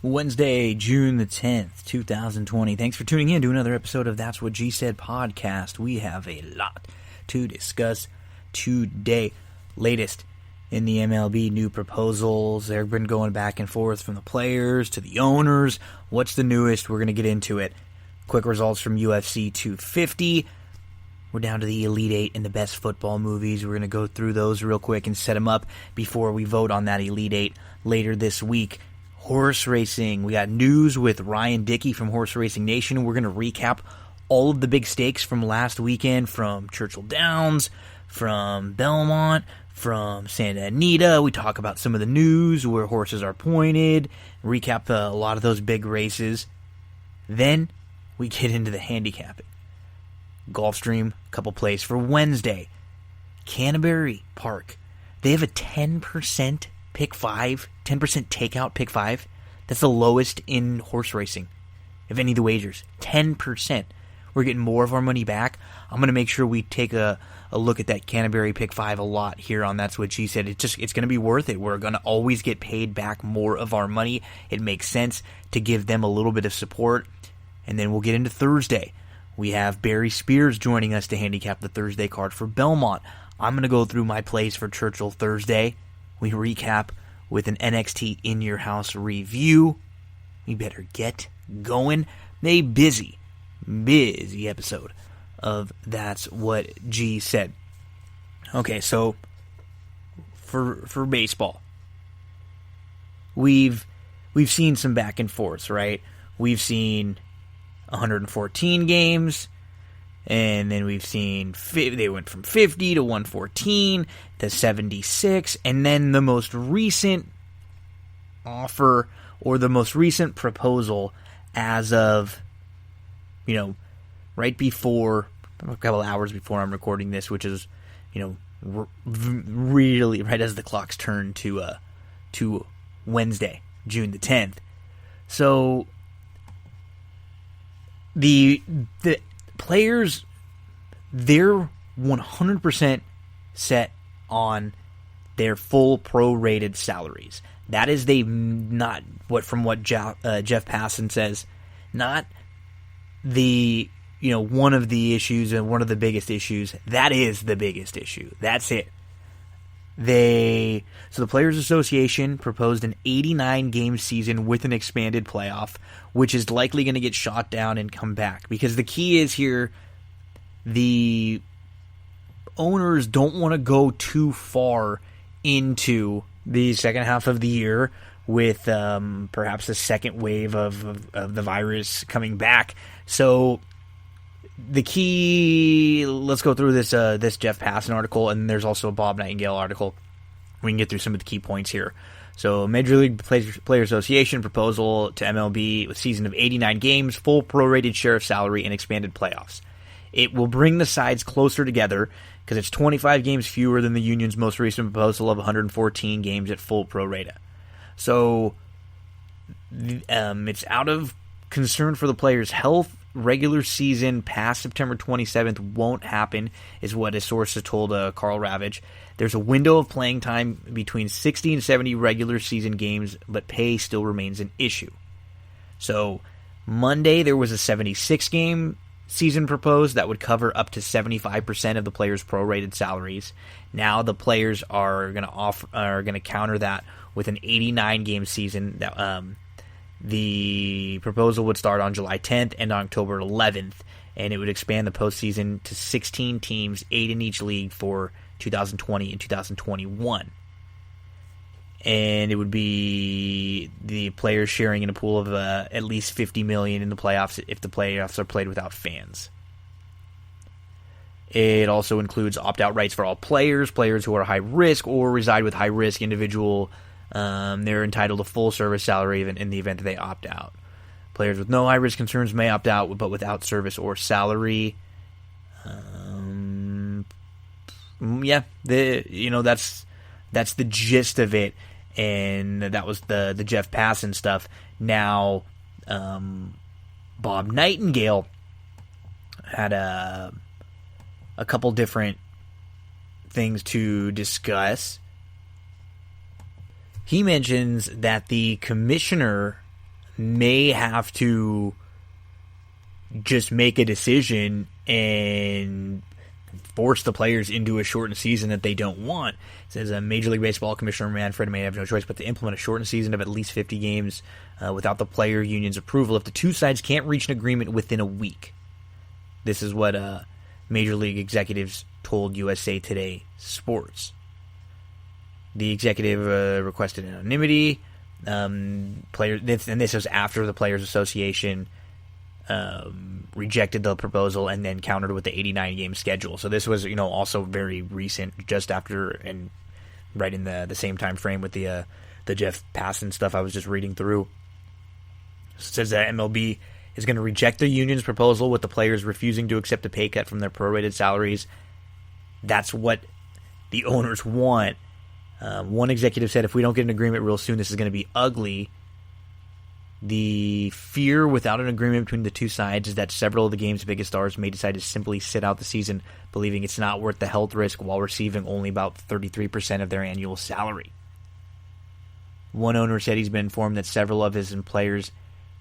Wednesday, June the 10th, 2020. Thanks for tuning in to another episode of That's What G Said podcast. We have a lot to discuss today. Latest in the MLB, new proposals. They've been going back and forth from the players to the owners. What's the newest? We're going to get into it. Quick results from UFC 250. We're down to the Elite 8 and the best football movies. We're going to go through those real quick and set them up before we vote on that Elite 8 later this week. Horse racing. We got news with Ryan Dickey from Horse Racing Nation. We're going to recap all of the big stakes from last weekend, from Churchill Downs, from Belmont, from Santa Anita. We talk about some of the news, where horses are pointed, recap a lot of those big races. Then we get into the handicapping. Gulfstream, a couple plays for Wednesday. Canterbury Park. They have a 10% pick 5, 10% takeout pick 5. That's the lowest in horse racing of any of the wagers. 10%. We're getting more of our money back. I'm going to make sure we take a look at that Canterbury pick 5 a lot here on That's What She Said. It's going to be worth it. We're going to always get paid back more of our money. It makes sense to give them a little bit of support. And then we'll get into Thursday. We have Barry Spears joining us to handicap the Thursday card for Belmont. I'm going to go through my plays for Churchill Thursday. We recap with an NXT In Your House review. We better get going. A busy episode of That's What G Said. Okay, so for baseball, we've seen some back and forth, right? We've seen 114 games, and then we've seen they went from 50 to 114 to 76, and then the most recent offer, or the most recent proposal as of, right before, a couple hours before I'm recording this, which is, really right as the clocks turn to Wednesday, June the 10th. So the players, they're 100% set on their full prorated salaries. That is not from what Jeff Passan says, not the, one of the issues and one of the biggest issues. That is the biggest issue. That's it. So the Players Association proposed an 89-game season with an expanded playoff, which is likely going to get shot down and come back. Because the key is here, the owners don't want to go too far into the second half of the year with perhaps a second wave of the virus coming back. So the key, let's go through this Jeff Passan article, and there's also a Bob Nightingale article. We can get through some of the key points here. So, Major League Players Association proposal to MLB with season of 89 games, full prorated share of salary, and expanded playoffs. It will bring the sides closer together because it's 25 games fewer than the union's most recent proposal of 114 games at full prorata. So, it's out of concern for the players' health. Regular season past September 27th won't happen, is what a source has told Carl Ravage. There's a window of playing time between 60 and 70 regular season games, but pay still remains an issue. So, Monday there was a 76-game season proposed that would cover up to 75% of the players' prorated salaries. Now the players are going to counter that with an 89-game season that the proposal would start on July 10th and October 11th, and it would expand the postseason to 16 teams, 8 in each league for 2020 and 2021. And it would be the players sharing in a pool of at least $50 million in the playoffs if the playoffs are played without fans. It also includes opt-out rights for all players who are high risk or reside with high-risk individual. They're entitled to full service salary in the event that they opt out. Players with no high-risk concerns may opt out, but without service or salary. That's the gist of it, and that was the Jeff Passan stuff. Now, Bob Nightingale had a couple different things to discuss. He mentions that the commissioner may have to just make a decision and force the players into a shortened season that they don't want. It says Major League Baseball Commissioner Manfred may have no choice but to implement a shortened season of at least 50 games without the player union's approval if the two sides can't reach an agreement within a week. This is what Major League executives told USA Today Sports. The executive requested anonymity. And this was after the Players Association rejected the proposal and then countered with the 89-game schedule. So this was, also very recent, just after and right in the same time frame with the Jeff Passan stuff I was just reading through. It says that MLB is going to reject the union's proposal with the players refusing to accept a pay cut from their prorated salaries. That's what the owners want. One executive said, if we don't get an agreement real soon, this is going to be ugly. The fear without an agreement between the two sides is that several of the game's biggest stars may decide to simply sit out the season, believing it's not worth the health risk while receiving only about 33% of their annual salary. One owner said he's been informed that several of his players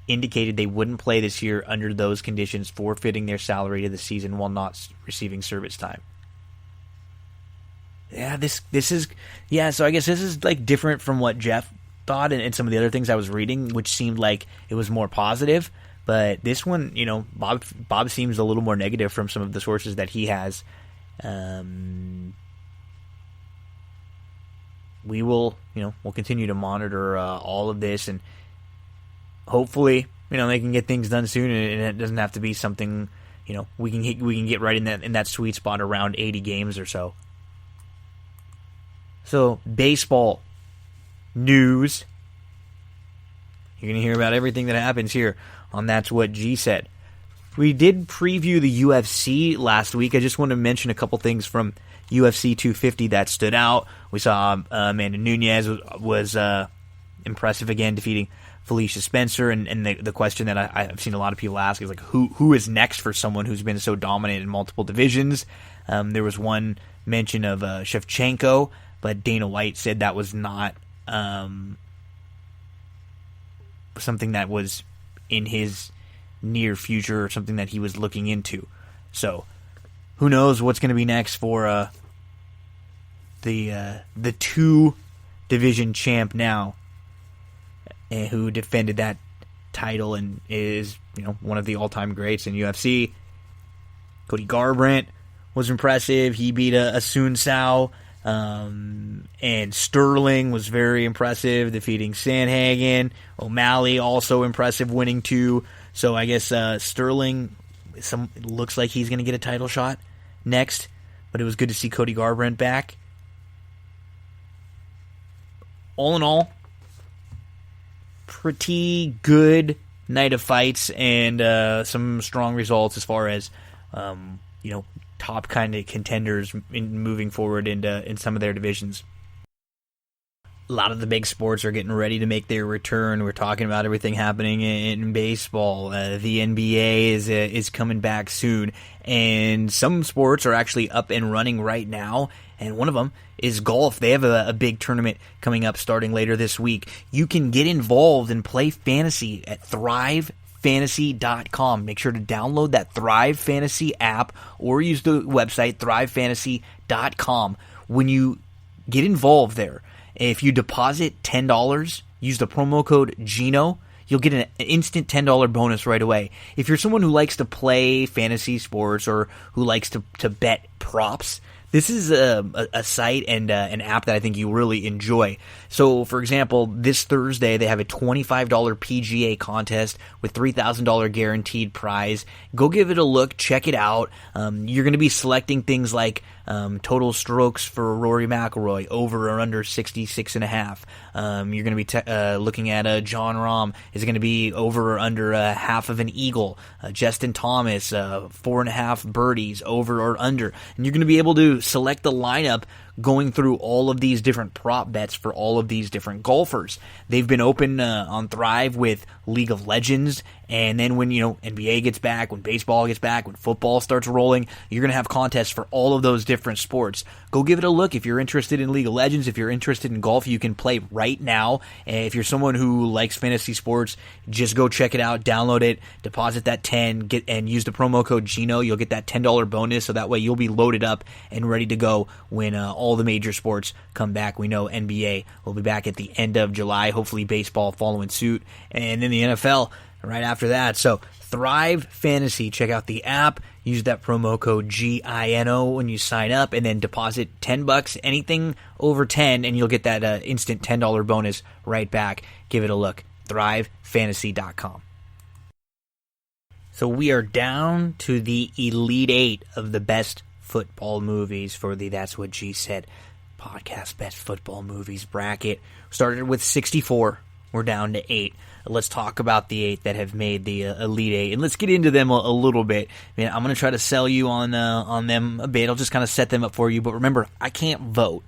indicated they wouldn't play this year under those conditions, forfeiting their salary to the season while not receiving service time. Yeah, this is so I guess this is like different from what Jeff thought and some of the other things I was reading, which seemed like it was more positive. But this one, Bob seems a little more negative from some of the sources that he has. We will, we'll continue to monitor all of this, and hopefully, they can get things done soon, and it doesn't have to be something, we can get right in that sweet spot around 80 games or so. So, baseball news. You're going to hear about everything that happens here on That's What G Said. We did preview the UFC last week. I just want to mention a couple things from UFC 250 that stood out. We saw Amanda Nunes was impressive again, defeating Felicia Spencer. And the question that I've seen a lot of people ask is, like, who is next for someone who's been so dominant in multiple divisions? There was one mention of Shevchenko, but Dana White said that was not something that was in his near future or something that he was looking into. So, who knows what's going to be next for the two division champ now, who defended that title and is one of the all-time greats in UFC. Cody Garbrandt was impressive. He beat a Sun Sao. And Sterling was very impressive, defeating Sandhagen. O'Malley also impressive, winning 2. So I guess Sterling looks like he's going to get a title shot next. But it was good to see Cody Garbrandt back. All in all, pretty good night of fights and some strong results as far as top kind of contenders in moving forward in some of their divisions. A lot of the big sports are getting ready to make their return. We're talking about everything happening in baseball. The NBA is coming back soon, and some sports are actually up and running right now. And one of them is golf. They have a big tournament coming up starting later this week. You can get involved and play fantasy at ThriveFantasy.com. Make sure to download that Thrive Fantasy app or use the website ThriveFantasy.com. When you get involved there, if you deposit $10, use the promo code GINO, you'll get an instant $10 bonus right away. If you're someone who likes to play fantasy sports or who likes to bet props, this is a site and an app that I think you really enjoy. So, for example, this Thursday they have a $25 PGA contest with $3,000 guaranteed prize. Go give it a look. Check it out. You're going to be selecting things like total strokes for Rory McIlroy, over or under 66.5. You're going to be looking at John Rahm. Is it going to be over or under half of an eagle? Justin Thomas, 4.5 birdies, over or under. And you're going to be able to select the lineup going through all of these different prop bets for all of these different golfers. They've been open on Thrive with League of Legends, and then when NBA gets back, when baseball gets back, when football starts rolling, you're going to have contests for all of those different sports. Go give it a look. If you're interested in League of Legends, if you're interested in golf, you can play right now. And if you're someone who likes fantasy sports, just go check it out, download it, deposit that 10, and use the promo code Gino. You'll get that $10 bonus, so that way you'll be loaded up and ready to go when all the major sports come back. We know NBA will be back at the end of July, hopefully baseball following suit, and then the NFL right after that. So Thrive Fantasy, check out the app, use that promo code GINO when you sign up, and then deposit $10, anything over 10, and you'll get that instant $10 bonus right back. Give it a look. ThriveFantasy.com. So we are down to the Elite 8 of the best football movies for the That's What G Said podcast best football movies bracket. Started with 64. We're down to 8. Let's talk about the 8 that have made the Elite 8, and let's get into them a little bit. I'm going to try to sell you on them a bit. I'll just kind of set them up for you, but remember, I can't vote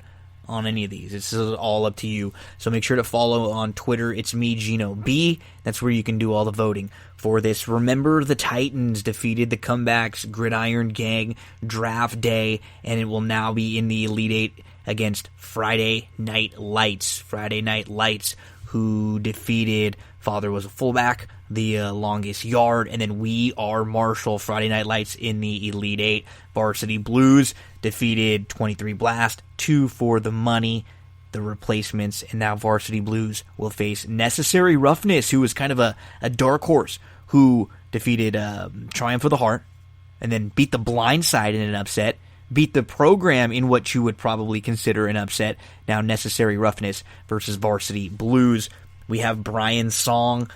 on any of these. This is all up to you. So make sure to follow on Twitter. It's me, Gino B. That's where you can do all the voting for this. Remember, the Titans defeated the Comebacks Gridiron Gang draft day, and it will now be in the Elite 8 against Friday Night Lights. Friday Night Lights, who defeated Father Was a Fullback, the Longest Yard, and then We Are Marshall. Friday Night Lights in the Elite 8. Varsity Blues defeated 23 Blast, 2 for the Money, the Replacements, and now Varsity Blues will face Necessary Roughness, who was kind of a dark horse, who defeated Triumph of the Heart, and then beat the Blind Side in an upset, beat the Program in what you would probably consider an upset. Now Necessary Roughness versus Varsity Blues. We have Brian Song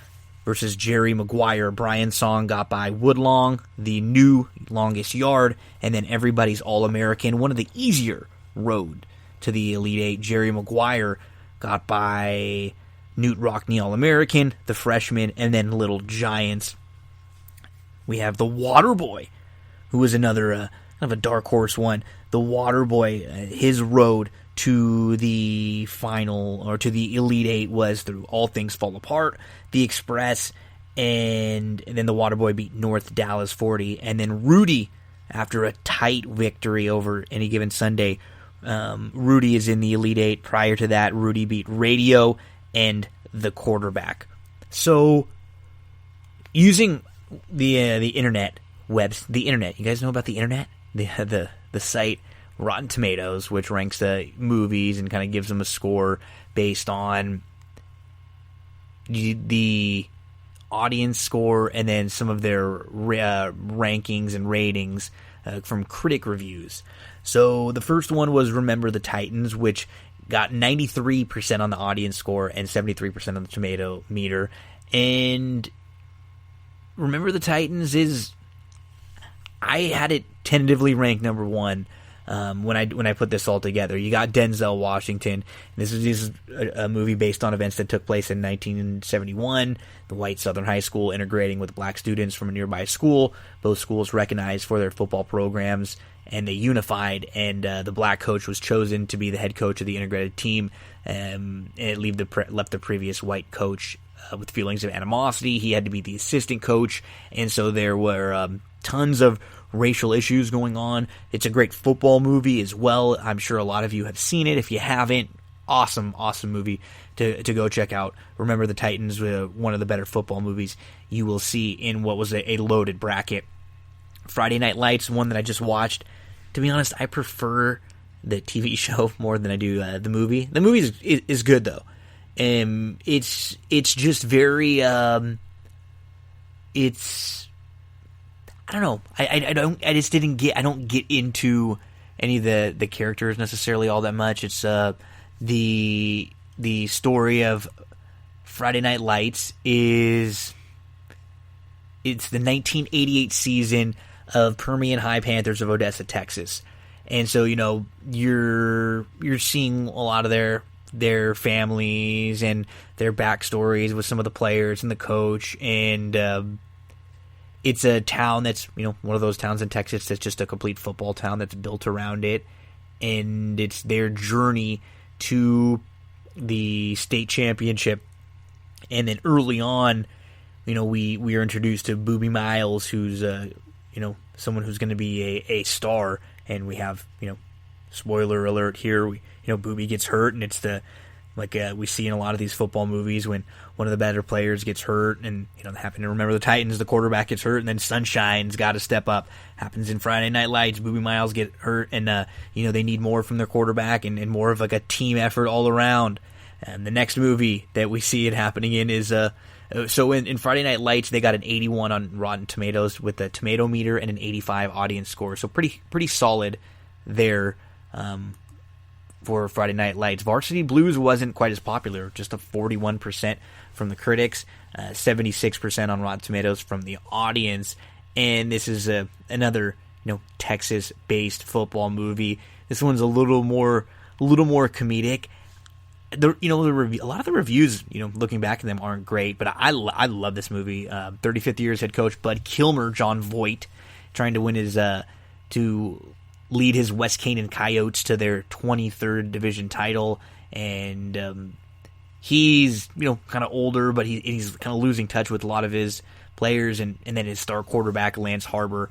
versus Jerry Maguire. Brian Song got by Woodlong, the new Longest Yard, and then everybody's All-American, one of the easier road to the Elite 8. Jerry Maguire got by Newt Rockney All-American, the freshman, and then Little Giants. We have the Waterboy, who was another kind of a dark horse one. The Waterboy, his road to the final, or to the Elite 8, was through All Things Fall Apart, The Express, and then the Waterboy beat North Dallas 40, and then Rudy, after a tight victory over Any Given Sunday, Rudy is in the Elite 8. Prior to that, Rudy beat Radio and The Quarterback. So, using the internet, the internet, you guys know about the internet? The site Rotten Tomatoes, which ranks movies and kind of gives them a score based on the audience score and then some of their rankings and ratings from critic reviews. So the first one was Remember the Titans, which got 93% on the audience score and 73% on the tomato meter. And Remember the Titans I had it tentatively ranked number 1 when I put this all together. You got Denzel Washington. This is a movie based on events that took place in 1971. The white Southern high school integrating with black students from a nearby school. Both schools recognized for their football programs, and they unified, and the black coach was chosen to be the head coach of the integrated team. And it left the previous white coach with feelings of animosity. He had to be the assistant coach, and so there were tons of racial issues going on. It's a great football movie as well. I'm sure a lot of you have seen it. If you haven't, awesome movie to go check out. Remember the Titans, one of the better football movies you will see in what was a loaded bracket. Friday Night Lights, one that I just watched. To be honest, I prefer the TV show more than I do the movie. The movie is good though. It's just very it's, I don't know. I don't get into any of the characters necessarily all that much. It's the story of Friday Night Lights it's the 1988 season of Permian High Panthers of Odessa, Texas. And so, you're seeing a lot of their families and their backstories with some of the players and the coach, and it's a town that's one of those towns in Texas that's just a complete football town that's built around it. and it's their journey to the state championship. And then early on, we are introduced to Boobie Miles, who's someone who's going to be a star, and we have spoiler alert here, Boobie gets hurt, and it's we see in a lot of these football movies when one of the better players gets hurt, and they happen to remember the Titans, the quarterback gets hurt, and then Sunshine's got to step up. Happens in Friday Night Lights, Boobie Miles get hurt, and they need more from their quarterback and more of a team effort all around. And the next movie that we see it happening in is so in Friday Night Lights, they got an 81 on Rotten Tomatoes with a tomato meter and an 85 audience score, so pretty solid there. For Friday Night Lights. Varsity Blues wasn't quite as popular, just a 41% from the critics, 76% on Rotten Tomatoes from the audience, and this is another Texas-based football movie. This one's a little more comedic. A lot of the reviews, looking back at them, aren't great, but I love this movie. 35th years head coach Bud Kilmer, John Voight, trying to win his to lead his West Canaan Coyotes to their 23rd division title, and he's kind of older, but he's kind of losing touch with a lot of his players, and then his star quarterback Lance Harbor,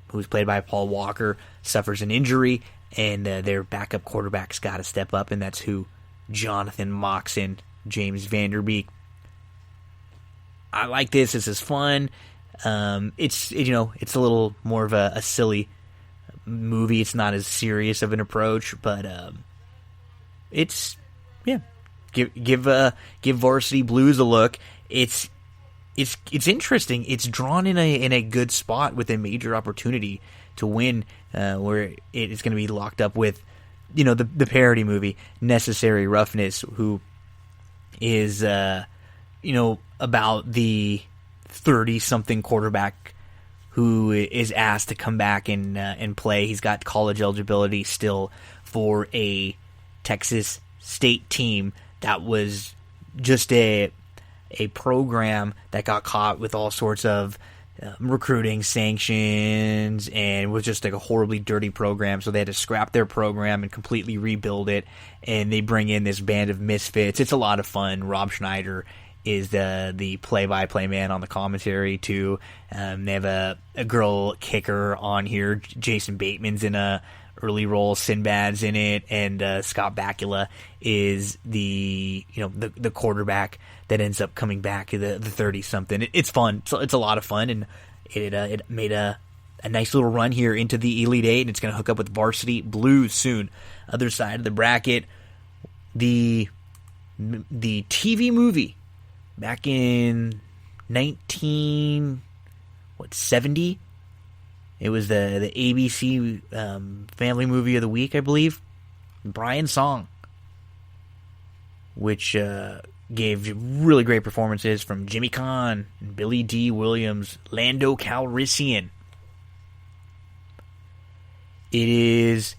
who's played by Paul Walker, suffers an injury, and their backup quarterback's got to step up, and that's who Jonathan Moxon, James Vanderbeek. I like this. This is fun. It's a little more of a silly movie. It's not as serious of an approach, but give Varsity Blues a look. It's interesting. It's drawn in a good spot with a major opportunity to win, where it is going to be locked up with the parody movie Necessary Roughness, who is about the 30-something quarterback who is asked to come back and play. He's got college eligibility still for a Texas state team that was just a program that got caught with all sorts of recruiting sanctions and was just a horribly dirty program. So they had to scrap their program and completely rebuild it. And they bring in this band of misfits. It's a lot of fun. Rob Schneider is the play-by-play man on the commentary too. They have a girl kicker on here. Jason Bateman's in a early role. Sinbad's in it, and Scott Bakula is the quarterback that ends up coming back, the 30-something. It's fun. It's a lot of fun, and it made a nice little run here into the Elite Eight, and it's going to hook up with Varsity Blues soon. Other side of the bracket, the TV movie back in 1970. It was the ABC Family Movie of the Week, I believe. Brian Song, which gave really great performances from Jimmy Caan, Billy D. Williams, Lando Calrissian. It is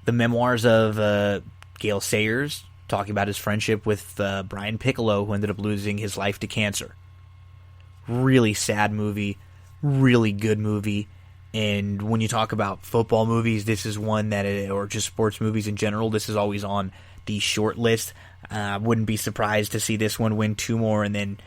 the memoirs of Gale Sayers, talking about his friendship with Brian Piccolo, who ended up losing his life to cancer. Really sad movie, really good movie. And when you talk about football movies, this is one that, or just sports movies in general, this is always on the short list. I wouldn't be surprised to see this one win 2 more and then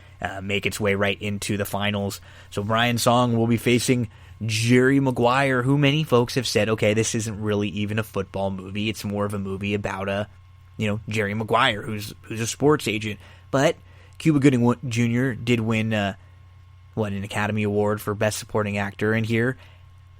make its way right into the finals. So Brian Song will be facing Jerry Maguire, who many folks have said, okay, this isn't really even a football movie. It's more of a movie about Jerry Maguire, who's a sports agent. But Cuba Gooding Jr. did win an Academy Award for Best Supporting Actor, and here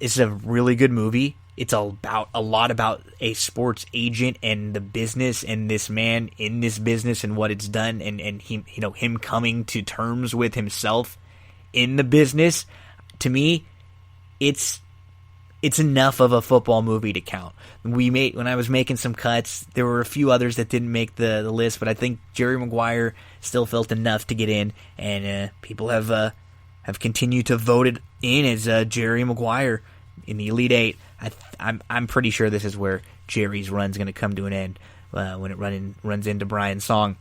it's a really good movie. It's a lot about a sports agent and the business and this man in this business and what it's done, and him coming to terms with himself in the business. To me, it's enough of a football movie to count. When I was making some cuts, there were a few others that didn't make the list, but I think Jerry Maguire still felt enough to get in, and people have continued to vote it in as Jerry Maguire in the Elite Eight. I'm pretty sure this is where Jerry's run's going to come to an end when it runs into Brian Song.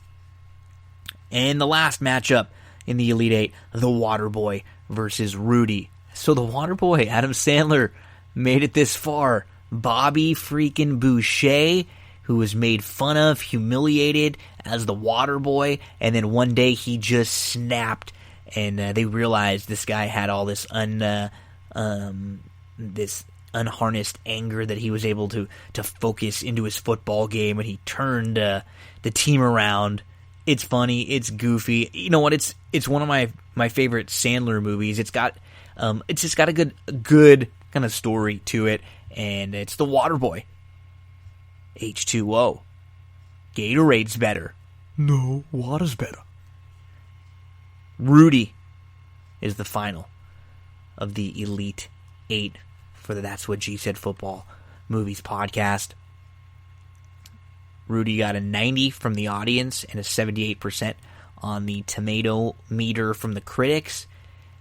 And the last matchup in the Elite Eight, the Waterboy versus Rudy. So the Waterboy, Adam Sandler, made it this far. Bobby freaking Boucher, who was made fun of, humiliated as the water boy, and then one day he just snapped, and they realized this guy had all this this unharnessed anger that he was able to focus into his football game, and he turned the team around. It's funny, it's goofy. You know what? It's one of my favorite Sandler movies. It's just got a good kind of story to it, and it's the water boy. H2O. Gatorade's better. No, water's better. Rudy is the final of the Elite 8 for the That's What G Said Football Movies podcast. Rudy got a 90 from the audience and a 78% on the tomato meter from the critics.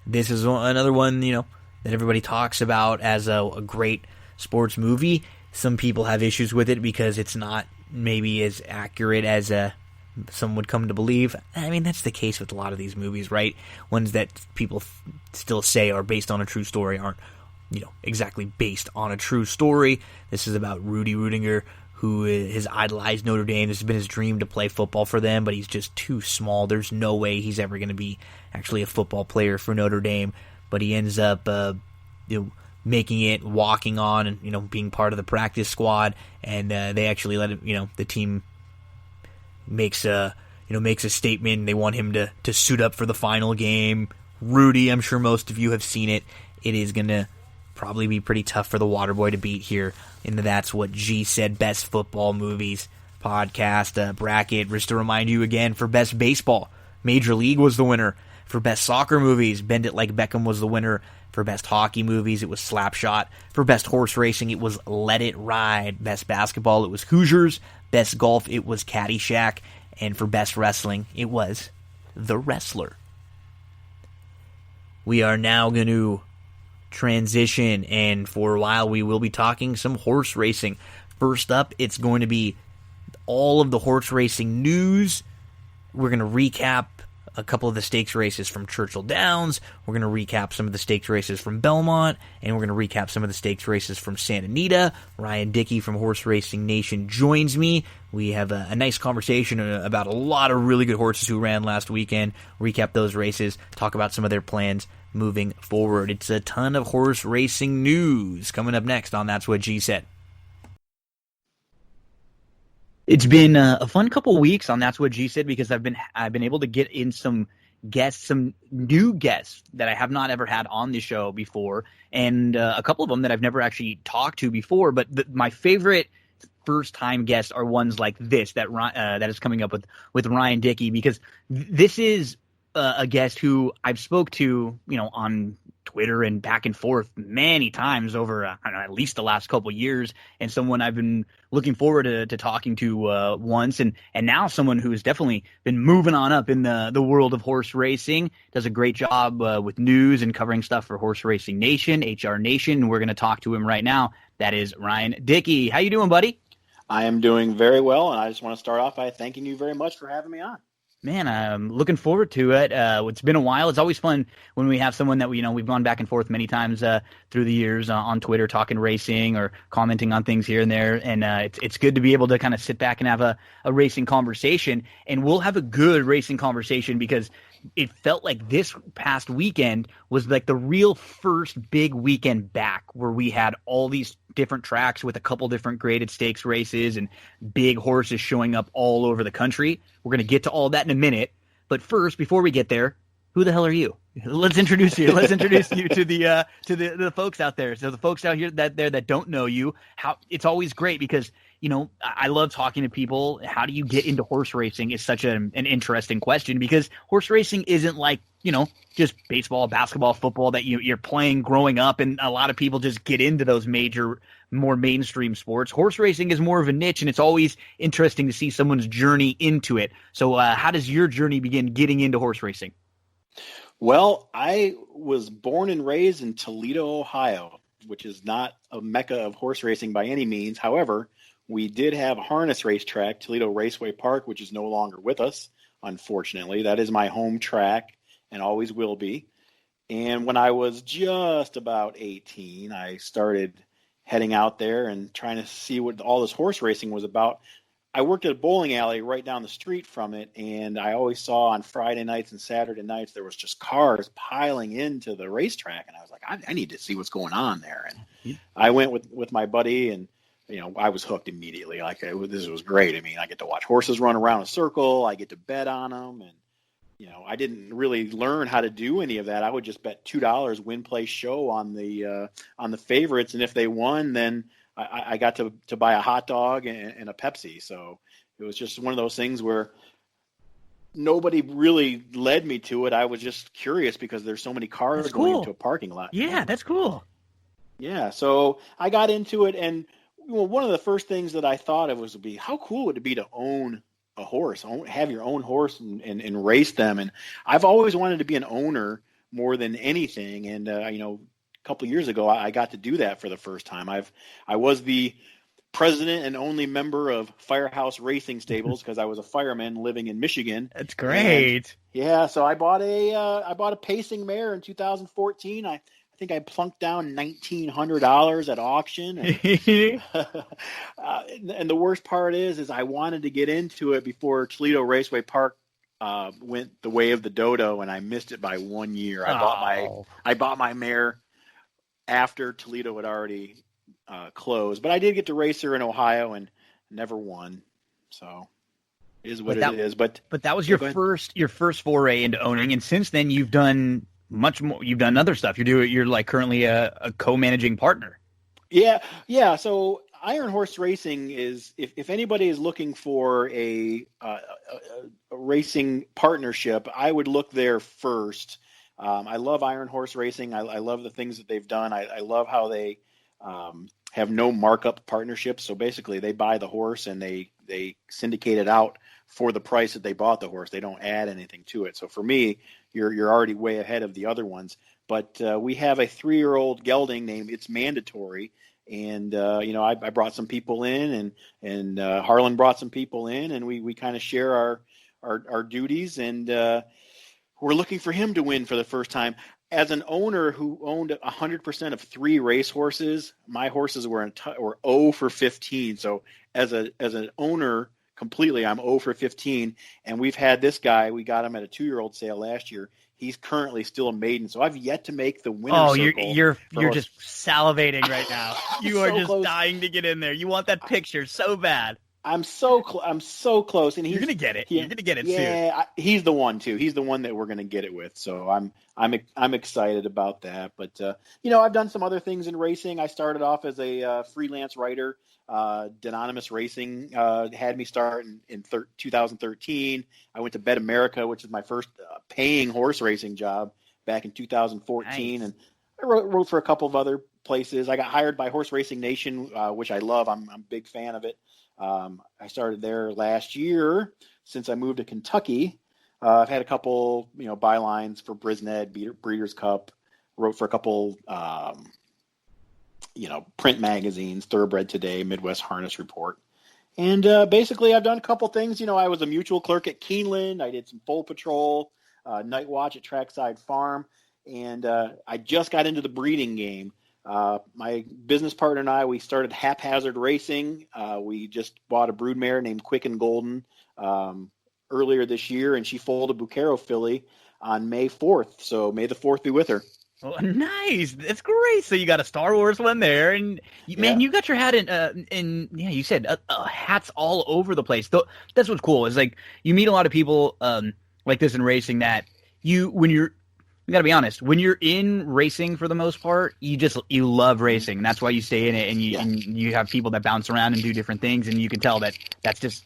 This is another one, that everybody talks about as a great sports movie. Some people have issues with it because it's not maybe as accurate as some would come to believe. I mean, that's the case with a lot of these movies, right? Ones that people still say are based on a true story aren't, exactly based on a true story. This is about Rudy Rudiger, who has idolized Notre Dame. This has been his dream to play football for them, but he's just too small. There's no way he's ever going to be actually a football player for Notre Dame, but he ends up making it, walking on, and being part of the practice squad, and they actually let him, the team makes a statement. They want him to suit up for the final game. Rudy, I'm sure most of you have seen it. It is going to probably be pretty tough for the Waterboy to beat here in the That's What G Said Best Football Movies podcast bracket. Just to remind you again, for Best Baseball, Major League was the winner. For Best Soccer Movies, Bend It Like Beckham was the winner. For Best Hockey Movies, it was Slapshot. For Best Horse Racing, it was Let It Ride. Best Basketball, it was Hoosiers. Best Golf, it was Caddyshack. And for Best Wrestling, it was The Wrestler. We are now going to transition, and for a while we will be talking some horse racing. First up, it's going to be all of the horse racing news. We're going to recap a couple of the stakes races from Churchill Downs. We're going to recap some of the stakes races from Belmont, and we're going to recap some of the stakes races from Santa Anita. Ryan Dickey from Horse Racing Nation joins me. We have a nice conversation about a lot of really good horses who ran last weekend, recap those races, talk about some of their plans moving forward. It's a ton of horse racing news coming up next on That's What G Said. It's been a fun couple weeks on That's What G Said because I've been able to get in some guests, some new guests that I have not ever had on the show before, and a couple of them that I've never actually talked to before. But my favorite first-time guests are ones like this that is coming up with Ryan Dickey, because this is a guest who I've spoke to, on Twitter and back and forth many times over, at least the last couple years, and someone I've been looking forward to talking to once, and now someone who has definitely been moving on up in the world of horse racing, does a great job with news and covering stuff for Horse Racing Nation, HR Nation, and we're going to talk to him right now. That is Ryan Dickey. How you doing, buddy? I am doing very well, and I just want to start off by thanking you very much for having me on. Man, I'm looking forward to it. It's been a while. It's always fun when we have someone that we've gone back and forth many times through the years on Twitter, talking racing or commenting on things here and there. And it's good to be able to kind of sit back and have a racing conversation. And we'll have a good racing conversation because it felt like this past weekend was like the real first big weekend back, where we had all these different tracks with a couple different graded stakes races and big horses showing up all over the country. We're going to get to all that in a minute. But first, before we get there, who the hell are you? Let's introduce you. Let's introduce you to the folks out there. So the folks out here that don't know you, it's always great because I love talking to people. How do you get into horse racing is such an interesting question, because horse racing isn't like, just baseball, basketball, football that you're playing growing up, and a lot of people just get into those major, more mainstream sports. Horse racing is more of a niche, and it's always interesting to see someone's journey into it. So how does your journey begin getting into horse racing? Well, I was born and raised in Toledo, Ohio, which is not a mecca of horse racing by any means. However, we did have a harness racetrack, Toledo Raceway Park, which is no longer with us, unfortunately. That is my home track and always will be. And when I was just about 18, I started heading out there and trying to see what all this horse racing was about. I worked at a bowling alley right down the street from it, and I always saw on Friday nights and Saturday nights there was just cars piling into the racetrack, and I was like, I need to see what's going on there. And I went with my buddy, and I was hooked immediately. Like, this was great. I mean, I get to watch horses run around a circle. I get to bet on them, and I didn't really learn how to do any of that. I would just bet $2 win, play, show on the favorites, and if they won, then I got to buy a hot dog and a Pepsi. So it was just one of those things where nobody really led me to it. I was just curious because there's so many cars going into a parking lot. Yeah, that's cool. Yeah, so I got into it, and one of the first things that I thought of would be, how cool would it be to own a horse, have your own horse and race them. And I've always wanted to be an owner more than anything. And, a couple of years ago, I got to do that for the first time. I was the president and only member of Firehouse Racing Stables because I was a fireman living in Michigan. That's great. And, so I bought a pacing mare in 2014. I think I plunked down $1,900 at auction. And the worst part is I wanted to get into it before Toledo Raceway Park went the way of the dodo, and I missed it by 1 year. I bought my mare after Toledo had already closed, but I did get to race her in Ohio and never won. So it is what it is. But that was your first foray into owning, and since then you've done much more. You've done other stuff. You're like currently a co-managing partner. Yeah. So Iron Horse Racing is, if anybody is looking for a racing partnership, I would look there first. I love Iron Horse Racing. I love the things that they've done. I love how they have no markup partnerships. So basically, they buy the horse and they syndicate it out for the price that they bought the horse. They don't add anything to it. So for me, you're already way ahead of the other ones. But we have a 3-year-old gelding named It's Mandatory. And, I brought some people in and Harlan brought some people in, and we kind of share our duties. And we're looking for him to win for the first time. As an owner who owned 100% of 3 racehorses, my horses were 0 for 15. So as an owner completely, I'm 0 for 15. And we've had this guy, we got him at a 2-year-old sale last year. He's currently still a maiden, so I've yet to make the winner's circle. You're just salivating right now. You are just close. Dying to get in there. You want that picture so bad. I'm so close, and you're gonna get it. You're gonna get it soon. Yeah, he's the one too. He's the one that we're gonna get it with. So I'm excited about that. But I've done some other things in racing. I started off as a freelance writer. Denonymous Racing had me start in 2013. I went to Bet America, which is my first paying horse racing job back in 2014, nice. And I wrote for a couple of other places. I got hired by Horse Racing Nation, which I love. I'm a big fan of it. I started there last year. Since I moved to Kentucky, I've had a couple, bylines for Brisnet, Breeders' Cup. Wrote for a couple, print magazines, Thoroughbred Today, Midwest Harness Report. And basically, I've done a couple things. I was a mutual clerk at Keeneland. I did some Foal Patrol, Night Watch at Trackside Farm. And I just got into the breeding game. My business partner and I, we started Haphazard Racing. We just bought a broodmare named Quick and Golden earlier this year, and she foaled a Bucaro filly on May 4th. So may the 4th be with her. Oh, nice. That's great. So you got a Star Wars one there, and man, you got your hat in you said hats all over the place. That's what's cool is like you meet a lot of people like this in racing that you got to be honest. When you're in racing, for the most part, you love racing. And that's why you stay in it, and you have people that bounce around and do different things, and you can tell that's just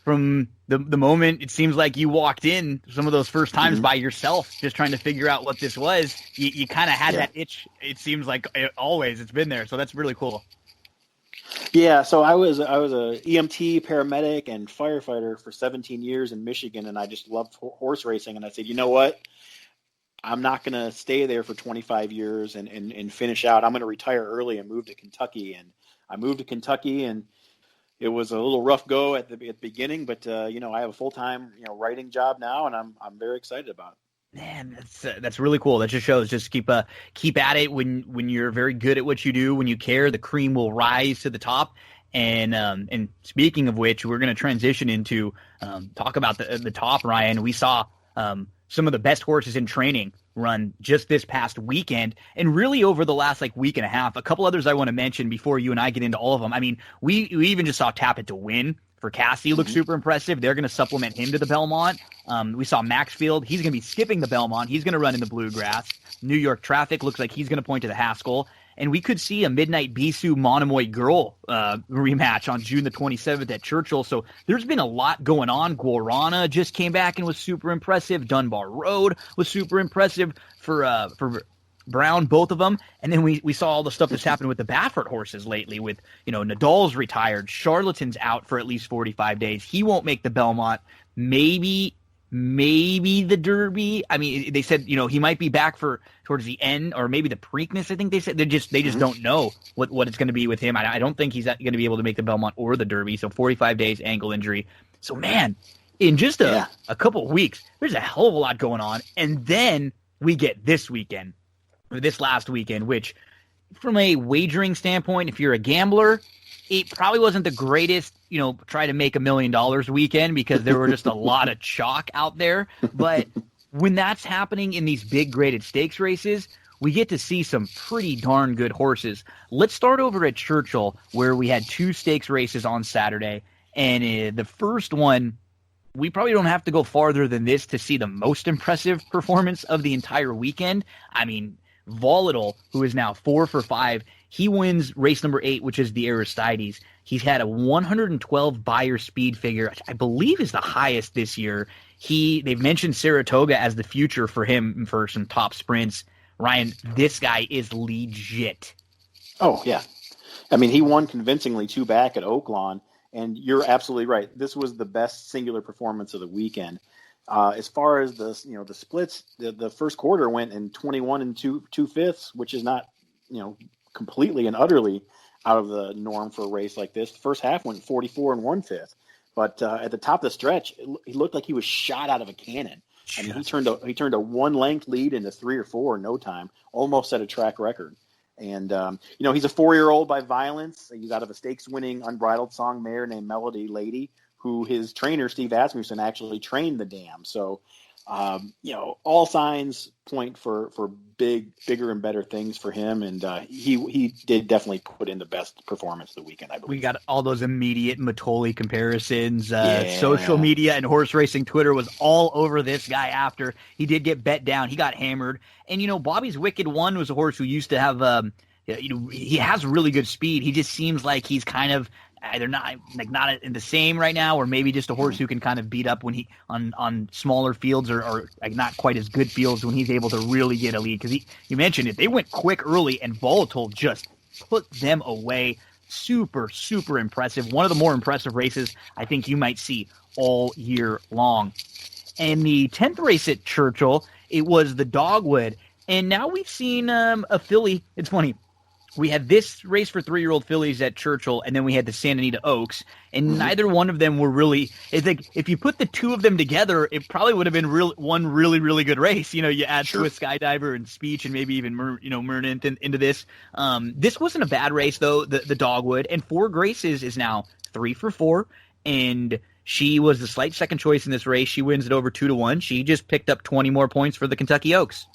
from the moment it seems like you walked in some of those first times by yourself, just trying to figure out what this was. You kind of had that itch. It seems like it's been there. So that's really cool. Yeah, so I was a EMT, paramedic, and firefighter for 17 years in Michigan, and I just loved horse racing. And I said, you know what? I'm not going to stay there for 25 years and finish out. I'm going to retire early and move to Kentucky. And I moved to Kentucky, and it was a little rough go at the beginning, but I have a full-time writing job now, and I'm very excited about it. Man, that's really cool. That just shows keep at it when you're very good at what you do. When you care, the cream will rise to the top. And speaking of which, we're going to transition into talk about the top. Ryan, we saw some of the best horses in training run just this past weekend, and really over the last week and a half. A couple others I want to mention before you and I get into all of them. I mean, we even just saw Tap It to Win for Cassie look super impressive. They're going to supplement him to the Belmont. We saw Maxfield. He's going to be skipping the Belmont. He's going to run in the Bluegrass. New York Traffic looks like he's going to point to the Haskell. And we could see a Midnight Bisou Monomoy Girl rematch on June the 27th at Churchill. So there's been a lot going on. Guarana just came back and was super impressive. Dunbar Road was super impressive for Brown, both of them. And then we saw all the stuff that's happened with the Baffert horses lately with, Nadal's retired. Charlatan's out for at least 45 days. He won't make the Belmont. Maybe the Derby. I mean, they said, he might be back for towards the end, or maybe the Preakness. I think they said they just don't know what it's going to be with him. I don't think he's going to be able to make the Belmont or the Derby. So 45 days, ankle injury. So man, in just a couple of weeks, there's a hell of a lot going on. And then we get this last weekend, which from a wagering standpoint, if you're a gambler, it probably wasn't the greatest, try to make $1 million weekend because there were just a lot of chalk out there. But when that's happening in these big graded stakes races, we get to see some pretty darn good horses. Let's start over at Churchill, where we had 2 stakes races on Saturday. And the first one, we probably don't have to go farther than this to see the most impressive performance of the entire weekend. I mean, Volatile, who is now 4 for 5, he wins race number 8, which is the Aristides. He's had a 112 buyer speed figure, which I believe is the highest this year. They've mentioned Saratoga as the future for him for some top sprints. Ryan, this guy is legit. Oh, yeah. I mean, he won convincingly 2 back at Oaklawn, and you're absolutely right. This was the best singular performance of the weekend. As far as the splits, the first quarter went in 21 and 2/5, which is not, completely and utterly out of the norm for a race like this. The first half went 44 and 1/5, but at the top of the stretch, he looked like he was shot out of a cannon. I mean, he turned a 1-length lead into 3 or 4 in no time, almost set a track record. And he's a 4-year-old by Violence. He's out of a stakes-winning Unbridled Song mare named Melody Lady, who his trainer, Steve Asmussen, actually trained the dam. So, all signs point for bigger and better things for him. And he did definitely put in the best performance of the weekend, I believe. We got all those immediate Matoli comparisons. Social media and horse racing Twitter was all over this guy after he did get bet down. He got hammered. And, Bobby's Wicked One was a horse who used to have he has really good speed. He just seems like he's kind of either not in the same right now, or maybe just a horse who can kind of beat up when he on smaller fields or not quite as good fields when he's able to really get a lead. Because you mentioned it, they went quick early and Volatile just put them away. Super, super impressive. One of the more impressive races I think you might see all year long. And the 10th race at Churchill, it was the Dogwood. And now we've seen a filly. It's funny. We had this race for 3-year-old fillies at Churchill, and then we had the Santa Anita Oaks, and neither one of them were really – it's like if you put the two of them together, it probably would have been one really, really good race. You add Swiss Skydiver and Speech and maybe even Murnant into this. This wasn't a bad race, though, the Dogwood, and 4 Graces is now 3 for 4, and she was the slight second choice in this race. She wins it over 2-1. She just picked up 20 more points for the Kentucky Oaks.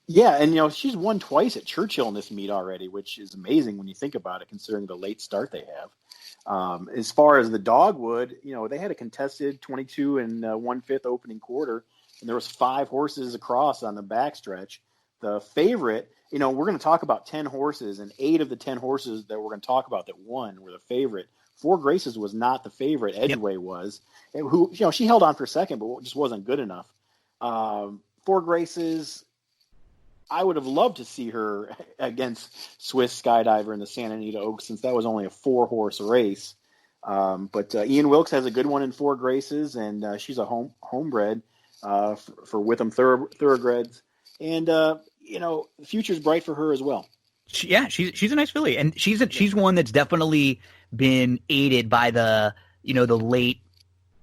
Yeah, and she's won twice at Churchill in this meet already, which is amazing when you think about it, considering the late start they have. As far as the Dogwood, they had a contested 22 and 1/5 opening quarter, and there was 5 horses across on the backstretch. The favorite, we're going to talk about 10 horses, and 8 of the 10 horses that we're going to talk about that won were the favorite. 4 Graces was not the favorite. Edgeway was, who she held on for second, but just wasn't good enough. 4 Graces. I would have loved to see her against Swiss Skydiver in the Santa Anita Oaks, since that was only a 4-horse race. But Ian Wilkes has a good one in 4 Graces, and she's a homebred for Witham Thoroughbreds. And, the future's bright for her as well. She's a nice filly, and she's one that's definitely been aided by the late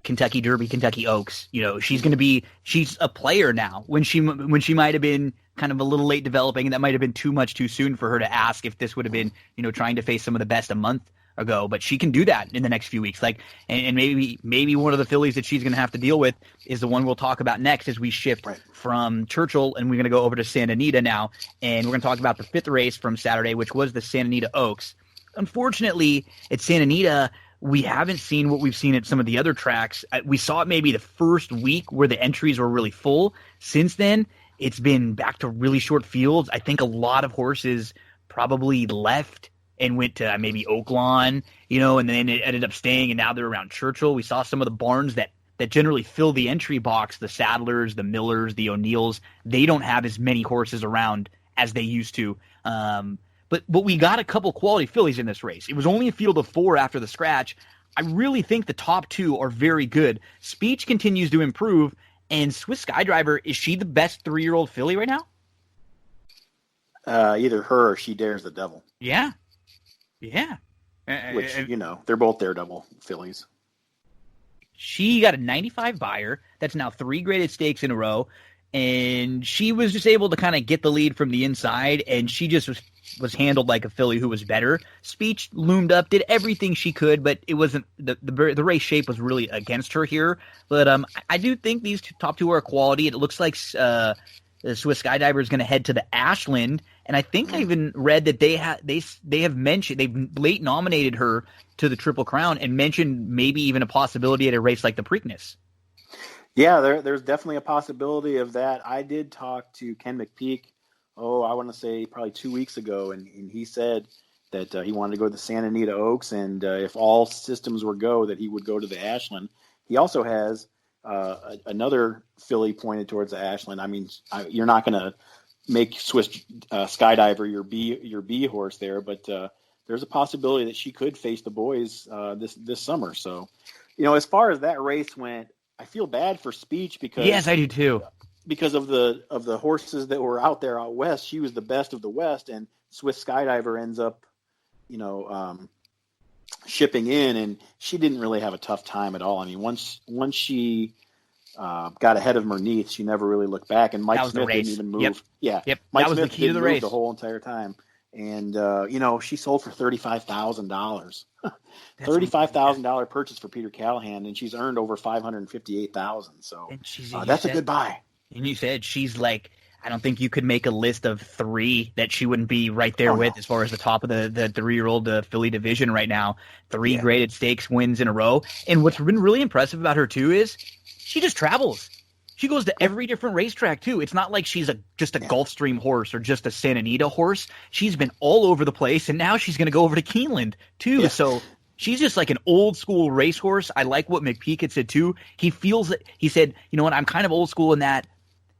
Kentucky Derby, Kentucky Oaks. She's a player now when she might have been kind of a little late developing, and that might have been too much too soon for her to ask if this would have been, trying to face some of the best a month ago, but she can do that in the next few weeks. And maybe one of the fillies that she's going to have to deal with is the one we'll talk about next as we shift from Churchill, and we're going to go over to Santa Anita now, and we're going to talk about the 5th race from Saturday, which was the Santa Anita Oaks. Unfortunately, at Santa Anita, we haven't seen what we've seen at some of the other tracks. We saw it maybe the first week where the entries were really full. Since then, it's been back to really short fields. I think a lot of horses probably left and went to maybe Oaklawn, and then it ended up staying, and now they're around Churchill. We saw some of the barns that generally fill the entry box, the Sadlers, the Millers, the O'Neills. They don't have as many horses around as they used to. But we got a couple quality fillies in this race. It was only a field of 4 after the scratch. I really think the top 2 are very good. Speech continues to improve, and Swiss Skydriver, is she the best 3-year-old filly right now? Either her or She Dares the Devil. Yeah. Which, they're both Daredevil fillies. She got a 95 buyer. That's now 3 graded stakes in a row. And she was just able to kind of get the lead from the inside, and she just was handled like a filly who was better. Speech loomed up, did everything she could, but it wasn't the race shape was really against her here. But I do think these top 2 are quality. It looks like the Swiss Skydiver is going to head to the Ashland, and I think I even read that they have mentioned they've late nominated her to the Triple Crown and mentioned maybe even a possibility at a race like the Preakness. Yeah, there's definitely a possibility of that. I did talk to Ken McPeak, I want to say probably 2 weeks ago, and he said that he wanted to go to the Santa Anita Oaks, and if all systems were go, that he would go to the Ashland. He also has another filly pointed towards the Ashland. I mean, you're not going to make Swiss Skydiver your B horse there, but there's a possibility that she could face the boys this summer. So, as far as that race went, I feel bad for Speech because yes, I do too. Because of the horses that were out there out west, she was the best of the West, and Swiss Skydiver ends up, shipping in, and she didn't really have a tough time at all. I mean, once she got ahead of Merneath, she never really looked back, and Mike Smith didn't even move. Yep. Yeah, yep. Mike that was Smith the key to the race the whole entire time, and she sold for $35,000. $35,000 purchase for Peter Callahan, and she's earned over $558,000. So that's a good buy. And you said she's like, I don't think you could make a list of 3 that she wouldn't be right there with as far as the top of the 3-year-old filly division right now. 3 graded stakes wins in a row. And what's been really impressive about her too is she just travels. She goes to every different racetrack too. It's not like she's just a Gulfstream horse or just a Santa Anita horse. She's been all over the place, and now she's going to go over to Keeneland too. Yeah. So she's just like an old school racehorse. I like what McPeak had said too. He said, I'm kind of old school in that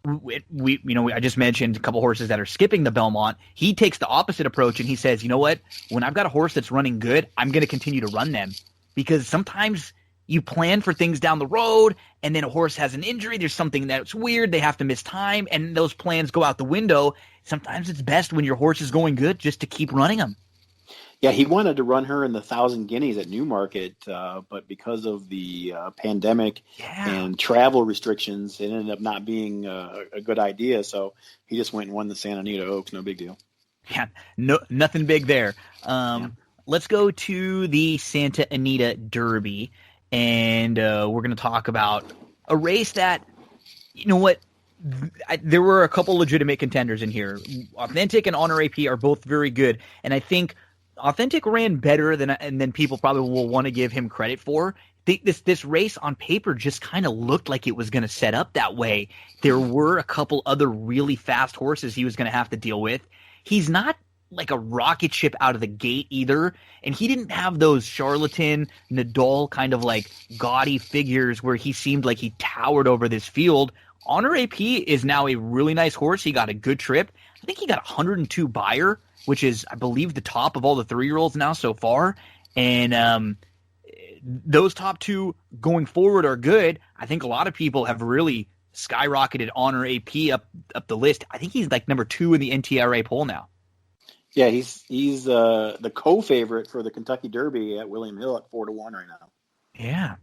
I just mentioned a couple horses that are skipping the Belmont. He takes the opposite approach, and he says, when I've got a horse that's running good, I'm going to continue to run them, because sometimes you plan for things down the road, and then a horse has an injury. There's something that's weird. They have to miss time, and those plans go out the window. Sometimes it's best when your horse is going good just to keep running them. Yeah, he wanted to run her in the 1,000 Guineas at Newmarket, but because of the pandemic and travel restrictions, it ended up not being a good idea. So he just went and won the Santa Anita Oaks. No big deal. Yeah, nothing big there. Let's go to the Santa Anita Derby, and we're going to talk about a race that, there were a couple legitimate contenders in here. Authentic and Honor AP are both very good, and I think Authentic ran better than people probably will want to give him credit for. This race on paper just kind of looked like it was going to set up that way. There were a couple other really fast horses he was going to have to deal with. He's not like a rocket ship out of the gate either, and he didn't have those charlatan Nadal kind of like gaudy figures where he seemed like he towered over this field. Honor AP is now a really nice horse. He got a good trip. I think he got 102 buyer, which is, I believe, the top of all the 3-year-olds now so far. And those top 2 going forward are good. I think a lot of people have really skyrocketed Honor AP up the list. I think he's like number 2 in the NTRA poll now. Yeah, he's the co-favorite for the Kentucky Derby at William Hill at 4-1 right now. Yeah.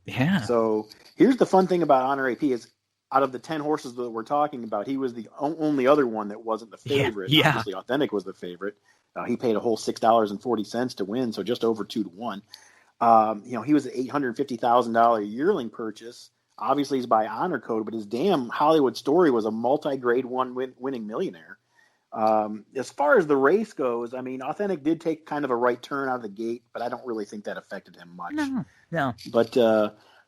Yeah. So here's the fun thing about Honor AP is out of the 10 horses that we're talking about, he was the only other one that wasn't the favorite. Yeah. Obviously, Authentic was the favorite. He paid a whole $6.40 to win, so just over 2-1. He was an $850,000 yearling purchase. Obviously, he's by honor code, but his damn Hollywood Story was a multi-grade one winning millionaire. As far as the race goes, I mean, Authentic did take kind of a right turn out of the gate, but I don't really think that affected him much. No. But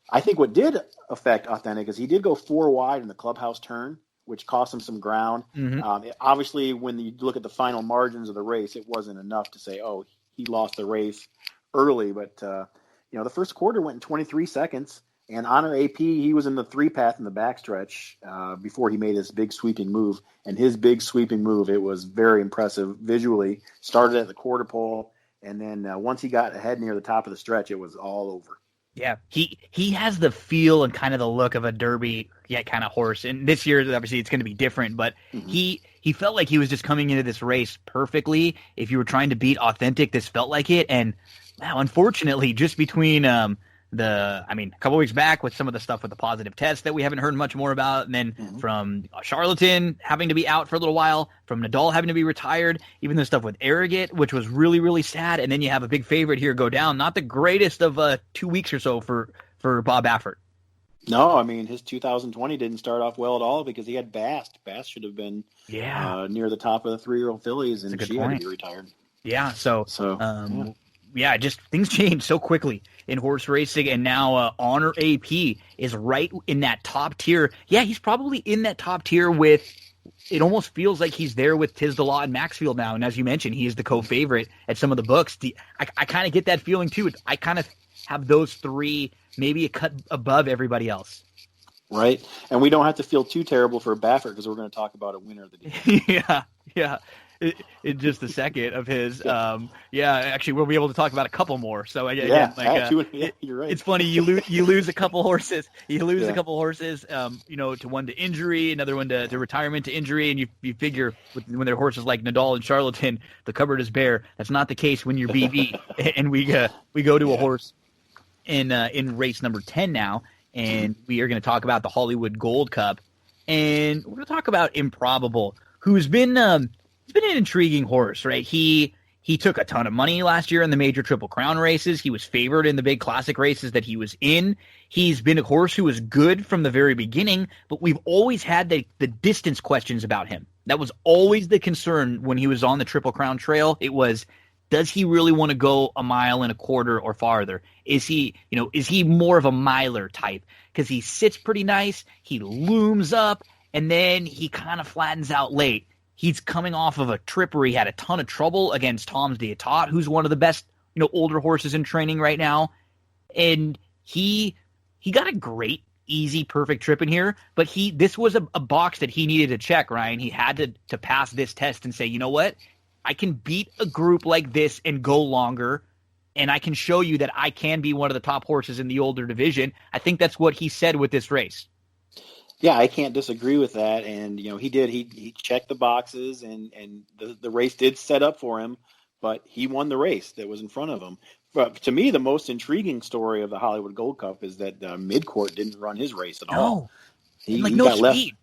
I think what did affect Authentic is he did go 4 wide in the clubhouse turn, which cost him some ground. Mm-hmm. Obviously, when you look at the final margins of the race, it wasn't enough to say, oh, he lost the race early. But, the first quarter went in 23 seconds. And Honor AP, he was in the 3-path in the backstretch before he made his big sweeping move. And his big sweeping move, it was very impressive visually. Started at the quarter pole, and then once he got ahead near the top of the stretch, it was all over. Yeah, he has the feel and kind of the look of a Derby kind of horse. And this year, obviously, it's going to be different. But he felt like he was just coming into this race perfectly. If you were trying to beat Authentic, this felt like it. And wow, unfortunately, just between a couple weeks back with some of the stuff with the positive test that we haven't heard much more about, and then from Charlatan having to be out for a little while, from Nadal having to be retired, even the stuff with Arrogate, which was really, really sad, and then you have a big favorite here go down. Not the greatest of 2 weeks or so for Bob Baffert. No, I mean, his 2020 didn't start off well at all because he had Bast. Bast should have been near the top of the 3-year-old fillies, and she had to be retired. Yeah, just things change so quickly in horse racing, and now Honor AP is right in that top tier. Yeah, he's probably in that top tier with – it almost feels like he's there with Tisdalaw and Maxfield now, and as you mentioned, he is the co-favorite at some of the books. I kind of get that feeling too. I kind of have those three maybe a cut above everybody else. Right, and we don't have to feel too terrible for Baffert because we're going to talk about a winner of the day. Yeah. In just a second of his, actually we'll be able to talk about a couple more. So you're right. It's funny you lose a couple horses. You lose a couple horses, to one to injury, another one to retirement to injury, and you figure when they're horses like Nadal and Charlatan, the cupboard is bare. That's not the case when you're BB, and we go to a horse in race number 10 now, and we are going to talk about the Hollywood Gold Cup, and we're going to talk about Improbable, who's been he's been an intriguing horse, right? He took a ton of money last year in the major Triple Crown races. He was favored in the big classic races that he was in. He's been a horse who was good from the very beginning, but we've always had the distance questions about him. That was always the concern when he was on the Triple Crown trail. It was, does he really want to go 1.25 miles or farther? Is he more of a miler type? Because he sits pretty nice, he looms up, and then he kind of flattens out late. He's coming off of a trip where he had a ton of trouble against Tom's D'Etat, who's one of the best, older horses in training right now. And he got a great, easy, perfect trip in here, but this was a box that he needed to check, Ryan. He had to pass this test and say, you know what? I can beat a group like this and go longer, and I can show you that I can be one of the top horses in the older division. I think that's what he said with this race. Yeah, I can't disagree with that. And, he did. He checked the boxes, and the race did set up for him, but he won the race that was in front of him. But to me, the most intriguing story of the Hollywood Gold Cup is that Midcourt didn't run his race at all. He got speed.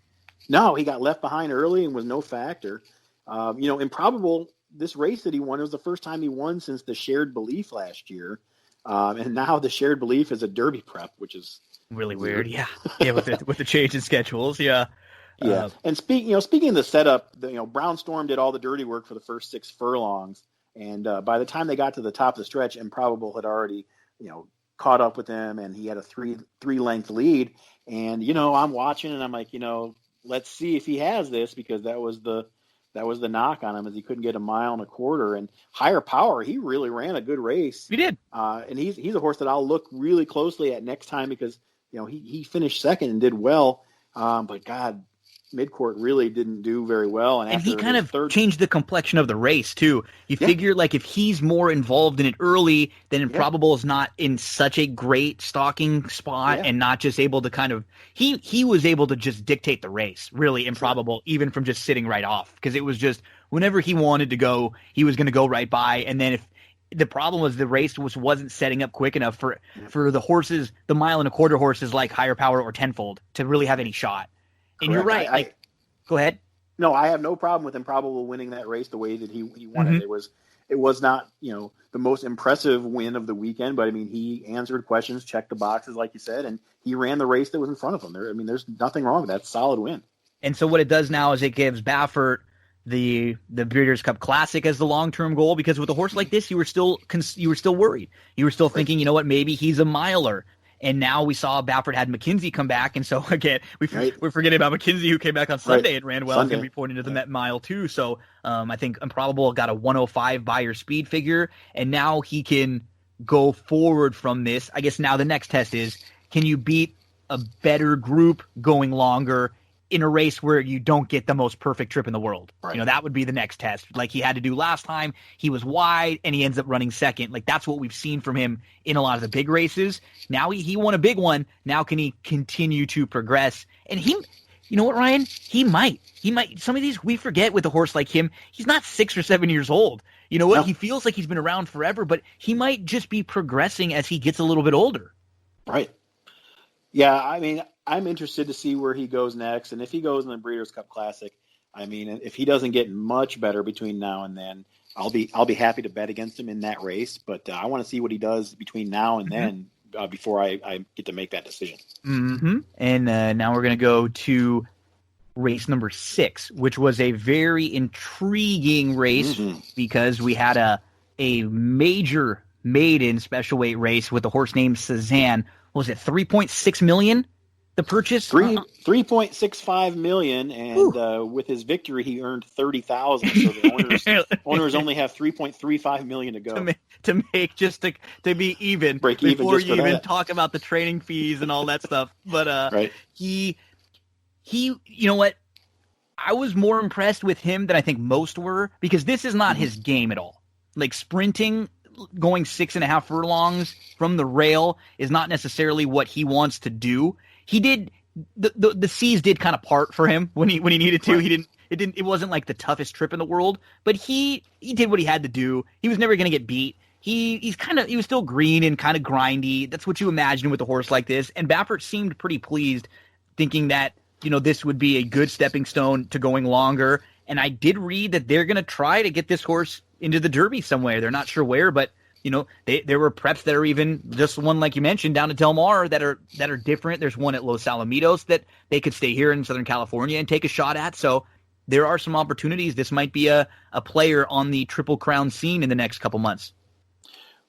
He got left behind early and was no factor. Improbable, this race that he won, it was the first time he won since the Shared Belief last year. And now the Shared Belief is a Derby prep, which is really weird. Yeah, with the change in schedules. Yeah. And speaking of the setup, Brown Storm did all the dirty work for the first 6 furlongs, and by the time they got to the top of the stretch, Improbable had already caught up with them, and he had a three length lead. And I'm watching, and I'm like, let's see if he has this, because that was the knock on him, as he couldn't get 1.25 miles. And Higher Power, he really ran a good race. He did, and he's a horse that I'll look really closely at next time, because he finished second and did well. But God, Midcourt really didn't do very well. And he kind of changed the complexion of the race too. You figure, like, if he's more involved in it early, then Improbable is not in such a great stalking spot, and not just able to kind of he was able to just dictate the race, really. Improbable, even from just sitting right off, because it was just whenever he wanted to go, he was going to go right by. And then the problem was the race wasn't setting up quick enough for the horses, the 1.25 mile horses like Higher Power or Tenfold, to really have any shot. And Correct. You're right. Go ahead. No, I have no problem with Improbable winning that race the way that he won it. It was not, the most impressive win of the weekend, but I mean, he answered questions, checked the boxes, like you said, and he ran the race that was in front of him. There's nothing wrong with that. Solid win. And so what it does now is it gives Baffert the Breeders' Cup Classic as the long-term goal, because with a horse like this, you were still worried. You were still thinking, you know what, maybe he's a miler. And now we saw Baffert had McKenzie come back, and so again, we're forgetting about McKenzie, who came back on Sunday and ran well. He's going to be pointing to the Met Mile too. So I think Improbable got a 105 Beyer speed figure, and now he can go forward from this. I guess now the next test is, can you beat a better group going longer in a race where you don't get the most perfect trip in the world? Right. That would be the next test. Like he had to do last time. He was wide and he ends up running second. Like that's what we've seen from him in a lot of the big races. Now he won a big one. Now can he continue to progress? And you know what, Ryan? He might. Some of these we forget with a horse like him. He's not 6 or 7 years old. You know what? No. He feels like he's been around forever, but he might just be progressing as he gets a little bit older. Right. Yeah, I mean, I'm interested to see where he goes next, and if he goes in the Breeders' Cup Classic, I mean, if he doesn't get much better between now and then, I'll be happy to bet against him in that race. But I want to see what he does between now and then before I get to make that decision. Mm-hmm. And now we're going to go to race number 6, which was a very intriguing race because we had a major maiden special weight race with a horse named Cezanne. Was it $3.6 million? The purchase $3.65 million, and with his victory, he earned $30,000. So the owners only have $3.35 million to go to make just to be even. Break even before just you for even that. Talk about the training fees and all that stuff. But right. he, you know what? I was more impressed with him than I think most were, because this is not his game at all. Like sprinting, going 6.5 furlongs from the rail is not necessarily what he wants to do. He did the seas did kind of part for him when he needed to. Right. It wasn't like the toughest trip in the world, but he did what he had to do. He was never going to get beat. He was still green and kind of grindy. That's what you imagine with a horse like this. And Baffert seemed pretty pleased, thinking that this would be a good stepping stone to going longer. And I did read that they're going to try to get this horse into the Derby somewhere. They're not sure where, but there were preps that are even just one, like you mentioned, down at Del Mar that are different. There's one at Los Alamitos that they could stay here in Southern California and take a shot at. So there are some opportunities. This might be a player on the Triple Crown scene in the next couple months.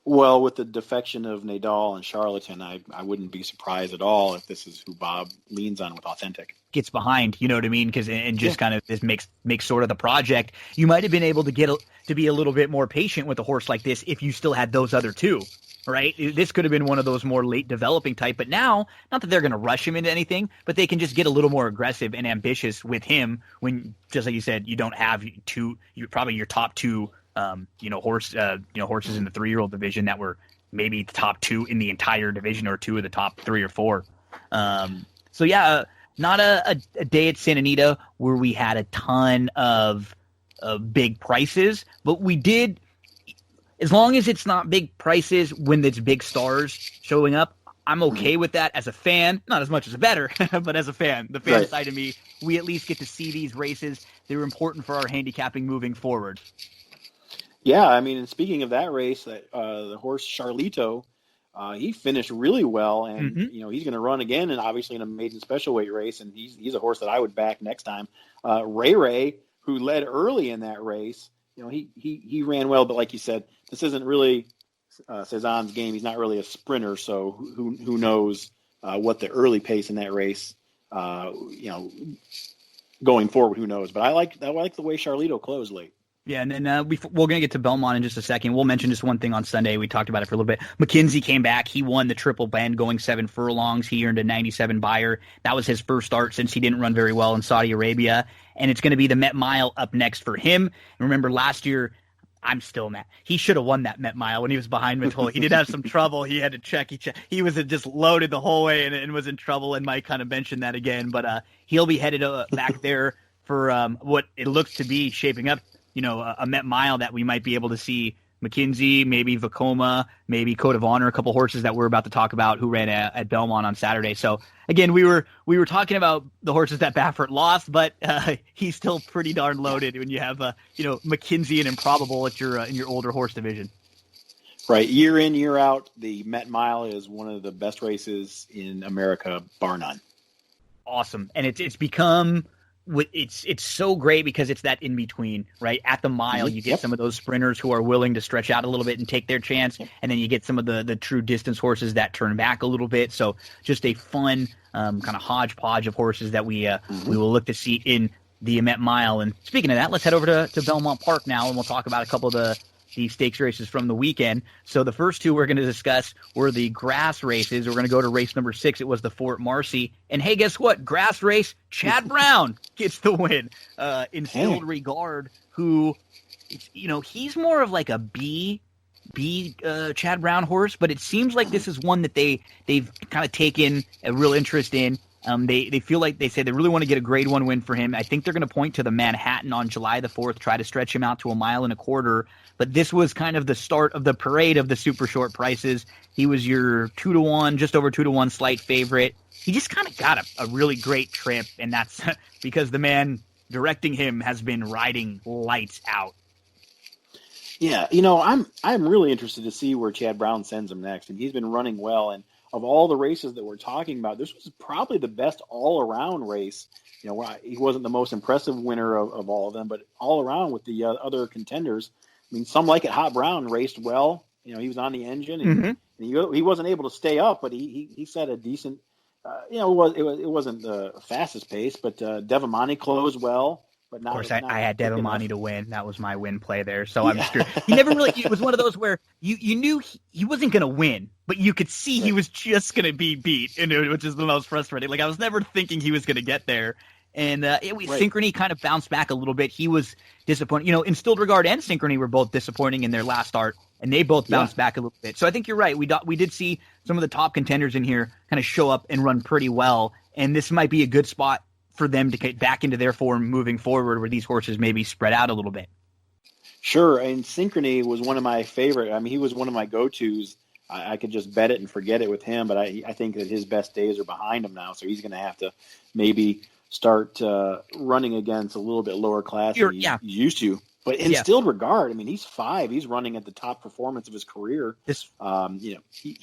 Well, with the defection of Nadal and Charlatan, I wouldn't be surprised at all if this is who Bob leans on with Authentic. Gets behind, you know what I mean? Kind of this makes sort of the project. You might have been able to to be a little bit more patient with a horse like this if you still had those other two, right? This could have been one of those more late developing type, but now, not that they're going to rush him into anything, but they can just get a little more aggressive and ambitious with him when, just like you said, you don't have probably your top two horses in the 3-year-old division that were maybe the top 2 in the entire division, or 2 of the top 3 or 4. Not a day at Santa Anita where we had a ton of big prices, but we did, as long as it's not big prices when it's big stars showing up, I'm okay with that as a fan, not as much as a bettor, but as a fan, the fan side of me, we at least get to see these races. They're important for our handicapping moving forward. Yeah, I mean, and speaking of that race, the horse Charlito, he finished really well, and he's going to run again, and obviously in a maiden special weight race, and he's a horse that I would back next time. Ray, who led early in that race, he ran well, but like you said, this isn't really Cezanne's game. He's not really a sprinter, so who knows what the early pace in that race, going forward, who knows? But I like the way Charlito closed late. Yeah, and then we're going to get to Belmont in just a second. We'll mention just one thing on Sunday. We talked about it for a little bit. McKenzie came back. He won the Triple Bend going 7 furlongs. He earned a 97 Beyer. That was his first start since he didn't run very well in Saudi Arabia. And it's going to be the Met Mile up next for him. And remember, last year, I'm still mad. He should have won that Met Mile when he was behind Mitchell. He did have some trouble. He had to check. He was just loaded the whole way and was in trouble, and Mike kind of mentioned that again. But he'll be headed back there for what it looks to be shaping up, a Met Mile that we might be able to see McKinsey, maybe Vacoma, maybe Code of Honor, a couple horses that we're about to talk about who ran at Belmont on Saturday. So again, we were talking about the horses that Baffert lost, but he's still pretty darn loaded when you have McKinsey and Improbable at your in your older horse division. Right, year in, year out, the Met Mile is one of the best races in America, bar none. Awesome, and it's become. It's so great because it's that in between, right? At the mile, you get some of those sprinters who are willing to stretch out a little bit and take their chance, and then you get some of the true distance horses that turn back a little bit. So just a fun kind of hodgepodge of horses that we will look to see in the Met Mile. And speaking of that, let's head over to Belmont Park now, and we'll talk about a couple of the stakes races from the weekend. So the first two we're going to discuss were the grass races. We're going to go to race number 6. It was the Fort Marcy. And hey, guess what? Grass race, Chad Brown gets the win. Instilled Regard, who, he's more of like a B Chad Brown horse, but it seems like this is one that they've kind of taken a real interest in. They feel like they say they really want to get a grade 1 win for him. I think they're going to point to the Manhattan on July the 4th, try to stretch him out to 1.25 miles. But this was kind of the start of the parade of the super short prices. He was your 2-1, just over 2-1 slight favorite. He just kind of got a really great trip, and that's because the man directing him has been riding lights out. Yeah, I'm really interested to see where Chad Brown sends him next, and he's been running well. And of all the races that we're talking about, this was probably the best all-around race. He wasn't the most impressive winner of all of them, but all around with the other contenders. I mean, some like it. Hot Brown raced well. He was on the engine, and he wasn't able to stay up, but he set a decent. It wasn't the fastest pace, but Devamani closed well. But not, of course, I had Devamani to win. That was my win play there. So I'm sure he never really. It was one of those where you knew he wasn't going to win, but you could see he was just going to be beat, which is the most frustrating. Like I was never thinking he was going to get there. And Synchrony kind of bounced back a little bit. He was disappointed. Instilled Regard and Synchrony were both disappointing in their last start, and they both bounced back a little bit. So I think you're right. We did see some of the top contenders in here kind of show up and run pretty well, and this might be a good spot for them to get back into their form moving forward, where these horses maybe spread out a little bit. Sure, and Synchrony was one of my favorite. I mean, he was one of my go-tos. I could just bet it and forget it with him, but I think that his best days are behind him now, so he's going to have to maybe start running against a little bit lower class than he's used to. But Instilled Regard, I mean, he's 5. He's running at the top performance of his career. He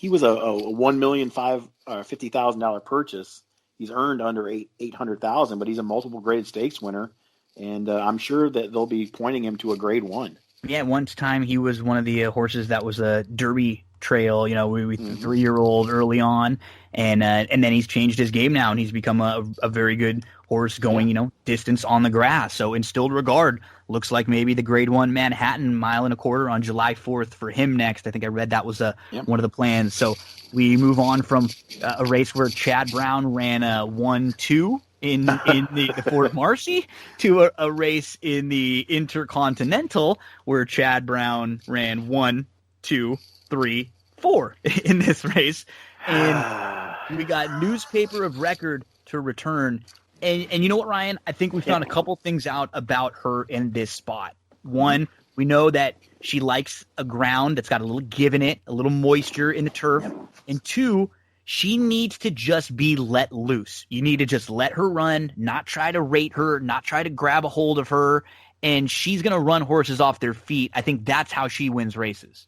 was a $1,050,000 purchase. He's earned under $800,000, but he's a multiple grade stakes winner, and I'm sure that they'll be pointing him to a grade 1. Yeah, one time he was one of the horses that was a Derby trail, 3-year-old early on, and then he's changed his game now, and he's become a very good horse going, distance on the grass. So Instilled Regard looks like maybe the grade 1 Manhattan 1.25 miles on July 4th for him next. I think I read that was one of the plans. So we move on from a race where Chad Brown ran a 1-2 in the Fort Marcy to a race in the Intercontinental where Chad Brown ran 1, 2, 3, 4 in this race. And we got newspaper of record to return. And you know what, Ryan? I think we found a couple things out about her in this spot. One, we know that she likes a ground that's got a little give in it, a little moisture in the turf. And two, she needs to just be let loose. You need to just let her run, not try to rate her, not try to grab a hold of her, and she's going to run horses off their feet. I think that's how she wins races.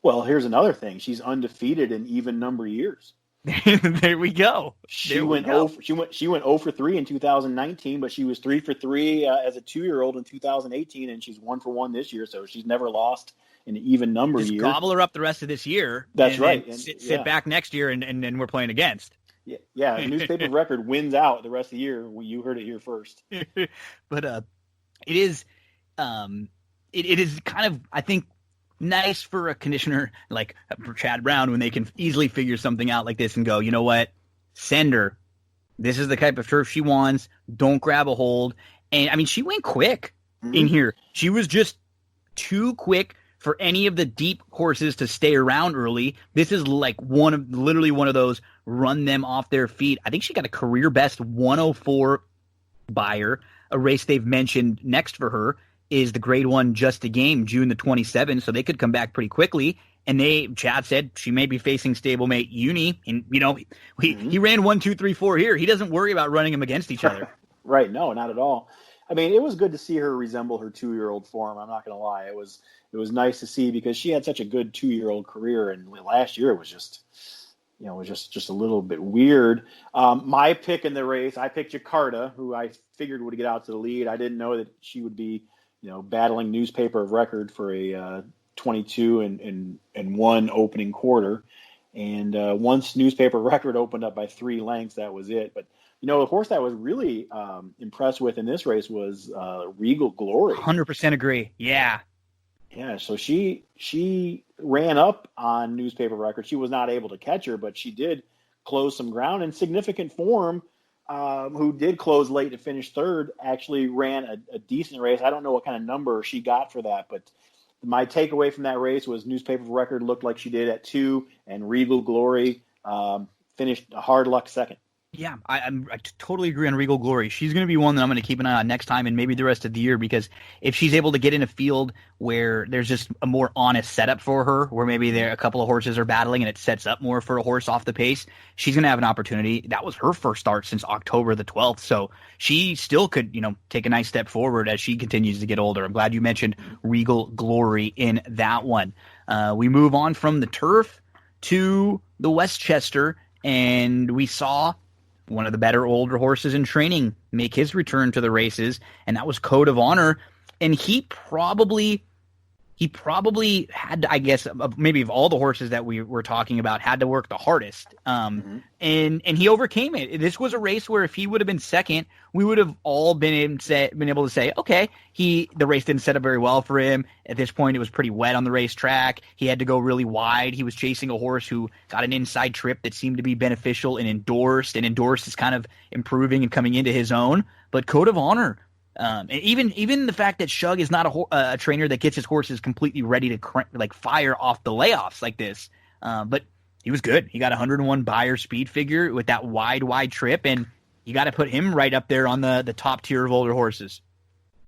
Well, here's another thing. She's undefeated in even number years. There we go. She went 0 for 3 in 2019, but she was 3 for 3 as a 2-year-old in 2018, and she's 1 for 1 this year. So she's never lost in an even number year. Gobble her up the rest of this year. That's right. And sit back next year, and we're playing against. Yeah. Newspaper record wins out the rest of the year. You heard it here first. But it is kind of, I think, nice for a conditioner like Chad Brown when they can easily figure something out like this and go, you know what, send her. This is the type of turf she wants. Don't grab a hold. And I mean, she went quick in here. She was just too quick for any of the deep horses to stay around early. This is like literally one of those run them off their feet. I think she got a career best 104 buyer, a race they've mentioned next for her. is the Grade 1 Just a Game, June the 27th, so they could come back pretty quickly. And Chad said she may be facing stablemate Uni. And, he ran 1, 2, 3, 4 here. He doesn't worry about running them against each other. Right. No, not at all. I mean, it was good to see her resemble her 2-year-old form. I'm not going to lie. It was nice to see because she had such a good 2-year-old career. And last year it was just, just a little bit weird. My pick in the race, I picked Jakarta, who I figured would get out to the lead. I didn't know that she would be, battling newspaper of record for a 22 and 1 opening quarter. And once newspaper record opened up by 3 lengths, that was it. But the horse that I was really impressed with in this race was Regal Glory. 100% agree. Yeah. Yeah, so she ran up on newspaper record. She was not able to catch her, but she did close some ground in significant form. Who did close late to finish third, actually ran a decent race. I don't know what kind of number she got for that, but my takeaway from that race was newspaper record looked like she did at 2, and Regal Glory finished a hard luck second. Yeah, I totally agree on Regal Glory. She's going to be one that I'm going to keep an eye on next time and maybe the rest of the year, because if she's able to get in a field where there's just a more honest setup for her, where maybe a couple of horses are battling and it sets up more for a horse off the pace, she's going to have an opportunity. That was her first start since October the 12th, so she still could, take a nice step forward as she continues to get older. I'm glad you mentioned Regal Glory in that one. We move on from the turf to the Westchester, and we saw one of the better older horses in training make his return to the races, and that was Code of Honor. And he probably had to, I guess, maybe of all the horses that we were talking about, had to work the hardest. And he overcame it. This was a race where if he would have been second, we would have all been able to say, okay, the race didn't set up very well for him. At this point, it was pretty wet on the racetrack. He had to go really wide. He was chasing a horse who got an inside trip that seemed to be beneficial and Endorsed is kind of improving and coming into his own. But Code of Honor, and even the fact that Shug is not a trainer that gets his horses completely ready to fire off the layoffs like this, but he was good. He got 101 buyer speed figure with that wide trip, and you got to put him right up there on the top tier of older horses.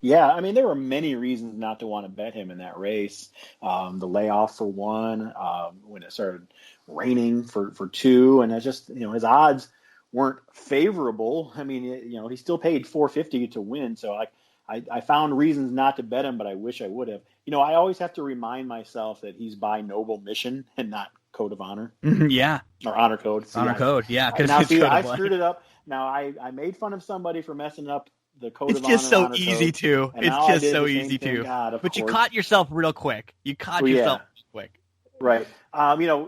Yeah, I mean, there were many reasons not to want to bet him in that race. The layoff for one, when it started raining for 2, and it's just, his odds weren't favorable. I mean, he still paid $450 to win. So I found reasons not to bet him, but I wish I would have. I always have to remind myself that he's by Noble Mission and not Code of Honor. Yeah. Or Honor Code. Code. Yeah. Now, I screwed it up. Now, I made fun of somebody for messing up the Code of Honor. It's just so easy to. It's just so easy to. But you caught yourself real quick. Real quick. Right.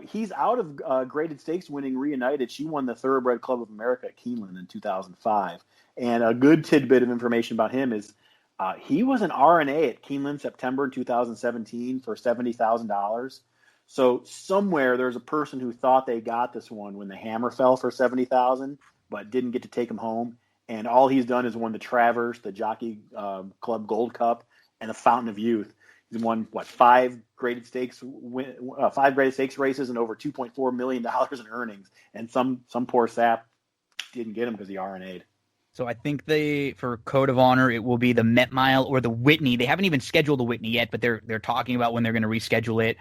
He's out of graded stakes winning Reunited. She won the Thoroughbred Club of America at Keeneland in 2005. And a good tidbit of information about him is he was an RNA at Keeneland September 2017 for $70,000. So somewhere there's a person who thought they got this one when the hammer fell for $70,000, but didn't get to take him home. And all he's done is won the Travers, the Jockey Club Gold Cup, and the Fountain of Youth. He's won 5 graded stakes races and over $2.4 million in earnings. And some poor sap didn't get him because he RNA'd. So I think for Code of Honor, it will be the Met Mile or the Whitney. They haven't even scheduled the Whitney yet, but they're talking about when they're going to reschedule it.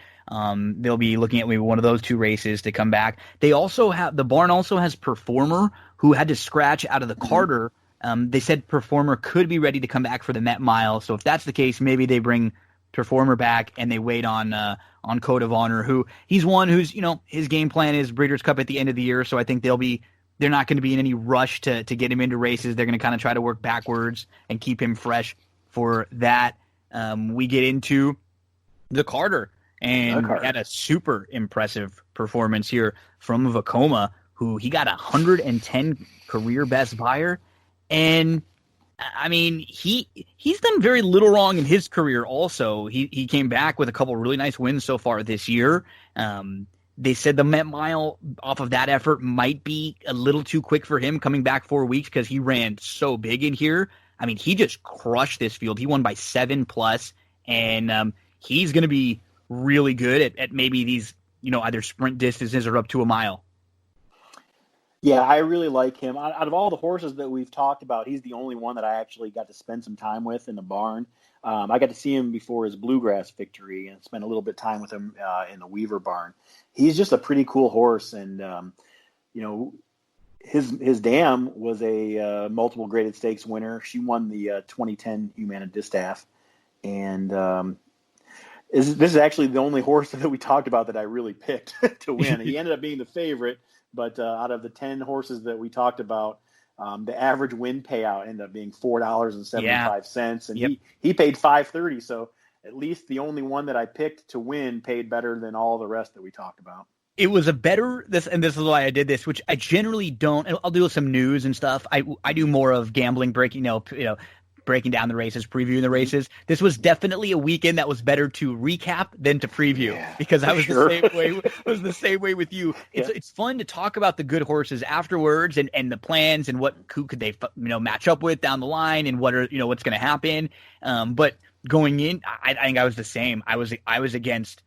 They'll be looking at maybe one of those 2 races to come back. They also the barn also has Performer, who had to scratch out of the Carter. They said Performer could be ready to come back for the Met Mile. So if that's the case, maybe they bring Performer back and they wait on Code of Honor, he's one who's, his game plan is Breeders' Cup at the end of the year. So I think they're not going to be in any rush to get him into races. They're going to kind of try to work backwards and keep him fresh for that. We get into the Carter, and we had a super impressive performance here from Vacoma, who he got 110 career best buyer. And I mean, he's done very little wrong in his career also. He came back with a couple really nice wins so far this year. They said the Met Mile off of that effort might be a little too quick for him coming back 4 weeks because he ran so big in here. I mean, he just crushed this field. He won by 7+, and he's going to be really good at maybe these, either sprint distances or up to a mile. Yeah, I really like him. Out of all the horses that we've talked about, he's the only one that I actually got to spend some time with in the barn. I got to see him before his Bluegrass victory and spent a little bit of time with him in the Weaver barn. He's just a pretty cool horse, and his dam was a multiple graded stakes winner. She won the 2010 Humana Distaff, and this is actually the only horse that we talked about that I really picked to win. He ended up being the favorite, but out of the 10 horses that we talked about, the average win payout ended up being $4.75, and he paid $5.30. So at least the only one that I picked to win paid better than all the rest that we talked about. It was a better this is why I did this, which I generally don't. I'll do some news and stuff. I do more of gambling, breaking down the races, previewing the races. This was definitely a weekend that was better to recap than to preview, because I was the same way. It was the same way with you. It's fun to talk about the good horses afterwards and the plans and who could they match up with down the line and what are what's going to happen. But going in, I think I was the same. I was against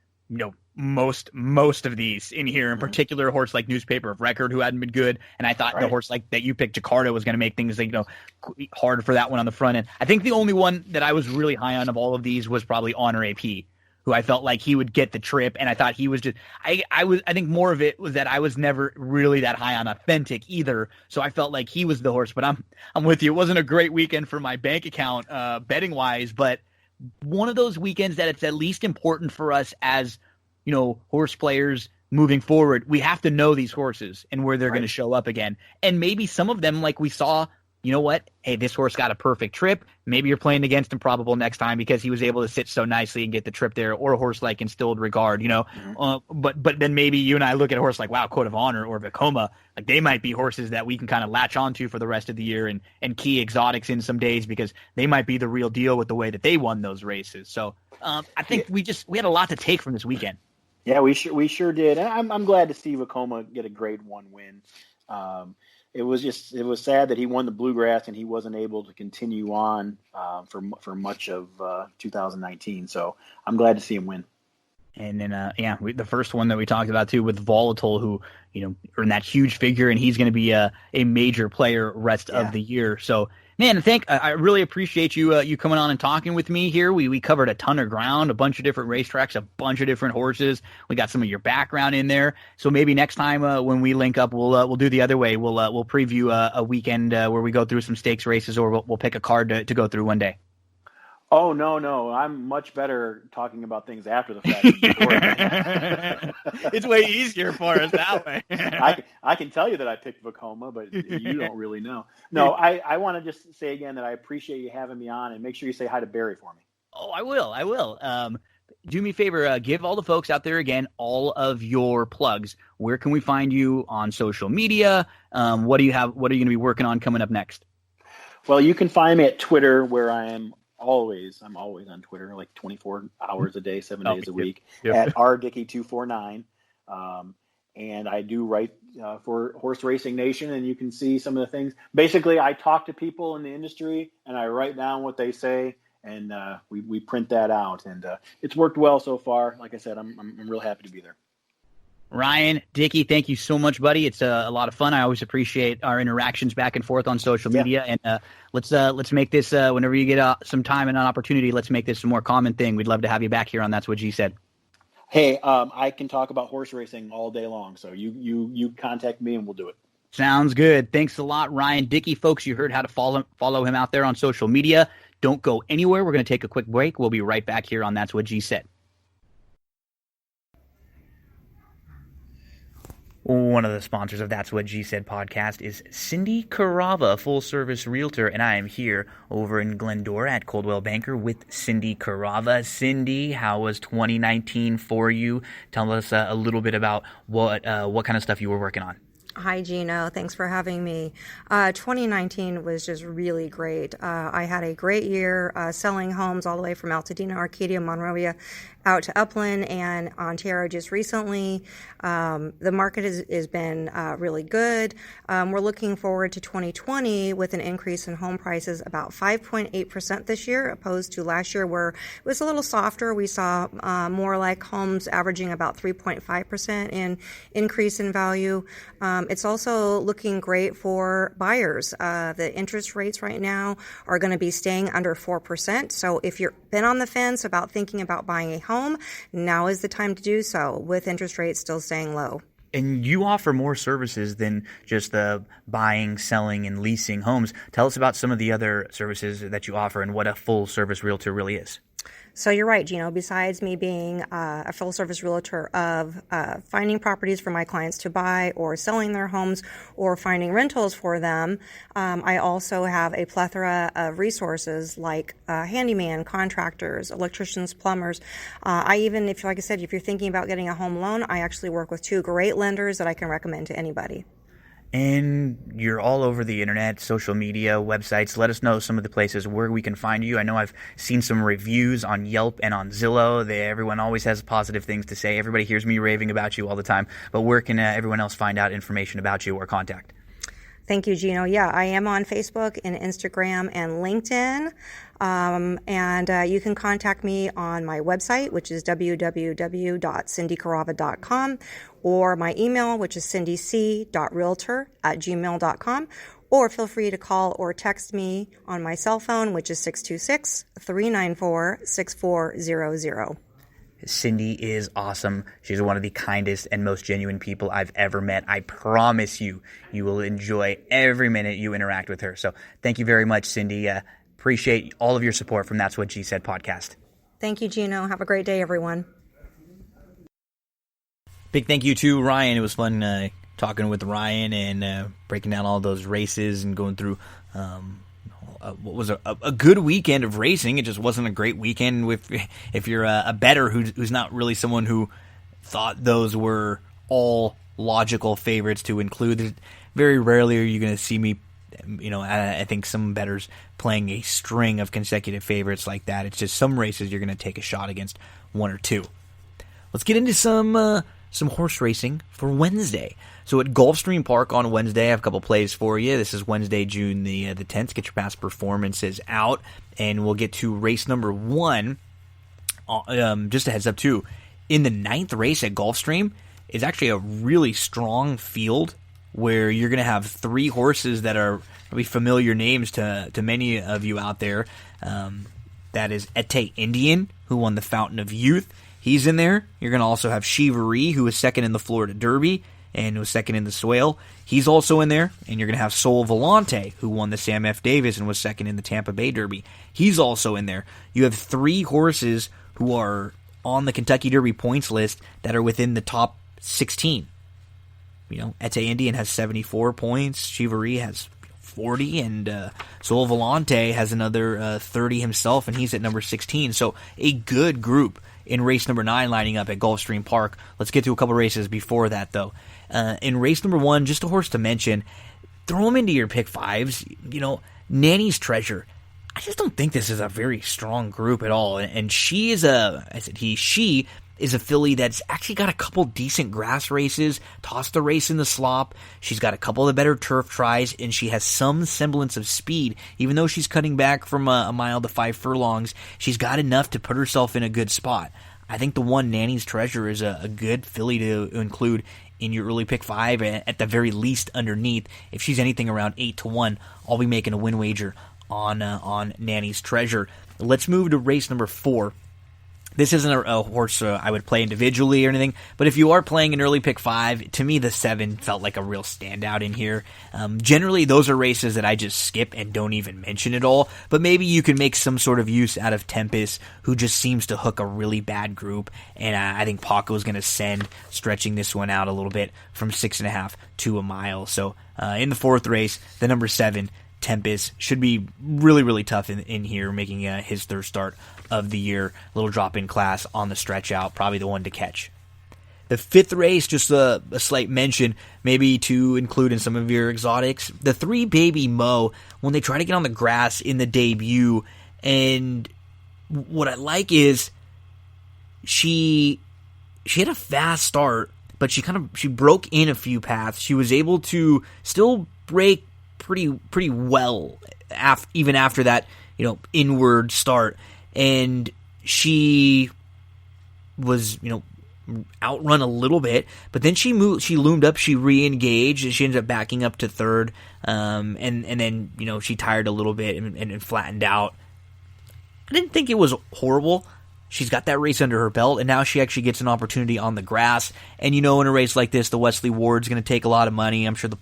most of these in here, in particular a horse like Newspaper of Record, who hadn't been good, and I thought the horse like that you picked, Jakarta, was going to make things hard for that one on the front end. I think the only one that I was really high on of all of these was probably Honor AP, who I felt like he would get the trip, and I thought he was just I think more of it was that I was never really that high on Authentic either, so I felt like he was the horse. But I'm with you. It wasn't a great weekend for my bank account betting wise, but one of those weekends that it's at least important for us as horse players moving forward. We have to know these horses and where they're going to show up again. And maybe some of them, like we saw, hey, this horse got a perfect trip. Maybe you're playing against Improbable next time because he was able to sit so nicely and get the trip there, or a horse like Instilled Regard, but then maybe you and I look at a horse like, wow, Code of Honor or Vekoma, like they might be horses that we can kind of latch onto for the rest of the year and key exotics in some days, because they might be the real deal with the way that they won those races. So I think we had a lot to take from this weekend. Yeah, we sure did. I'm glad to see Vekoma get a Grade 1 win. It was sad that he won the Bluegrass and he wasn't able to continue on for much of 2019. So I'm glad to see him win. And then the first one that we talked about too with Volatile, who earned that huge figure, and he's going to be a major player rest of the year. So. Man, I really appreciate you coming on and talking with me here. We covered a ton of ground, a bunch of different racetracks, a bunch of different horses. We got some of your background in there. So maybe next time when we link up, we'll do the other way. We'll preview a weekend where we go through some stakes races, or we'll pick a card to go through one day. Oh, no. I'm much better talking about things after the fact. It's way easier for us that way. I can tell you that I picked Vekoma, but you don't really know. No, I want to just say again that I appreciate you having me on, and make sure you say hi to Barry for me. Oh, I will. Do me a favor, give all the folks out there again all of your plugs. Where can we find you on social media? What do you have? What are you going to be working on coming up next? Well, you can find me at Twitter, where I'm always on Twitter, like 24 hours a day, 7 days a week, at rdickey249. And I do write for Horse Racing Nation, and you can see some of the things. Basically, I talk to people in the industry, and I write down what they say, and we print that out. And it's worked well so far. Like I said, I'm real happy to be there. Ryan, Dickey, thank you so much, buddy. It's a lot of fun. I always appreciate our interactions back and forth on social media. And let's make this, whenever you get some time and an opportunity, let's make this a more common thing. We'd love to have you back here on That's What G Said. Hey, I can talk about horse racing all day long. So you contact me and we'll do it. Sounds good. Thanks a lot, Ryan. Dickey, folks, you heard how to follow him out there on social media. Don't go anywhere. We're going to take a quick break. We'll be right back here on That's What G Said. One of the sponsors of That's What G Said podcast is Cindy Carava, full-service realtor, and I am here over in Glendora at Coldwell Banker with Cindy Carava. Cindy, how was 2019 for you? Tell us a little bit about what kind of stuff you were working on. Hi, Gino. Thanks for having me. 2019 was just really great. I had a great year selling homes all the way from Altadena, Arcadia, Monrovia, out to Upland and Ontario just recently. The market has been really good. We're looking forward to 2020 with an increase in home prices about 5.8% this year, opposed to last year where it was a little softer. We saw more like homes averaging about 3.5% in increase in value. It's also looking great for buyers. The interest rates right now are going to be staying under 4%. So if you've been on the fence about thinking about buying a home, now is the time to do so with interest rates still staying low. And you offer more services than just the buying, selling, and leasing homes. Tell us about some of the other services that you offer and what a full-service realtor really is. So you're right, Gino. Besides me being a full-service realtor of finding properties for my clients to buy or selling their homes or finding rentals for them, I also have a plethora of resources like handyman, contractors, electricians, plumbers. I even, if like I said, if you're thinking about getting a home loan, I actually work with 2 great lenders that I can recommend to anybody. And you're all over the internet, social media, websites. Let us know some of the places where we can find you. I know I've seen some reviews on Yelp and on Zillow. Everyone always has positive things to say. Everybody hears me raving about you all the time. But where can everyone else find out information about you or contact? Thank you, Gino. Yeah, I am on Facebook and Instagram and LinkedIn. And you can contact me on my website, which is www.cindycarava.com, or my email, which is cindyc.realtor@gmail.com, or feel free to call or text me on my cell phone, which is 626-394-6400. Cindy is awesome. She's one of the kindest and most genuine people I've ever met. I promise you, you will enjoy every minute you interact with her. So thank you very much, Cindy. Appreciate all of your support from That's What G Said podcast. Thank you, Gino. Have a great day, everyone. Big thank you to Ryan. It was fun talking with Ryan and breaking down all those races and going through what was a good weekend of racing. It just wasn't a great weekend if you're a bettor who's not really someone who thought those were all logical favorites to include. Very rarely are you going to see me, I think some bettors playing a string of consecutive favorites like that. It's just some races you're going to take a shot against one or two. Let's get into some horse racing for Wednesday. So at Gulfstream Park on Wednesday, I have a couple plays for you. This is Wednesday, June the 10th. Get your past performances out, and we'll get to race number 1. Just a heads up, too. In the 9th race at Gulfstream, it's actually a really strong field where you're going to have 3 horses that are probably familiar names to many of you out there. That is Ete Indian, who won the Fountain of Youth. He's in there. You're going to also have Chivalry, who was second in the Florida Derby and was second in the Swale. He's also in there. And you're going to have Sol Volante, who won the Sam F. Davis and was second in the Tampa Bay Derby. He's also in there. You have 3 horses who are on the Kentucky Derby points list that are within the top 16. Ete Indian has 74 points. Chivalry has 40, and Sol Volante has another 30 himself, and he's at number 16. So a good group in race number 9 lining up at Gulfstream Park. Let's get to a couple races before that, though. In race number 1, just a horse to mention, throw him into your pick 5s. Nanny's Treasure. I just don't think this is a very strong group at all. And she is she is a filly that's actually got a couple decent grass races, tossed a race in the slop. She's got a couple of the better turf tries, and she has some semblance of speed. Even though she's cutting back from a mile to 5 furlongs, she's got enough to put herself in a good spot. I think the one Nanny's Treasure is a good filly to include in your early pick 5, at the very least underneath. If she's anything around 8-1, I'll be making a win wager on Nanny's Treasure. Let's move to race number 4. This isn't a horse I would play individually or anything, but if you are playing an early pick 5, to me the 7 felt like a real standout in here. Generally, those are races that I just skip and don't even mention at all, but maybe you can make some sort of use out of Tempest, who just seems to hook a really bad group, and I think Paco's going to send, stretching this one out a little bit from 6.5 to a mile. So in the 4th race, the number 7, Tempest, should be really, really tough in here, making his 3rd start of the year. Little drop in class on the stretch out, probably the one to catch. The 5th race, just a slight mention, maybe to include in some of your exotics. The 3 Baby Mo, when they try to get on the grass in the debut, and what I like is she had a fast start, but she broke in a few paths. She was able to still break pretty well even after that inward start, and she was outrun a little bit, but then she loomed up, she re-engaged, and she ended up backing up to third, and then, she tired a little bit and flattened out. I didn't think it was horrible. She's got that race under her belt, and now she actually gets an opportunity on the grass. And in a race like this, the Wesley Ward's going to take a lot of money. I'm sure the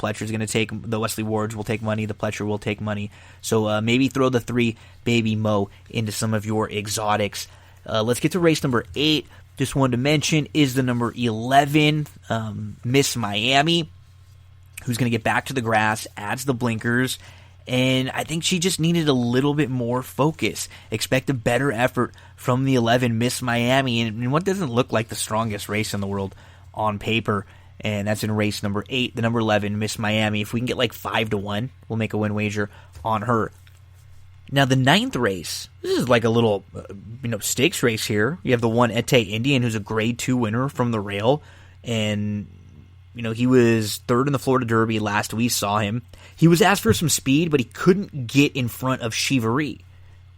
Wesley Wards will take money, the Pletcher will take money. So maybe throw the 3 Baby Mo into some of your exotics. Let's get to race number 8. Just wanted to mention is the number 11, Miss Miami, who's going to get back to the grass, adds the blinkers, and I think she just needed a little bit more focus. Expect a better effort from the 11, Miss Miami, and what doesn't look like the strongest race in the world on paper, and that's in race number 8, the number 11, Miss Miami. If we can get like 5-1, we'll make a win wager on her. Now, the 9th race, this is like a little, stakes race here. You have the one Ete Indian, who's a Grade 2 winner from the rail, and, he was 3rd in the Florida Derby last we saw him. He was asked for some speed, but he couldn't get in front of Shivaree,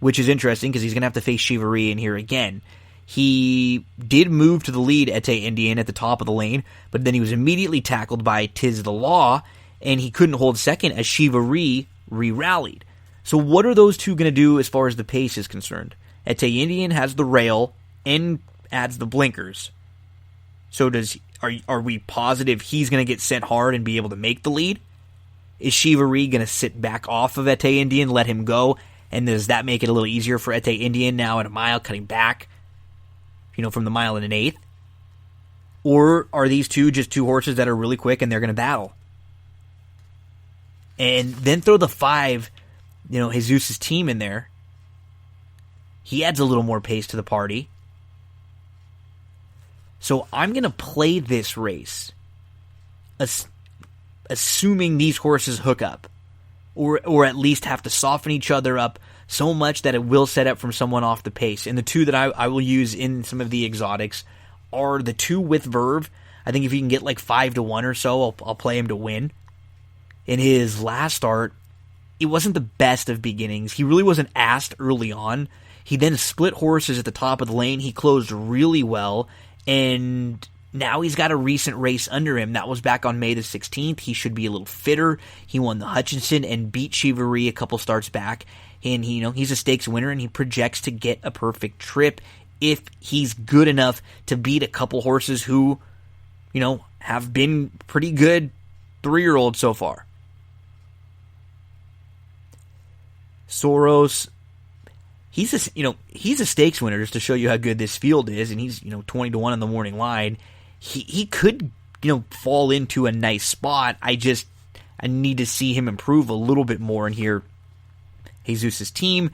which is interesting because he's going to have to face Shivaree in here again. He did move to the lead, Ete Indian, at the top of the lane, but then he was immediately tackled by Tiz the Law, and he couldn't hold second as Shivaree re-rallied. So what are those two going to do as far as the pace is concerned? Ete Indian has the rail and adds the blinkers. So are we positive he's going to get sent hard and be able to make the lead? Is Shivaree going to sit back off of Ete Indian, let him go, and does that make it a little easier for Ete Indian now at a mile, cutting back, from the mile and an eighth? Or are these two just two horses that are really quick and they're going to battle? And then throw the 5, Jesus' team in there. He adds a little more pace to the party. So I'm going to play this race, assuming these horses hook up, or at least have to soften each other up so much that it will set up from someone off the pace. And the 2 that I will use in some of the exotics are the 2 with Verve. I think if you can get like 5-1 or so, I'll play him to win. In his last start, it wasn't the best of beginnings. He really wasn't asked early on. He then split horses at the top of the lane. He closed really well, and now he's got a recent race under him. That was back on May the 16th. He should be a little fitter. He won the Hutchinson and beat Shivaree a couple starts back. And he's a stakes winner, and he projects to get a perfect trip if he's good enough to beat a couple horses who, have been pretty good 3-year-olds so far. Soros, he's a stakes winner, just to show you how good this field is, and he's 20-1 on the morning line. He could fall into a nice spot. I need to see him improve a little bit more in here. Jesus' team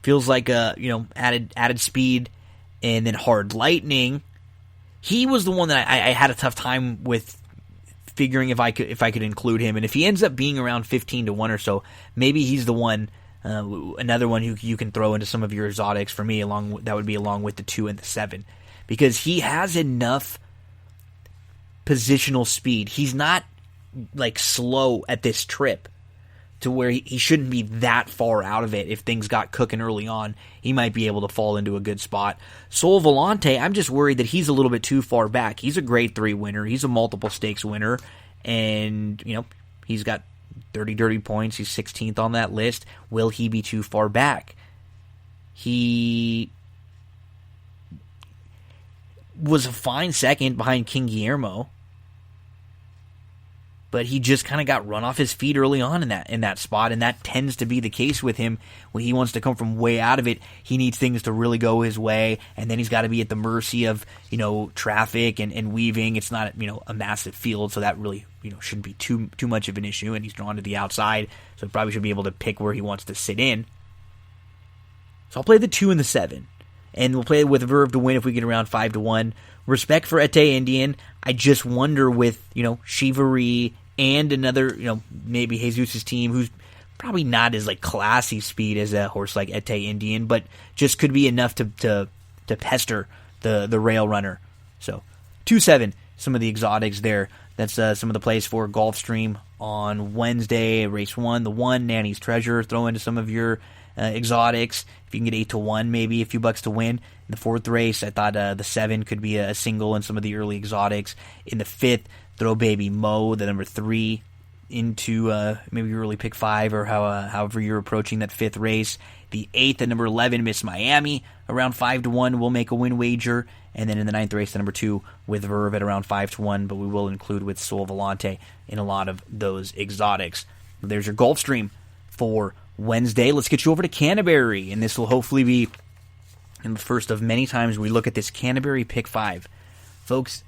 feels like added speed, and then Hard Lightning. He was the one that I had a tough time with figuring if I could include him, and if he ends up being around 15-1 or so, maybe he's the one. Another one who you can throw into some of your exotics for me. That would be along with the 2 and the 7, because he has enough positional speed. He's not like slow at this trip to where he shouldn't be that far out of it. If things got cooking early on, he might be able to fall into a good spot. Sol Volante, I'm just worried that he's a little bit too far back. He's a Grade 3 winner. He's a multiple stakes winner, and he's got 30 dirty points. He's 16th on that list. Will he be too far back? He was a fine second behind King Guillermo, but he just kind of got run off his feet early on in that spot, and that tends to be the case with him. When he wants to come from way out of it, he needs things to really go his way, and then he's got to be at the mercy of traffic and weaving. It's not a massive field, so that really shouldn't be too much of an issue, and he's drawn to the outside, so he probably should be able to pick where he wants to sit in. So I'll play the 2 and the 7, and we'll play with Verve to win if we get around 5-1. Respect for Ete Indian. I just wonder with Shivaree and another maybe Jesus' team, who's probably not as like classy speed as a horse like Ete Indian, but just could be enough to pester the rail runner. So 2-7, some of the exotics there. That's some of the plays for Gulfstream on Wednesday, race 1. The 1, Nanny's Treasure. Throw into some of your exotics. If you can get 8-1, maybe a few bucks to win. In the 4th race, I thought the 7 could be a single in some of the early exotics. In the 5th, throw Baby Mo, the number 3, into maybe early pick 5 or however you're approaching that 5th race. The 8th, at number 11, Miss Miami, around 5-1. We'll make a win wager. And then in the 9th race, the number 2 with Verve at around 5-1, but we will include with Sol Volante in a lot of those exotics. There's your Gulfstream for Wednesday. Let's get you over to Canterbury, and this will hopefully be in the first of many times we look at this Canterbury pick 5. Folks,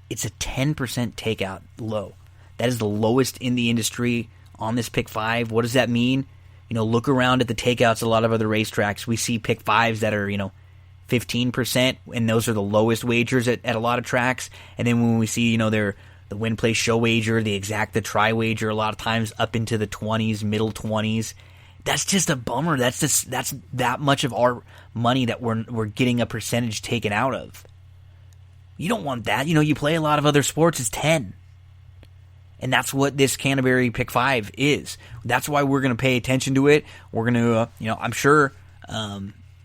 it's a 10% takeout low. That is the lowest in the industry on this pick 5. What does that mean? Look around at the takeouts at a lot of other racetracks. We see pick 5s that are, 15%, and those are the lowest wagers at a lot of tracks. And then when we see, the win play show wager, the exacta try wager, a lot of times up into the 20s, middle 20s. That's just a bummer. That's that much of our money that we're getting a percentage taken out of. You don't want that. You play a lot of other sports, it's 10. And that's what this Canterbury pick 5 is. That's why we're going to pay attention to it. We're going to, I'm sure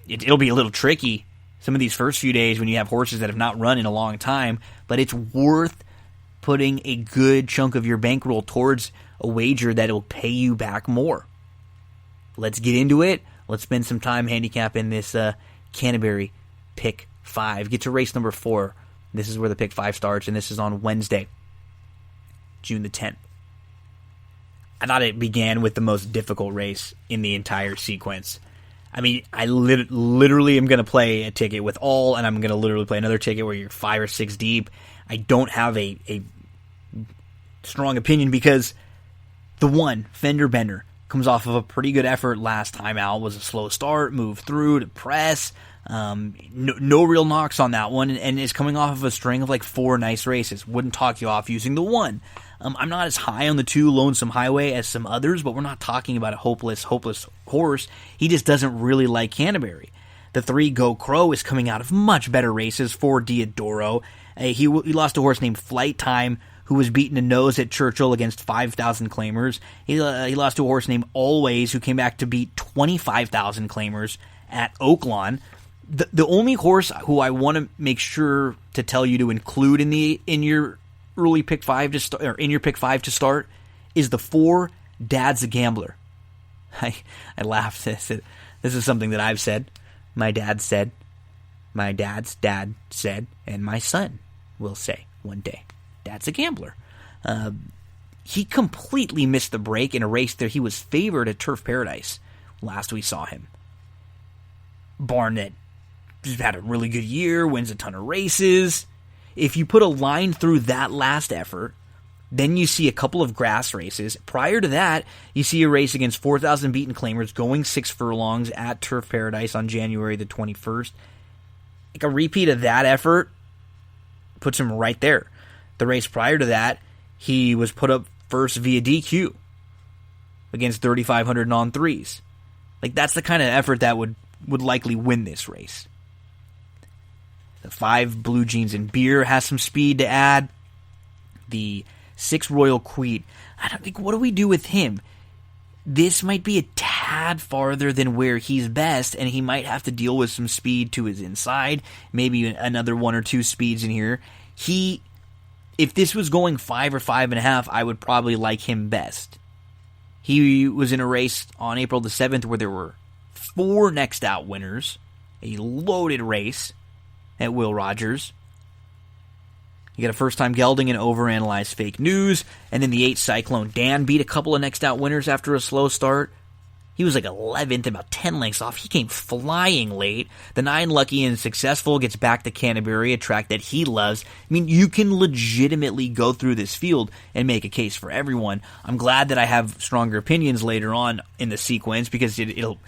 it'll be a little tricky some of these first few days when you have horses that have not run in a long time, but it's worth putting a good chunk of your bankroll towards a wager that will pay you back more. Let's get into it. Let's spend some time handicapping this Canterbury pick 5. Get to race number 4. This is where the pick 5 starts, and this is on Wednesday, June the 10th. I thought it began with the most difficult race in the entire sequence. I mean, I literally am going to play a ticket with all, and I'm going to literally play another ticket where you're 5 or 6 deep. I don't have a strong opinion because the one, Fender Bender, comes off of a pretty good effort last time out. Was a slow start, moved through to press. No real knocks on that one, and is coming off of a string of like 4 nice races. Wouldn't talk you off using the 1. I'm not as high on the 2, Lonesome Highway, as some others, but we're not talking about a hopeless horse. He just doesn't really like Canterbury. The 3, Go Crow, is coming out of much better races for Diodoro. He lost a horse named Flight Time, who was beaten a nose at Churchill against 5,000 claimers. He lost to a horse named Always, who came back to beat 25,000 claimers at Oaklawn. The only horse who I want to make sure to tell you to include in your early pick 5 to start, or in your pick 5 to start, is the 4, Dad's a Gambler. I laughed. This is something that I've said. My dad said. My dad's dad said, and my son will say one day, Dad's a Gambler. He completely missed the break in a race that he was favored at Turf Paradise last we saw him. Barnett just had a really good year, wins a ton of races. If you put a line through that last effort, then you see a couple of grass races. Prior to that, you see a race against 4,000 beaten claimers going 6 furlongs at Turf Paradise on January the 21st. Like a repeat of that effort puts him right there. The race prior to that, he was put up first via DQ against 3,500 non-3s. Like, that's the kind of effort that would likely win this race. The 5, Blue Jeans and Beer, has some speed to add. The 6, Royal Queen, I don't think, what do we do with him? This might be a tad farther than where he's best, and he might have to deal with some speed to his inside. Maybe another 1 or 2 speeds in here. If this was going 5 or 5.5, I would probably like him best. He was in a race on April the 7th where there were 4 next out winners, a loaded race at Will Rogers. You got a first-time gelding and overanalyzed fake news, and then the 8, Cyclone Dan, beat a couple of next out winners after a slow start. He was like 11th, about 10 lengths off. He came flying late. The 9, Lucky and Successful, gets back to Canterbury, a track that he loves. I mean, you can legitimately go through this field and make a case for everyone. I'm glad that I have stronger opinions later on in the sequence because it'll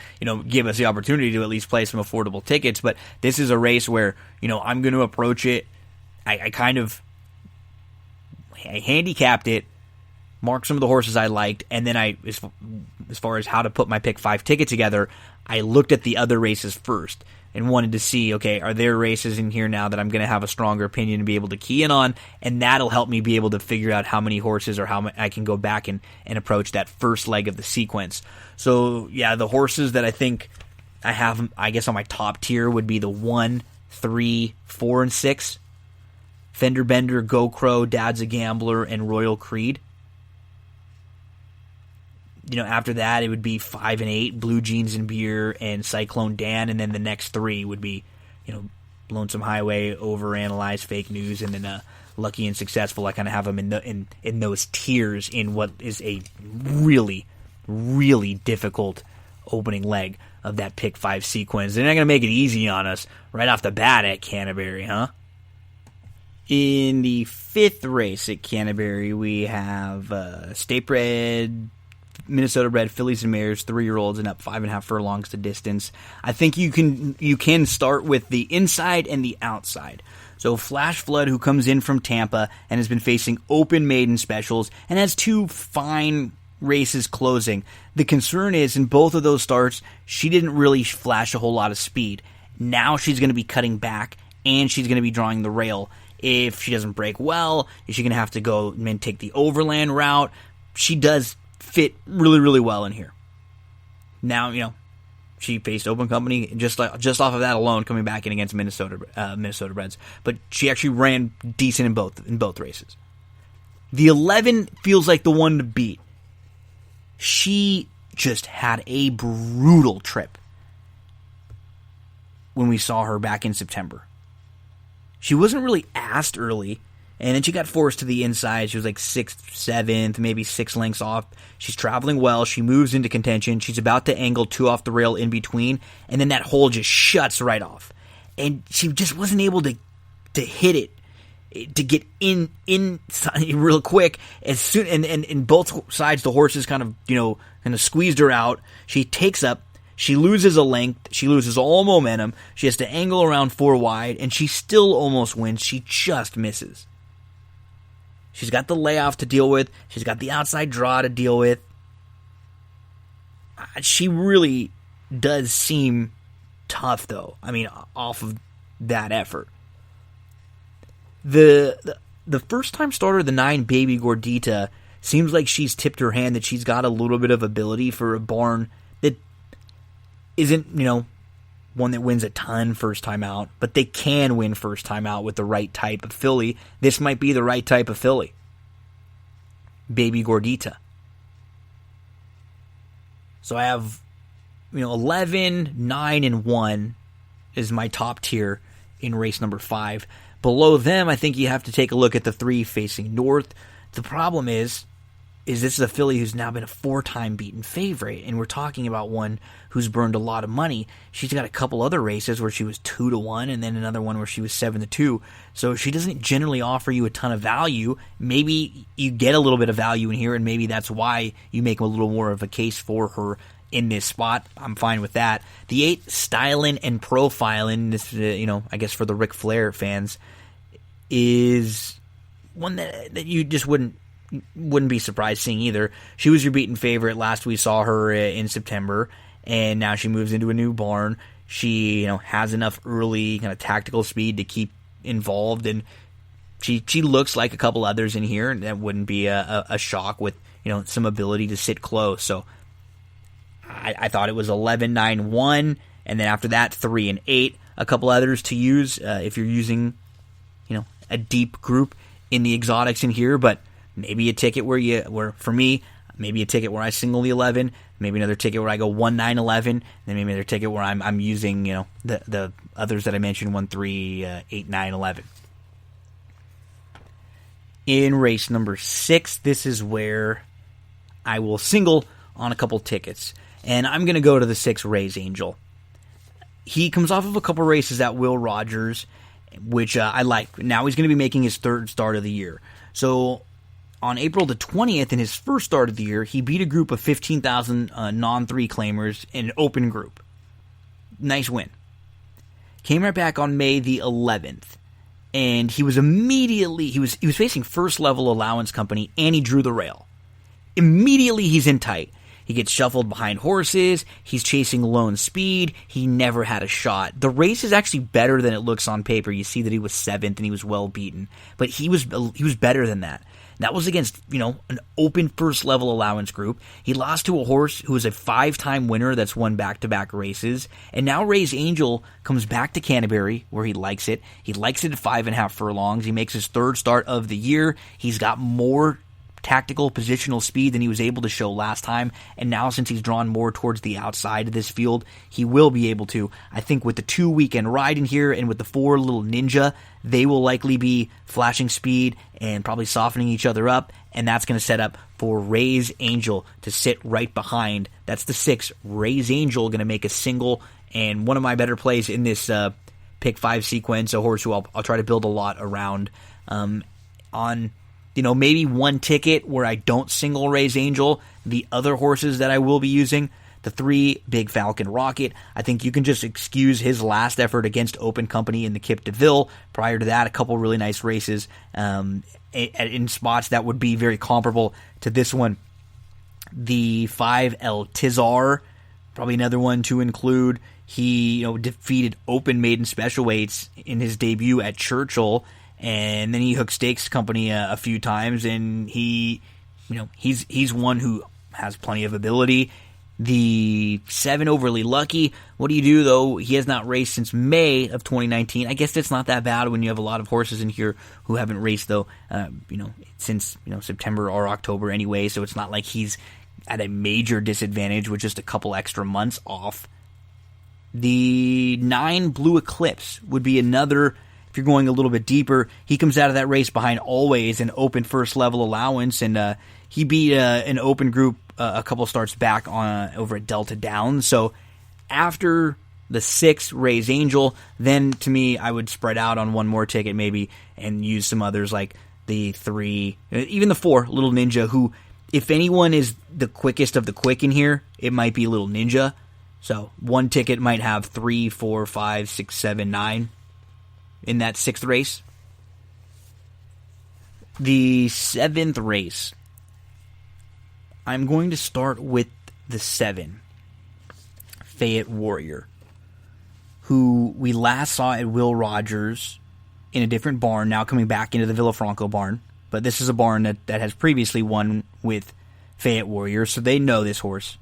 give us the opportunity to at least play some affordable tickets. But this is a race where I'm going to approach it. I handicapped it, marked some of the horses I liked, and then as far as how to put my pick 5 ticket together, I looked at the other races first. and wanted to see, okay, are there races in here now that I'm going to have a stronger opinion and be able to key in on, and that'll help me be able to figure out how many horses or how I can go back and approach that first leg of the sequence. So, yeah, the horses that I think I have, I guess, on my top tier would be the 1, 3, 4, and 6. Fender Bender, Go Crow, Dad's a Gambler, and Royal Creed. After that, it would be 5 and 8, Blue Jeans and Beer, and Cyclone Dan, and then the next 3 would be, Lonesome Highway, Overanalyze, Fake News, and then Lucky and Successful. I kind of have them in those tiers in what is a really, really difficult opening leg of that pick 5 sequence. They're not going to make it easy on us right off the bat at Canterbury, huh? In the 5th race at Canterbury, we have State Bred, Minnesota bred fillies and mares, 3-year-olds, and up 5.5 furlongs to distance. I think you can start with the inside and the outside. So Flash Flood, who comes in from Tampa and has been facing open maiden specials and has 2 fine races closing. The concern is in both of those starts, she didn't really flash a whole lot of speed. Now she's going to be cutting back and she's going to be drawing the rail. If she doesn't break well, is she going to have to go and take the overland route? She does fit really, really well in here. Now, she faced Open Company just off of that alone, coming back in against Minnesota breds. But she actually ran decent in both races. The 11 feels like the one to beat. She just had a brutal trip when we saw her back in September. She wasn't really asked early, and then she got forced to the inside. She was like 6th, 7th, maybe 6 lengths off. She's traveling well. She moves into contention. She's about to angle 2 off the rail in between, and then that hole just shuts right off. And she just wasn't able to hit it, to get in real quick. As soon and both sides, the horses kind of squeezed her out. She takes up. She loses a length. She loses all momentum. She has to angle around 4 wide, and she still almost wins. She just misses. She's got the layoff to deal with. She's got the outside draw to deal with. She really does seem tough, though. I mean, off of that effort. The first-time starter, the 9, Baby Gordita, seems like she's tipped her hand that she's got a little bit of ability for a barn that isn't, one that wins a ton first time out, but they can win first time out with the right type of filly. This might be the right type of filly. Baby Gordita. So I have, 11, 9, and 1 is my top tier in race number 5. Below them, I think you have to take a look at the 3 facing north. The problem is this is a filly who's now been a 4-time beaten favorite, and we're talking about one who's burned a lot of money. She's got a couple other races where she was 2-1, and then another one where she was 7-2. So she doesn't generally offer you a ton of value. Maybe you get a little bit of value in here, and maybe that's why you make a little more of a case for her in this spot. I'm fine with that. The 8, Stylin' and Profilin', this I guess for the Ric Flair fans, is one that you just wouldn't be surprised seeing either. She was your beaten favorite last we saw her in September, and now she moves into a new barn. She has enough early kind of tactical speed to keep involved, and she looks like a couple others in here, and that wouldn't be a shock with some ability to sit close. So I thought it was 11, 9, 1, and then after that 3 and 8, a couple others to use if you're using a deep group in the exotics in here. But maybe a ticket where for me, maybe a ticket where I single the 11, maybe another ticket where I go 1, 9, 11, then maybe another ticket where I'm using the others that I mentioned, 1, 3, 8, 9, 11. In race number 6, this is where I will single on a couple tickets, and I'm going to go to the 6, Ray's Angel. He comes off of a couple races at Will Rogers, which I like. Now he's going to be making his 3rd start of the year. So on April the 20th, in his first start of the year, he beat a group of 15,000 non-3 claimers in an open group. Nice win. Came right back on May the 11th, and he was immediately, he was facing first level allowance company, and he drew the rail. Immediately he's in tight. He gets shuffled behind horses. He's chasing lone speed. He never had a shot. The race is actually better than it looks on paper. You see that he was 7th and he was well beaten, but he was better than that. That was against, an open first level allowance group. He lost to a horse who was a 5-time winner that's won back-to-back races. And now Ray's Angel comes back to Canterbury where he likes it. He likes it at 5.5 furlongs. He makes his 3rd start of the year. He's got more tactical positional speed than he was able to show last time, and now since he's drawn more towards the outside of this field, he will be able to. I think with the 2 weekend ride in here and with the 4 little ninja, they will likely be flashing speed and probably softening each other up, and that's going to set up for Ray's Angel to sit right behind. That's the 6. Ray's Angel going to make a single, and one of my better plays in this pick 5 sequence, a horse who I'll try to build a lot around on maybe one ticket where I don't single Ray's Angel. The other horses that I will be using, the 3 Big Falcon Rocket, I think you can just excuse his last effort against Open Company in the Kip DeVille. Prior to that, a couple really nice races in spots that would be very comparable to this one. The 5 El Tizar, probably another one to include. He defeated Open Maiden Special Weights in his debut at Churchill, and then he hooked Stakes Company a few times, and he's one who has plenty of ability. The 7 Overly Lucky, what do you do, though? He has not raced since May of 2019. I guess that's not that bad when you have a lot of horses in here who haven't raced, though, since September or October anyway, so it's not like he's at a major disadvantage with just a couple extra months off. The 9 Blue Eclipse would be another. If you're going a little bit deeper, he comes out of that race behind Always an open first level allowance, and he beat an open group a couple starts back over at Delta Downs. So after the 6 Ray's Angel, then to me I would spread out on one more ticket maybe and use some others like the 3, even the 4 Little Ninja, who if anyone is the quickest of the quick in here, it might be Little Ninja. So one ticket might have 3, 4, 5, 6, 7, 9. In that 6th race. The 7th race, I'm going to start with the 7, Fayette Warrior, who we last saw at Will Rogers in a different barn, now coming back into the Villafranco barn. But this is a barn that has previously won with Fayette Warrior, so they know this horse.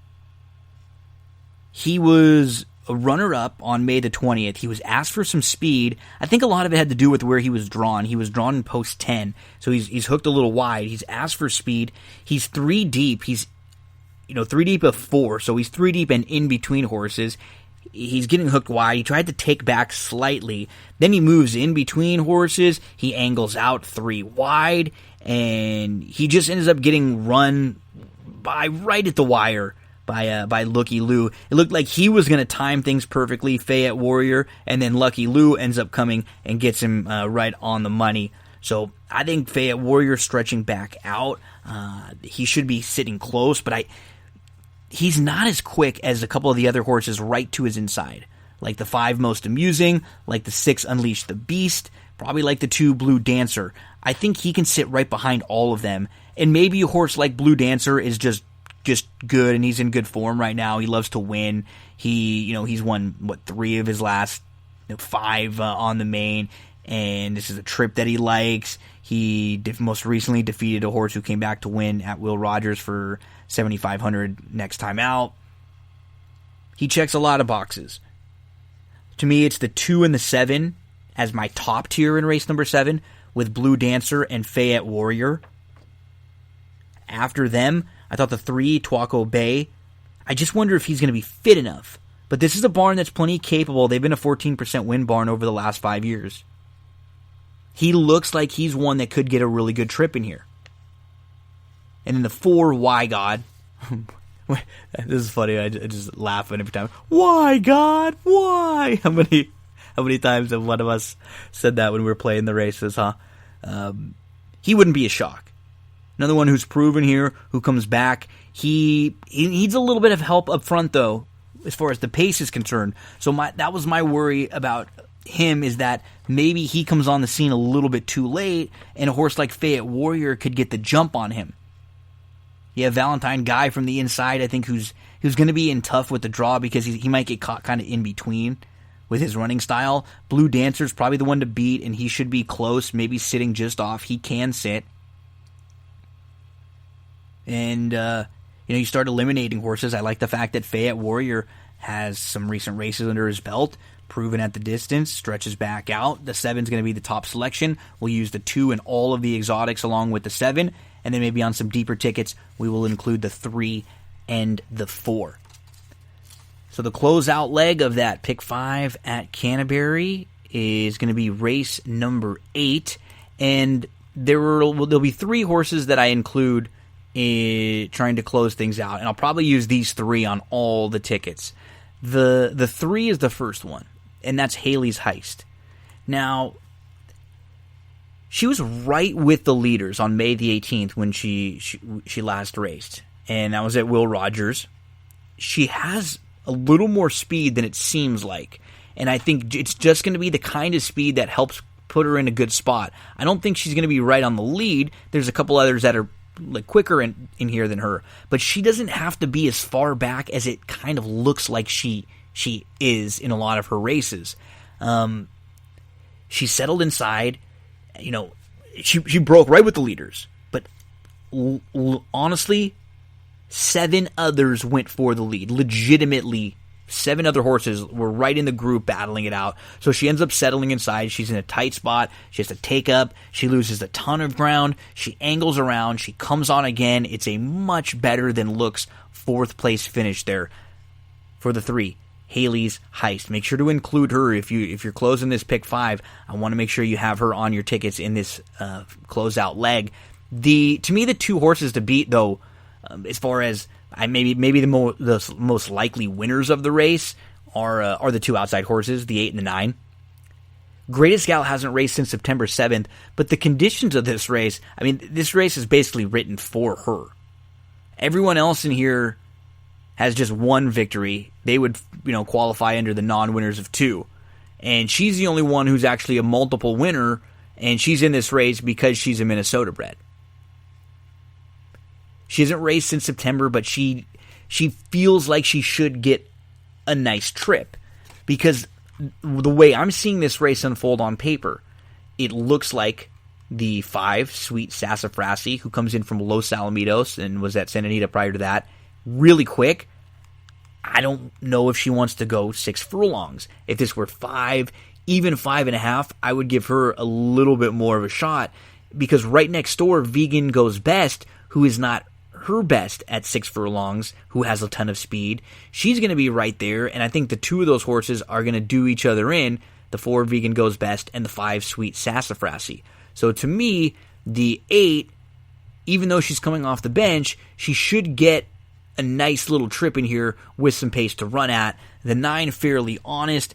He was a runner-up on May the 20th. He was asked for some speed. I think a lot of it had to do with where he was drawn. He was drawn in post 10, so he's hooked a little wide. He's asked for speed. He's 3 deep. He's 3 deep of 4, so he's 3 deep and in between horses. He's getting hooked wide. He tried to take back slightly. Then he moves in between horses. He angles out 3 wide, and he just ends up getting run by right at the wire by Lucky Lou. It looked like he was going to time things perfectly, Fayette Warrior, and then Lucky Lou ends up coming and gets him right on the money. So I think Fayette Warrior stretching back out. He should be sitting close, but he's not as quick as a couple of the other horses right to his inside. Like the 5 Most Amusing, like the 6 Unleash the Beast, probably like the 2 Blue Dancer. I think he can sit right behind all of them. And maybe a horse like Blue Dancer is just good, and he's in good form right now. He loves to win. He's won 3 of his last 5 on the main, and this is a trip that he likes. He most recently defeated a horse who came back to win at Will Rogers for $7,500 next time out. He checks a lot of boxes. To me, it's the 2 and the 7 as my top tier in race number 7, with Blue Dancer and Fayette Warrior. After them, I thought the 3, Tuaco Bay, I just wonder if he's going to be fit enough. But this is a barn that's plenty capable. They've been a 14% win barn over the last 5 years. He looks like he's one that could get a really good trip in here. And then the 4, Why God. This is funny. I just laugh every time. Why God? Why? How many times have one of us said that when we were playing the races, huh? He wouldn't be a shock. Another one who's proven here, who comes back. He needs a little bit of help up front, though, as far as the pace is concerned. So that was my worry about him, is that maybe he comes on the scene a little bit too late, and a horse like Fayette Warrior could get the jump on him. You have Valentine Guy from the inside, I think, who's going to be in tough with the draw because he might get caught kind of in between with his running style. Blue Dancer's probably the one to beat, and he should be close, maybe sitting just off. He can sit. And, you start eliminating horses. I like the fact that Fayette Warrior has some recent races under his belt, proven at the distance, stretches back out. The 7's going to be the top selection. We'll use the 2 and all of the exotics along with the 7, and then maybe on some deeper tickets, we will include the 3 and the 4. So the closeout leg of that pick 5 at Canterbury is going to be race number 8, and there'll be 3 horses that I include trying to close things out, and I'll probably use these 3 on all the tickets. The 3 is the first one, and that's Haley's Heist. Now, she was right with the leaders on May the 18th when she last raced, and that was at Will Rogers. She has a little more speed than it seems like, and I think it's just going to be the kind of speed that helps put her in a good spot. I don't think she's going to be right on the lead. There's a couple others that are quicker in here than her, but she doesn't have to be as far back as it kind of looks like she is in a lot of her races. She settled inside, she broke right with the leaders, but honestly, 7 others went for the lead. Legitimately, 7 other horses were right in the group battling it out. So she ends up settling inside. She's in a tight spot. She has to take up. She loses a ton of ground. She angles around. She comes on again. It's a much better than looks 4th place finish there for the 3. Haley's Heist. Make sure to include her if you're closing this pick 5. I want to make sure you have her on your tickets in this closeout leg. To me, the 2 horses to beat, though, as far as maybe the most likely winners of the race are the 2 outside horses, the 8 and the 9. Greatest Gal hasn't raced since September 7th, but the conditions of this race, this race is basically written for her. Everyone else in here has just 1 victory. They would, qualify under the non-winners of 2. And she's the only one who's actually a multiple winner, and she's in this race because she's a Minnesota bred. She hasn't raced since September, but she feels like she should get a nice trip. Because the way I'm seeing this race unfold on paper, it looks like the 5, Sweet Sassafras, who comes in from Los Alamitos and was at Santa Anita prior to that, really quick. I don't know if she wants to go 6 furlongs. If this were 5, even 5.5, I would give her a little bit more of a shot. Because right next door, Vegan Goes Best, who is not her best at 6 furlongs, who has a ton of speed, she's going to be right there, and I think the 2 of those horses are going to do each other in, the 4 Vegan Goes Best and the 5 Sweet Sassafras. So to me, the 8, even though she's coming off the bench, she should get a nice little trip in here with some pace to run at. The 9, Fairly Honest,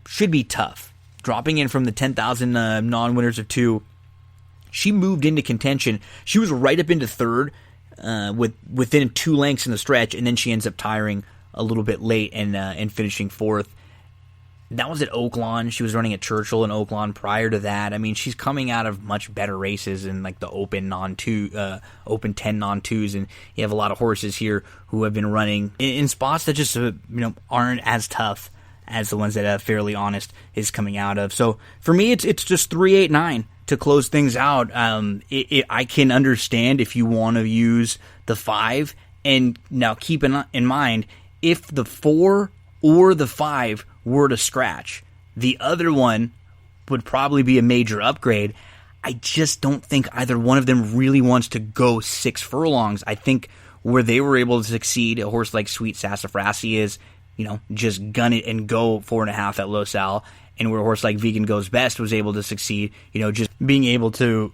should be tough. Dropping in from the 10,000 non-winners of 2, she moved into contention. She was right up into 3rd, within 2 lengths in the stretch, and then she ends up tiring a little bit late and finishing 4th. That was at Oaklawn. She was running at Churchill and Oaklawn prior to that. She's coming out of much better races in like the Open 10 non-2s, and you have a lot of horses here who have been running in spots that just aren't as tough as the ones that Fairly Honest is coming out of. So for me, it's just 3, 8, 9. To close things out. I can understand if you want to use the 5, and now keep in mind, if the 4 or the 5 were to scratch, the other one would probably be a major upgrade. I just don't think either one of them really wants to go 6 furlongs. I think where they were able to succeed, a horse like Sweet Sassafras is, just gun it and go 4.5 at Los Al. And where a horse like Vegan Goes Best was able to succeed, just being able to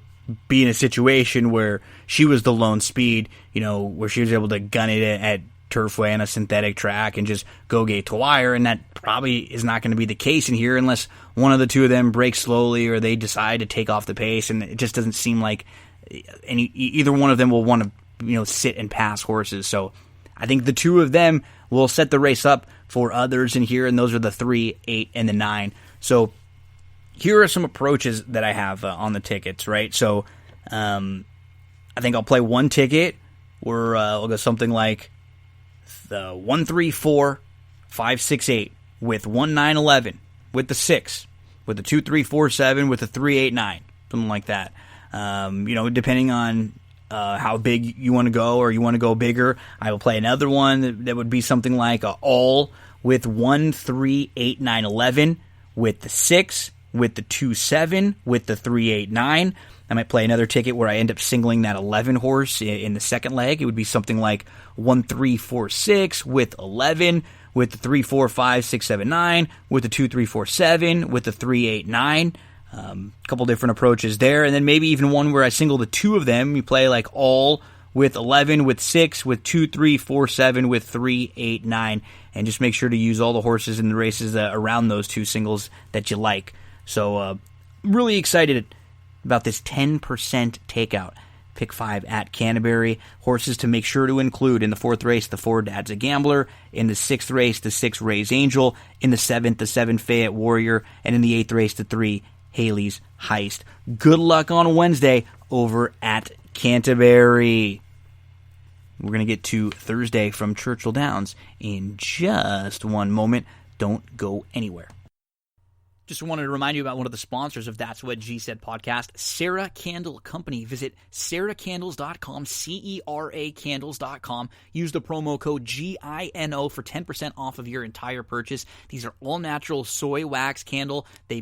be in a situation where she was the lone speed, where she was able to gun it at Turfway on a synthetic track and just go gate to wire, and that probably is not going to be the case in here unless one of the 2 of them breaks slowly or they decide to take off the pace, and it just doesn't seem like either one of them will want to, sit and pass horses. So I think the 2 of them will set the race up for others in here, and those are the 3, 8, and the 9. So here are some approaches that I have on the tickets, right? So I think I'll play 1 ticket we'll go something like the 1, 3, 4, 5, 6, 8 with 1, 9, 11 with the 6, with the 2, 3, 4, 7 with the 3, 8, 9, something like that. Depending on how big you want to go, or you want to go bigger, I will play another one that would be something like a all with 1, 3, 8, 9, 11 with the 6, with the 2, 7 with the 3, 8, 9. I might play another ticket where I end up singling that 11 horse in the second leg. It would be something like 1, 3, 4, 6 with 11 with the 3, 4, 5, 6, 7, 9 with the 2, 3, 4, 7 with the 3, 8, 9. A couple different approaches there, and then maybe even one where I single the two of them. You play like all with 11, with 6, with 2, 3, 4, 7, with 3, 8, 9, and just make sure to use all the horses in the races around those two singles that you like. So really excited about this 10% takeout. Pick 5 at Canterbury. Horses to make sure to include: in the 4th race, the 4 Dad's a Gambler; in the 6th race, the 6 Ray's Angel; in the 7th, the 7 Fayette Warrior; and in the 8th race, the 3 Haley's Heist. Good luck on Wednesday over at Canterbury. We're going to get to Thursday from Churchill Downs in just one moment. Don't go anywhere. Just wanted to remind you about one of the sponsors of That's What G Said podcast, Sarah Candle Company. Visit sarahcandles.com, CERA candles.com. Use the promo code GINO for 10% off of your entire purchase. These are all natural soy wax candles. They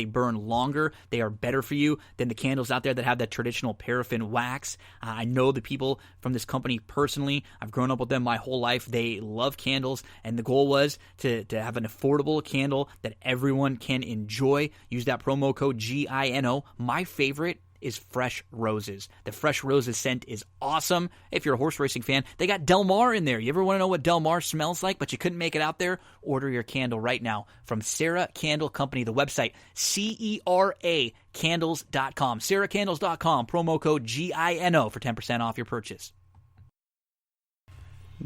burn longer. They are better for you than the candles out there that have that traditional paraffin wax. I know the people from this company personally. I've grown up with them my whole life. They love candles, and the goal was to have an affordable candle that everyone can enjoy. Use that promo code GINO. My favorite is Fresh Roses. The Fresh Roses scent is awesome. If you're a horse racing fan, they got Del Mar in there. You ever want to know what Del Mar smells like, but you couldn't make it out there? Order your candle right now from Sarah Candle Company. The website, CERAcandles.com. SarahCandles.com. Promo code GINO for 10% off your purchase.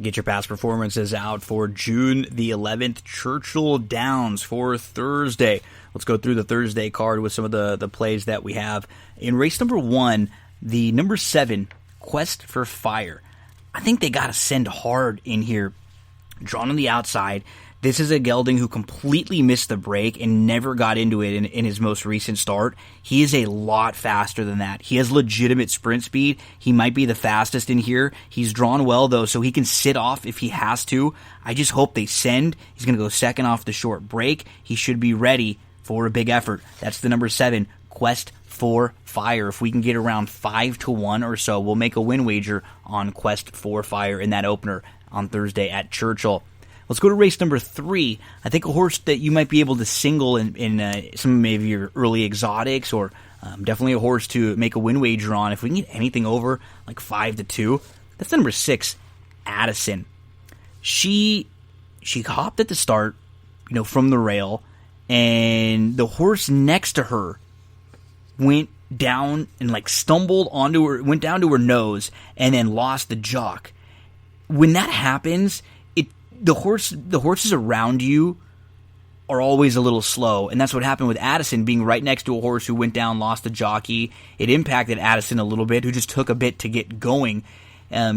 Get your past performances out for June the 11th, Churchill Downs for Thursday. Let's go through the Thursday card with some of the plays that we have. In race number 1, the number 7, Quest for Fire. I think they got to send hard in here. Drawn on the outside. This is a gelding who completely missed the break and never got into it in his most recent start. He is a lot faster than that. He has legitimate sprint speed. He might be the fastest in here. He's drawn well, though, so he can sit off if he has to. I just hope they send. He's going to go second off the short break. He should be ready for a big effort. That's the number 7, Quest for Fire. If we can get around 5-1 or so, we'll make a win wager on Quest for Fire in that opener on Thursday at Churchill. Let's go to race number 3. I think a horse that you might be able to single in some maybe your early exotics, or definitely a horse to make a win wager on. If we can get anything over like 5-2, that's the number 6, Addison. She hopped at the start, from the rail, and the horse next to her went down and stumbled onto her, went down to her nose, and then lost the jock. When that happens, the horses around you are always a little slow, and that's what happened with Addison being right next to a horse who went down, lost the jockey. It impacted Addison a little bit, who just took a bit to get going.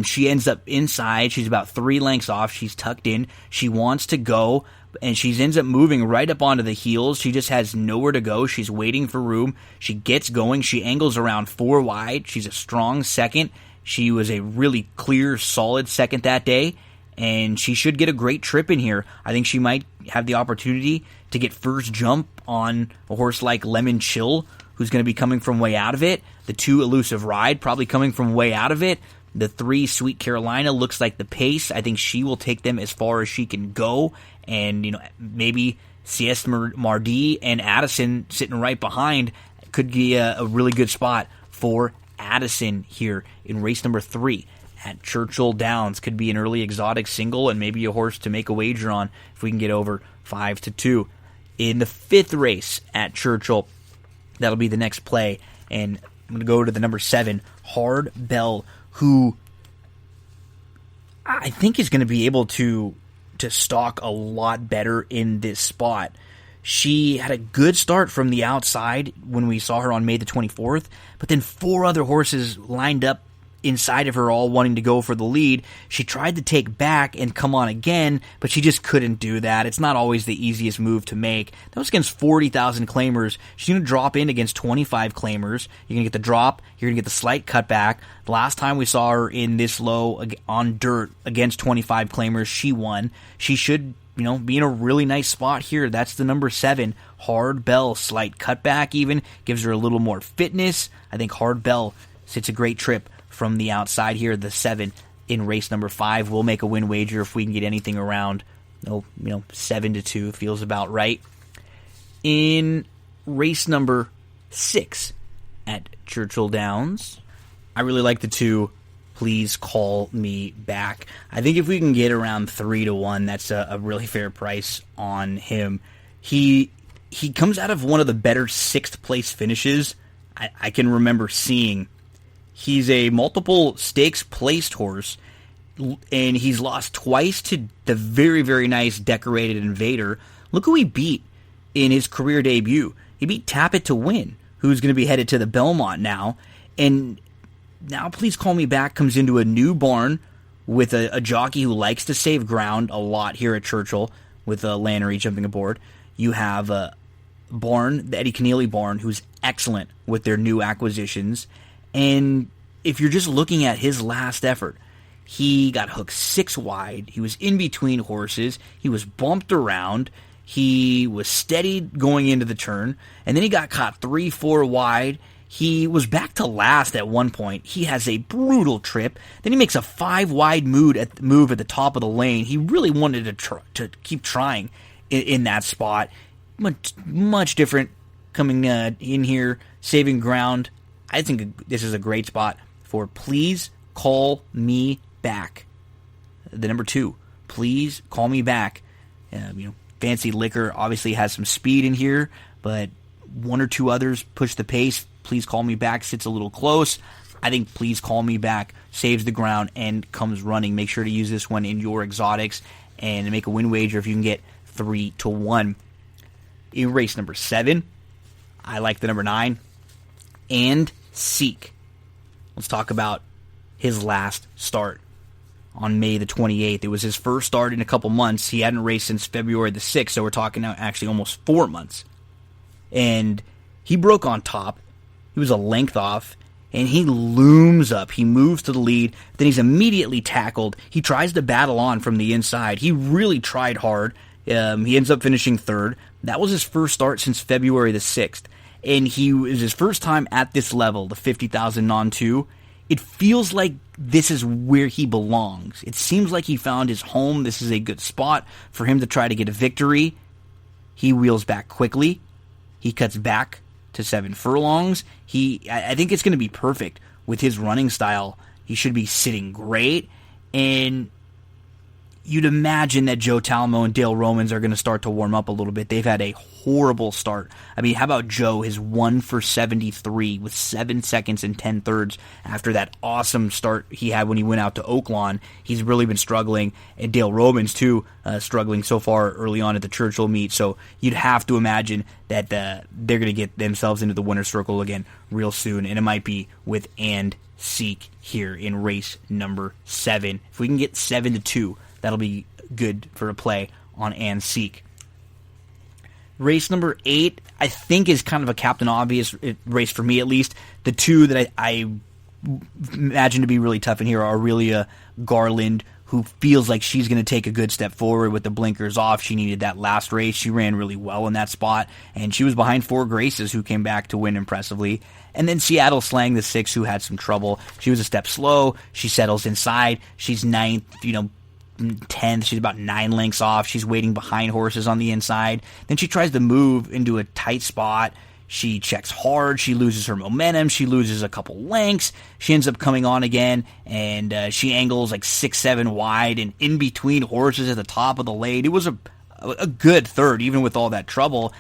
She ends up inside. She's about 3 lengths off. She's tucked in. She wants to go, and she ends up moving right up onto the heels. She just has nowhere to go. She's waiting for room. She gets going. She angles around 4 wide. She's a strong second. She was a really clear, solid second that day, and she should get a great trip in here. I think she might have the opportunity to get first jump on a horse like Lemon Chill, who's going to be coming from way out of it. The 2 Elusive Ride, probably coming from way out of it. The 3 Sweet Carolina looks like the pace. I think she will take them as far as she can go. And, maybe Siesta Mardi and Addison sitting right behind could be a really good spot for Addison here in race number 3. At Churchill Downs. Could be an early exotic single and maybe a horse to make a wager on if we can get over 5-2. In the 5th race at Churchill, that'll be the next play, and I'm going to go to the number 7, Hard Bell, who I think is going to be able to stalk a lot better in this spot. She had a good start from the outside when we saw her on May the 24th, but then 4 other horses lined up inside of her all wanting to go for the lead. She tried to take back and come on again, but she just couldn't do that. It's not always the easiest move to make. That was against 40,000 claimers. She's going to drop in against 25 claimers. You're going to get the drop. You're going to get the slight cutback. The last time we saw her in this low on dirt against 25 claimers, she won. She should, be in a really nice spot here. That's the number 7. Hard Bell, slight cutback even. Gives her a little more fitness. I think Hard Bell sits a great trip from the outside here, the 7 in race number 5. We'll make a win wager if we can get anything around 7-2 feels about right. In race number 6 at Churchill Downs, I really like the 2. Please Call Me Back. I think if we can get around 3-1, that's a really fair price on him. He comes out of one of the better 6th place finishes I can remember seeing. He's a multiple stakes placed horse, and he's lost twice to the very, very nice Decorated Invader. Look who he beat in his career debut. He beat Tap It to Win, who's going to be headed to the Belmont now. And now Please Call Me Back comes into a new barn with a jockey who likes to save ground a lot here at Churchill with Lannery jumping aboard. You have a barn, the Eddie Keneally barn, who's excellent with their new acquisitions. And if you're just looking at his last effort, he got hooked 6 wide. He was in between horses. He was bumped around. He was steady going into the turn. And then he got caught 3-4 wide. He was back to last at one point. He has a brutal trip. Then he makes a 5 wide move at the top of the lane. He really wanted to keep trying in that spot. Much different coming in here, saving ground. I think this is a great spot for Please Call Me Back. The number 2, Please Call Me Back. Fancy Liquor obviously has some speed in here, but one or two others push the pace. Please Call Me Back sits a little close. I think Please Call Me Back saves the ground and comes running. Make sure to use this one in your exotics and make a win wager if you can get 3-1. In race number 7, I like the number 9, And Seek. Let's talk about his last start on May the 28th. It was his first start in a couple months. He hadn't raced since February the 6th, so we're talking now actually almost 4 months. And he broke on top. He was a length off, and he looms up. He moves to the lead. Then he's immediately tackled. He tries to battle on from the inside. He really tried hard. He ends up finishing 3rd. That was his first start since February the 6th. And he was his first time at this level, the 50,000 non-2. It feels like this is where he belongs. It seems like he found his home. This is a good spot for him to try to get a victory. He wheels back quickly. He cuts back to 7 furlongs. I think it's going to be perfect with his running style. He should be sitting great. And you'd imagine that Joe Talamo and Dale Romans are going to start to warm up a little bit. They've had a horrible start. I mean, how about Joe, his 1 for 73 with 7 seconds and 10 thirds after that awesome start he had when he went out to Oaklawn. He's really been struggling. And Dale Romans, too, struggling so far early on at the Churchill meet. So you'd have to imagine that they're going to get themselves into the winner's circle again real soon. And it might be with And Seek here in race number 7. If we can get 7-2, that'll be good for a play on And Seek. Race number 8, I think, is kind of a Captain Obvious race for me, at least. The 2 that I imagine to be really tough in here are Aurelia Garland, who feels like she's going to take a good step forward with the blinkers off. She needed that last race. She ran really well in that spot, and she was behind 4 Graces, who came back to win impressively. And then Seattle Slang, the 6, who had some trouble. She was a step slow. She settles inside. She's 9th, 10th. She's about 9 lengths off. She's waiting behind horses on the inside. Then she tries to move into a tight spot. She checks hard. She loses her momentum. She loses a couple lengths. She ends up coming on again, and she angles like 6-7 wide and in between horses at the top of the lane. It was a good third, even with all that trouble.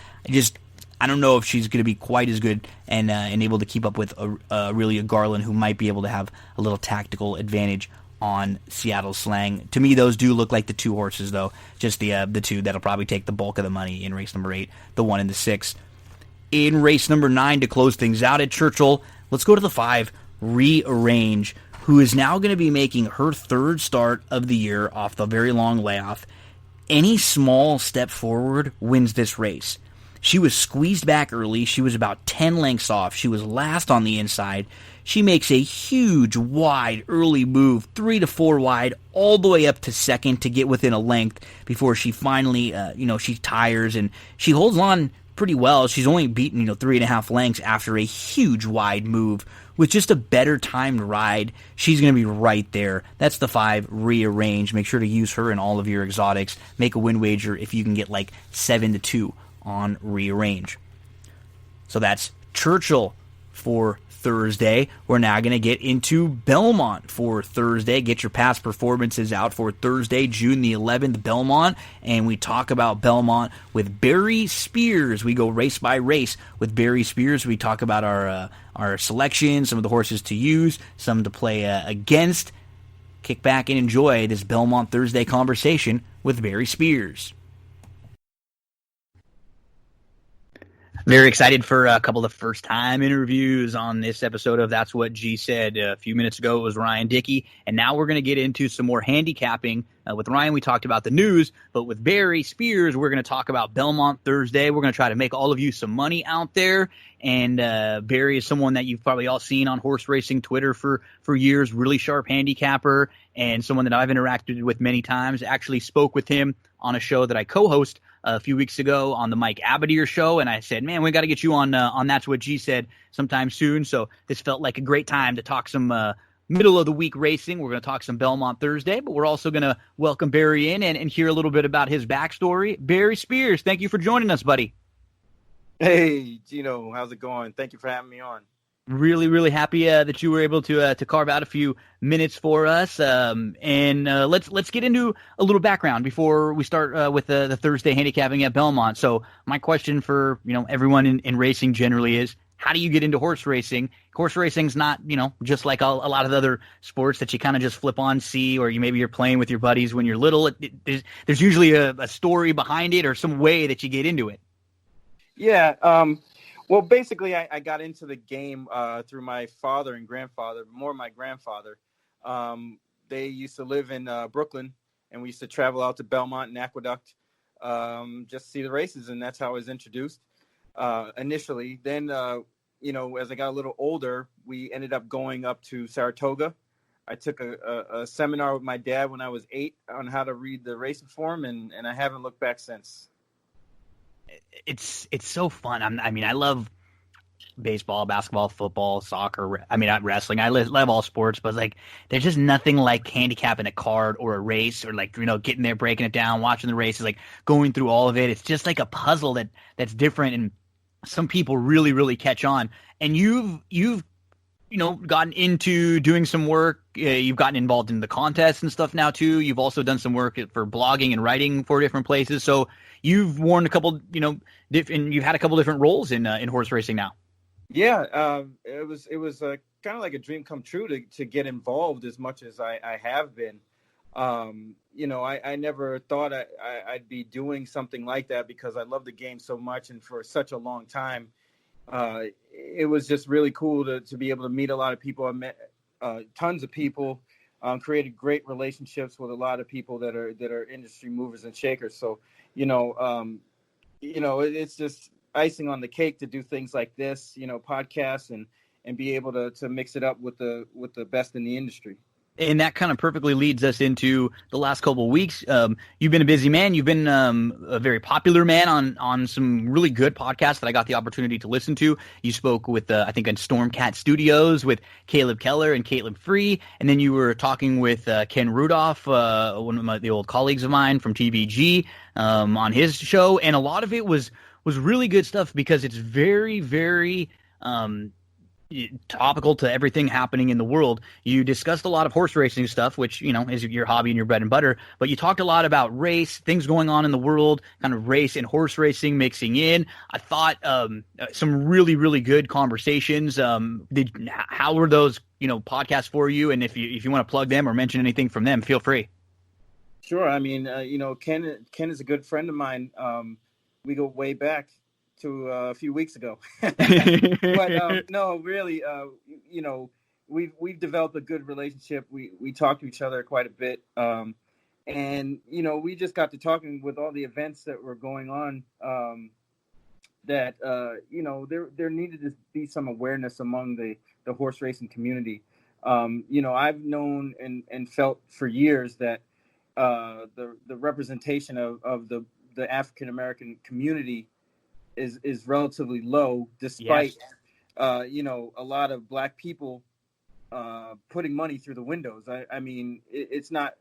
I don't know if she's going to be quite as good and able to keep up with Aurelia Garland, who might be able to have a little tactical advantage on Seattle Slang. To me, those do look like the 2 horses, though. Just the 2 that'll probably take the bulk of the money in race number 8, the 1 and the 6. In race number 9, to close things out at Churchill, let's go to the 5, Rearrange, who is now going to be making her third start of the year off the very long layoff. Any small step forward wins this race. She was squeezed back early. She was about 10 lengths off. She was last on the inside. She makes a huge, wide, early move, 3 to 4 wide, all the way up to second to get within a length before she finally, she tires, and she holds on pretty well. She's only beaten, 3.5 lengths after a huge, wide move. With just a better timed ride, she's going to be right there. That's the 5, Rearrange. Make sure to use her in all of your exotics. Make a win wager if you can get like 7 to 2 on Rearrange. So that's Churchill for Thursday. We're now going to get into Belmont for Thursday. Get your past performances out for Thursday, June the 11th, Belmont. And we talk about Belmont with Barry Spears. We go race by race with Barry Spears. We talk about our selection, some of the horses to use, some to play against. Kick back and enjoy this Belmont Thursday conversation with Barry Spears. Very excited for a couple of first-time interviews on this episode of That's What G Said. A few minutes ago, it was Ryan Dickey, and now we're going to get into some more handicapping. With Ryan, we talked about the news, but with Barry Spears, we're going to talk about Belmont Thursday. We're going to try to make all of you some money out there, and Barry is someone that you've probably all seen on horse racing Twitter for years, really sharp handicapper, and someone that I've interacted with many times. Actually spoke with him on a show that I co-host a few weeks ago on the Mike Abadir show, and I said, man, we got to get you on That's What G Said sometime soon. So this felt like a great time to talk some middle of the week racing. We're going to talk some Belmont Thursday, but we're also going to welcome Barry in and hear a little bit about his backstory. Barry Spears, thank you for joining us, buddy. Hey, Gino, how's it going? Thank you for having me on. Really, really happy that you were able to carve out a few minutes for us. And let's get into a little background before we start with the Thursday handicapping at Belmont. So my question for everyone in racing generally is, how do you get into horse racing? Horse racing's not just like a lot of the other sports that you kind of just flip on, see, or maybe you're playing with your buddies when you're little. There's usually a story behind it or some way that you get into it. Yeah. Well, basically, I got into the game through my father and grandfather, more my grandfather. They used to live in Brooklyn, and we used to travel out to Belmont and Aqueduct just to see the races, and that's how I was introduced initially. Then, as I got a little older, we ended up going up to Saratoga. I took a seminar with my dad when I was 8 on how to read the racing form, and I haven't looked back since. It's so fun. I love baseball, basketball, football, soccer. Not wrestling. I love all sports, but there's just nothing like handicapping a card or a race, or getting there, breaking it down, watching the races, going through all of it. It's just like a puzzle that's different, and some people really, really catch on. And you've gotten into doing some work. You've gotten involved in the contests and stuff now too. You've also done some work for blogging and writing for different places. So you've worn a couple, and you've had a couple different roles in horse racing now. Yeah, it was kind of like a dream come true to get involved as much as I have been. I never thought I'd be doing something like that because I love the game so much, and for such a long time. It was just really cool to be able to meet a lot of people. I met tons of people, created great relationships with a lot of people that are industry movers and shakers. So, it's just icing on the cake to do things like this, podcasts and be able to mix it up with the best in the industry. And that kind of perfectly leads us into the last couple of weeks. You've been a busy man. You've been a very popular man on some really good podcasts that I got the opportunity to listen to. You spoke with, I think, on Stormcat Studios with Caleb Keller and Caitlin Free. And then you were talking with Ken Rudolph, one of the old colleagues of mine from TVG, on his show. And a lot of it was really good stuff because it's very, very topical to everything happening in the world. You discussed a lot of horse racing stuff, which, is your hobby and your bread and butter, but you talked a lot about race, things going on in the world, kind of race and horse racing mixing in. I thought some really, really good conversations. How were those, podcasts for you? And if you want to plug them or mention anything from them, feel free. Sure. Ken is a good friend of mine. We go way back to a few weeks ago. But no, really, we've developed a good relationship. We talk to each other quite a bit. And, we just got to talking with all the events that were going on, that, there needed to be some awareness among the horse racing community. I've known and felt for years that the representation of the African-American community is relatively low, despite, a lot of Black people putting money through the windows. I mean, it's not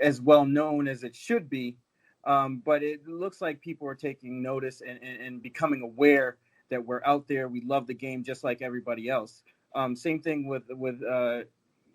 as well known as it should be, but it looks like people are taking notice and becoming aware that we're out there. We love the game just like everybody else. Same thing with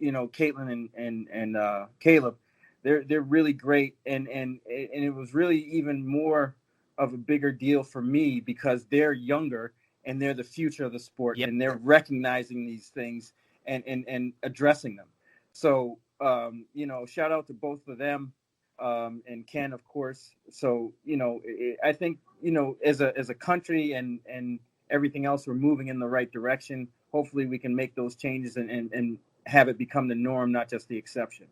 Caitlin and Caleb. They're really great, and it was really even more of a bigger deal for me because they're younger and they're the future of the sport, and they're recognizing these things and addressing them. So, shout out to both of them, and Ken, of course. So, I think, as a country and everything else, we're moving in the right direction. Hopefully we can make those changes and have it become the norm, not just the exception.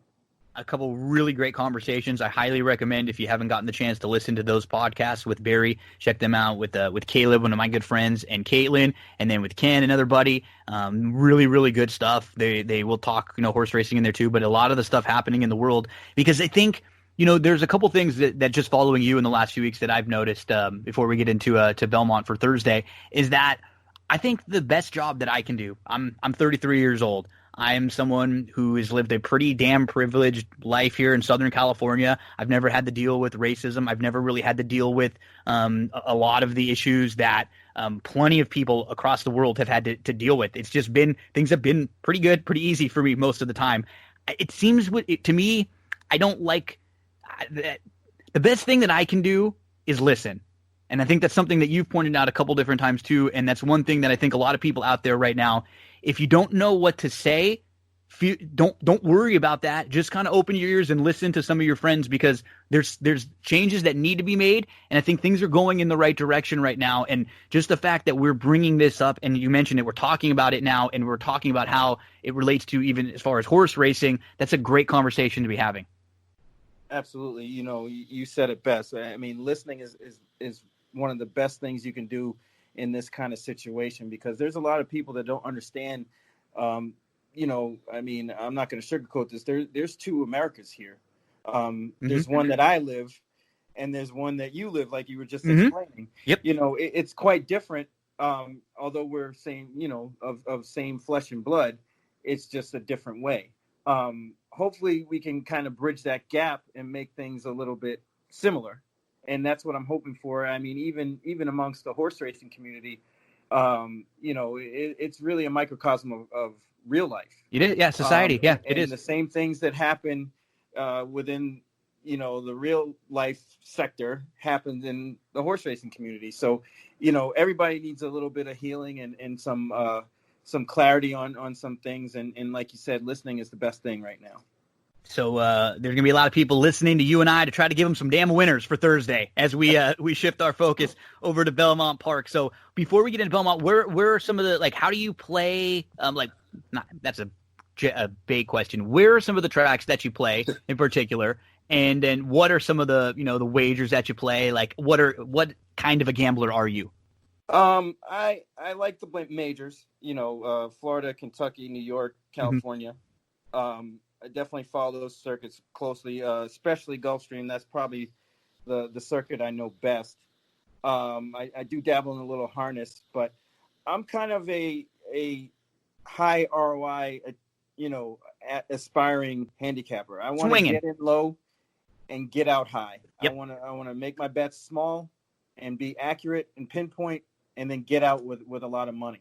A couple really great conversations. I highly recommend, if you haven't gotten the chance to listen to those podcasts with Barry, check them out with Caleb, one of my good friends, and Caitlin, and then with Ken, another buddy. Really, really good stuff. They will talk, horse racing in there too, but a lot of the stuff happening in the world, because I think, there's a couple things that just following you in the last few weeks that I've noticed, before we get into to Belmont for Thursday, is that I think the best job that I can do, I'm 33 years old. I am someone who has lived a pretty damn privileged life here in Southern California. I've never had to deal with racism. I've never really had to deal with a lot of the issues that plenty of people across the world have had to deal with. It's just been, things have been pretty good, pretty easy for me most of the time. It seems to me, I don't like that. The best thing that I can do is listen. And I think that's something that you've pointed out a couple different times too. And that's one thing that I think a lot of people out there right now, if you don't know what to say, don't worry about that. Just kind of open your ears and listen to some of your friends, because there's changes that need to be made. And I think things are going in the right direction right now. And just the fact that we're bringing this up, and you mentioned it, we're talking about it now, and we're talking about how it relates to even as far as horse racing, that's a great conversation to be having. Absolutely. You said it best. I mean, listening is one of the best things you can do in this kind of situation, because there's a lot of people that don't understand. I mean, I'm not going to sugarcoat this. There's two Americas here. There's one that I live, and there's one that you live, like you were just explaining. Yep. It's quite different. Although we're same, of same flesh and blood, it's just a different way. Hopefully we can kind of bridge that gap and make things a little bit similar. And that's what I'm hoping for. I mean, even amongst the horse racing community, it's really a microcosm of real life. It is, yeah, society. Yeah, it is. The same things that happen within, the real life sector happens in the horse racing community. So, everybody needs a little bit of healing and some clarity on some things. And like you said, listening is the best thing right now. So there's going to be a lot of people listening to you and I to try to give them some damn winners for Thursday as we shift our focus over to Belmont Park. So before we get into Belmont, where are some of the, how do you play? That's a big question. Where are some of the tracks that you play in particular? And then what are some of the, the wagers that you play? What kind of a gambler are you? I like to play majors, Florida, Kentucky, New York, California. I definitely follow those circuits closely, especially Gulfstream. That's probably the circuit I know best. I do dabble in a little harness, but I'm kind of a high ROI, aspiring handicapper. I want to get in low and get out high. Yep. I want to make my bets small and be accurate and pinpoint, and then get out with a lot of money.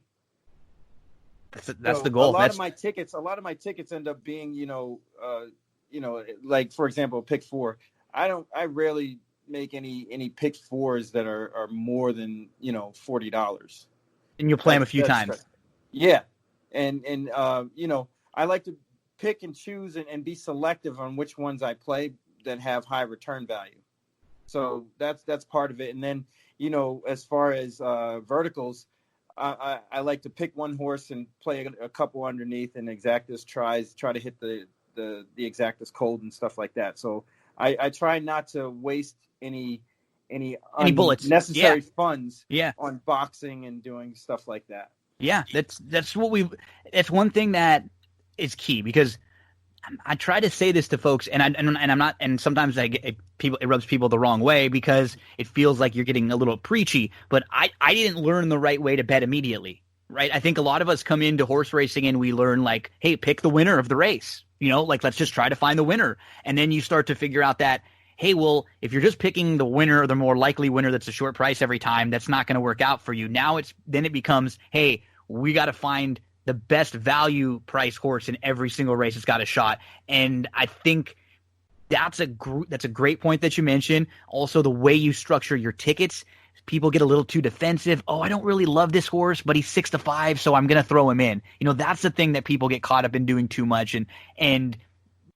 That's the goal. A lot of my tickets end up being, like for example, pick four. I rarely make any pick fours that are more than, $40. And you'll play them a few times. Yeah. And I like to pick and choose and be selective on which ones I play that have high return value. So that's part of it. And then, as far as verticals, I like to pick one horse and play a couple underneath, and exactas try to hit the exactas cold and stuff like that. So I try not to waste any bullets, necessary funds yeah, on boxing and doing stuff like that. Yeah, that's one thing that is key, because I try to say this to folks, and I'm not, and sometimes it rubs people the wrong way because it feels like you're getting a little preachy. But I didn't learn the right way to bet immediately, right? I think a lot of us come into horse racing and we learn like, hey, pick the winner of the race, like let's just try to find the winner, and then you start to figure out that, hey, well, if you're just picking the winner or the more likely winner that's a short price every time, that's not going to work out for you. Now it becomes, hey, we got to find the best value price horse in every single race that's got a shot. And I think that's a great point that you mentioned. Also, the way you structure your tickets, people get a little too defensive. Oh, I don't really love this horse, but he's 6-5, so I'm going to throw him in. That's the thing that people get caught up in doing too much. And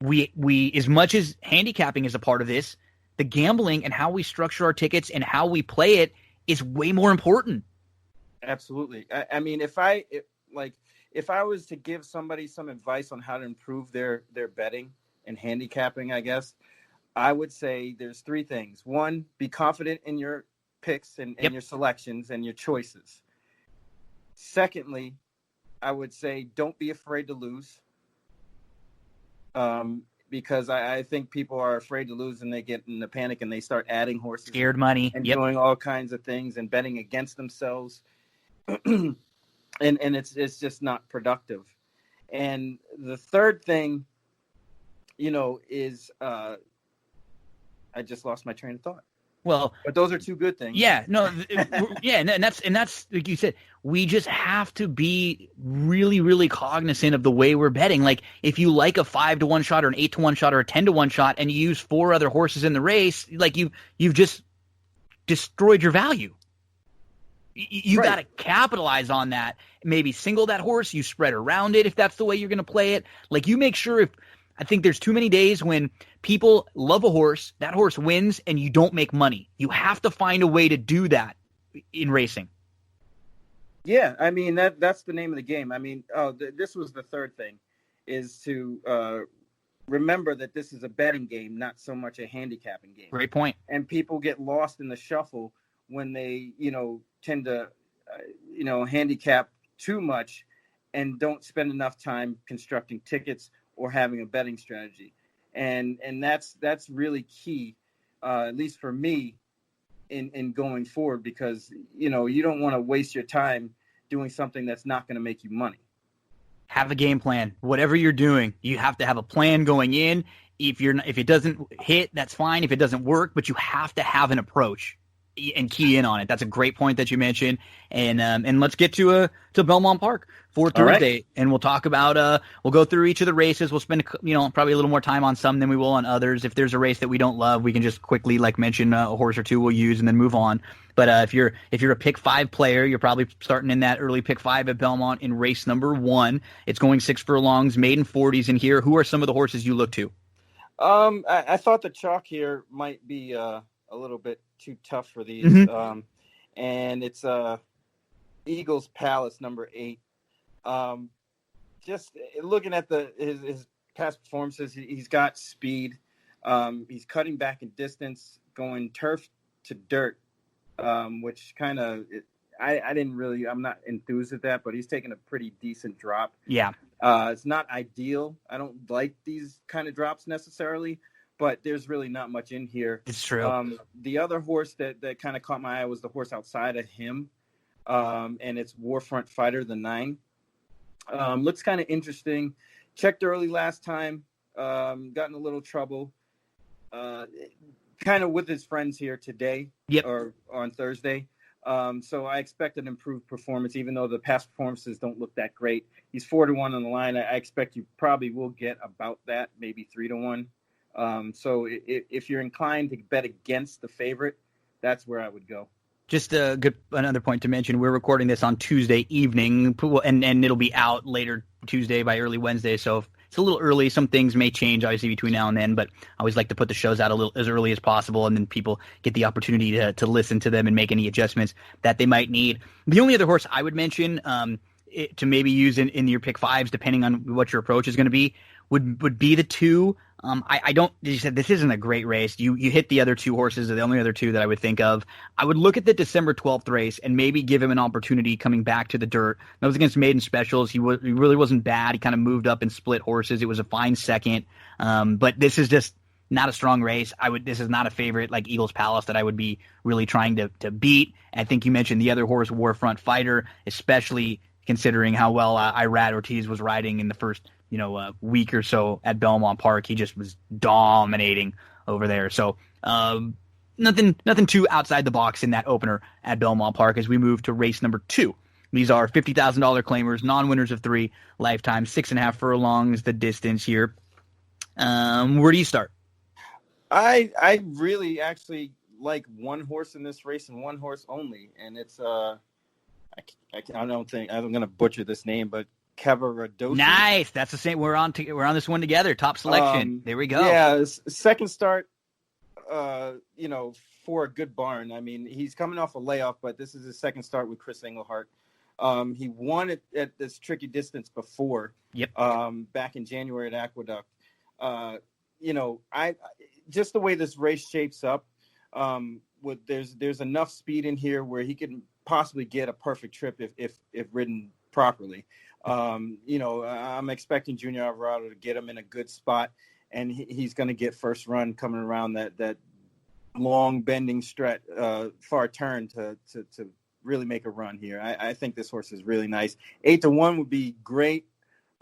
we as much as handicapping is a part of this, the gambling and how we structure our tickets and how we play it is way more important. Absolutely. I mean, if I was to give somebody some advice on how to improve their betting and handicapping, I guess, I would say there's three things. One, be confident in your picks and your selections and your choices. Secondly, I would say don't be afraid to lose. Because I think people are afraid to lose and they get in a panic and they start adding horses. Scared money. And doing all kinds of things and betting against themselves. and it's just not productive. And the third thing, is I just lost my train of thought. Well, but those are two good things. Yeah, no, yeah, and that's like you said, we just have to be really, really cognizant of the way we're betting. Like, if you like a 5-1 shot or an 8-1 shot or a 10-1 shot, and you use 4 other horses in the race, like you've just destroyed your value. You got to capitalize on that. Maybe single that horse. You spread around it if that's the way you're going to play it. Like, you make sure I think there's too many days when people love a horse, that horse wins, and you don't make money. You have to find a way to do that in racing. Yeah, I mean, that's the name of the game. I mean, this was the third thing, is to remember that this is a betting game, not so much a handicapping game. Great point. And people get lost in the shuffle when they, tend to, handicap too much and don't spend enough time constructing tickets or having a betting strategy. And that's really key, at least for me, in going forward, because, you don't want to waste your time doing something that's not going to make you money. Have a game plan. Whatever you're doing, you have to have a plan going in. If it doesn't hit, that's fine. If it doesn't work, but you have to have an approach and key in on it. That's a great point that you mentioned. And let's get to Belmont Park for Thursday, right. And we'll talk about we'll go through each of the races. We'll spend probably a little more time on some than we will on others. If there's a race that we don't love, we can just quickly mention a horse or two we'll use and then move on. But if you're a pick 5 player, you're probably starting in that early pick 5 at Belmont in race number 1. It's going 6 furlongs, maiden 40s in here. Who are some of the horses you look to? I thought the chalk here might be a little bit too tough for these. Mm-hmm. And it's Eagles Palace number 8. Just looking at his past performances, he's got speed. He's cutting back in distance, going turf to dirt, which kind of I'm not enthused at that, but he's taking a pretty decent drop. Yeah. It's not ideal. I don't like these kind of drops necessarily, but there's really not much in here. It's true. The other horse that kind of caught my eye was the horse outside of him, and it's Warfront Fighter, the 9. Looks kind of interesting. Checked early last time, got in a little trouble. Kind of with his friends here today, or on Thursday. So I expect an improved performance, even though the past performances don't look that great. He's 4-1 on the line. I expect you probably will get about that, maybe 3-1. So if you're inclined to bet against the favorite, that's where I would go. Just another point to mention, we're recording this on Tuesday evening, and it'll be out later Tuesday by early Wednesday. So it's a little early. Some things may change, obviously, between now and then, but I always like to put the shows out a little as early as possible, and then people get the opportunity to listen to them and make any adjustments that they might need. The only other horse I would mention to maybe use in your pick fives, depending on what your approach is going to be, would be the 2. I don't. You said this isn't a great race. You hit the other 2 horses, are the only other 2 that I would think of. I would look at the December 12th race and maybe give him an opportunity coming back to the dirt. That was against Maiden Specials. He really wasn't bad. He kind of moved up and split horses. It was a fine second. But this is just not a strong race. This is not a favorite like Eagles Palace that I would be really trying to beat. And I think you mentioned the other horse, Warfront Fighter, especially considering how well Irad Ortiz was riding in the first week or so at Belmont Park. He just was dominating over there. So nothing too outside the box in that opener at Belmont Park as we move to race number 2. These are $50,000 claimers, non-winners of 3, lifetime, 6.5 furlongs, the distance here. Where do you start? I really actually like one horse in this race and one horse only, and it's I don't think I'm going to butcher this name, but Cavaradossi. Nice. That's the same. We're on this one together. Top selection. There we go. Yeah, second start. For a good barn. I mean, he's coming off a layoff, but this is his second start with Chris Englehart. He won it at this tricky distance before. Yep. Back in January at Aqueduct. I just the way this race shapes up. There's enough speed in here where he can possibly get a perfect trip if ridden properly. I'm expecting Junior Alvarado to get him in a good spot, and he's going to get first run coming around that long bending stretch, far turn to really make a run here. I think this horse is really nice. 8-1 would be great.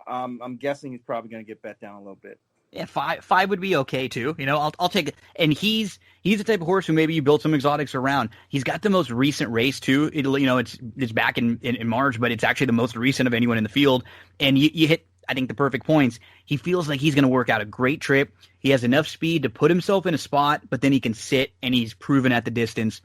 I'm guessing he's probably going to get bet down a little bit. Yeah, five would be okay too. I'll take it. And he's the type of horse who maybe you build some exotics around. He's got the most recent race too. It's back in March, but it's actually the most recent of anyone in the field. And you hit, I think, the perfect points. He feels like he's going to work out a great trip. He has enough speed to put himself in a spot, but then he can sit, and he's proven at the distance.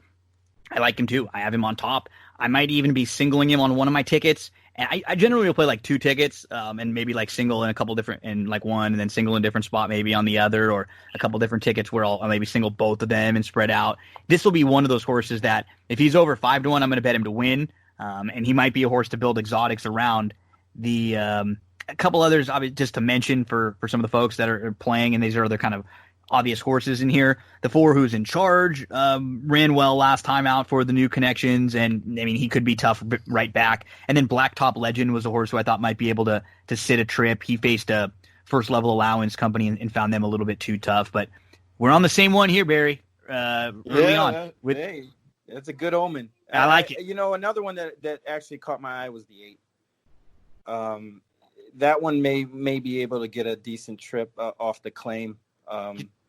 I like him too. I have him on top. I might even be singling him on one of my tickets. And I generally will play like 2 tickets, and maybe like single in a couple different, in like one, and then single in a different spot maybe on the other, or a couple different tickets where I'll maybe single both of them and spread out. This will be one of those horses that if he's over 5-1, I'm going to bet him to win. And he might be a horse to build exotics around. A couple others, just to mention for some of the folks that are playing, and these are other kind of obvious horses in here. The 4 Who's in Charge ran well last time out for the new connections, and I mean he could be tough right back. And then Blacktop Legend was a horse who I thought might be able to sit a trip. He faced a first level allowance company and found them a little bit too tough. But we're on the same one here, Barry. Early on. Hey, that's a good omen. I like it. Another one that actually caught my eye was the 8. That one may be able to get a decent trip off the claim.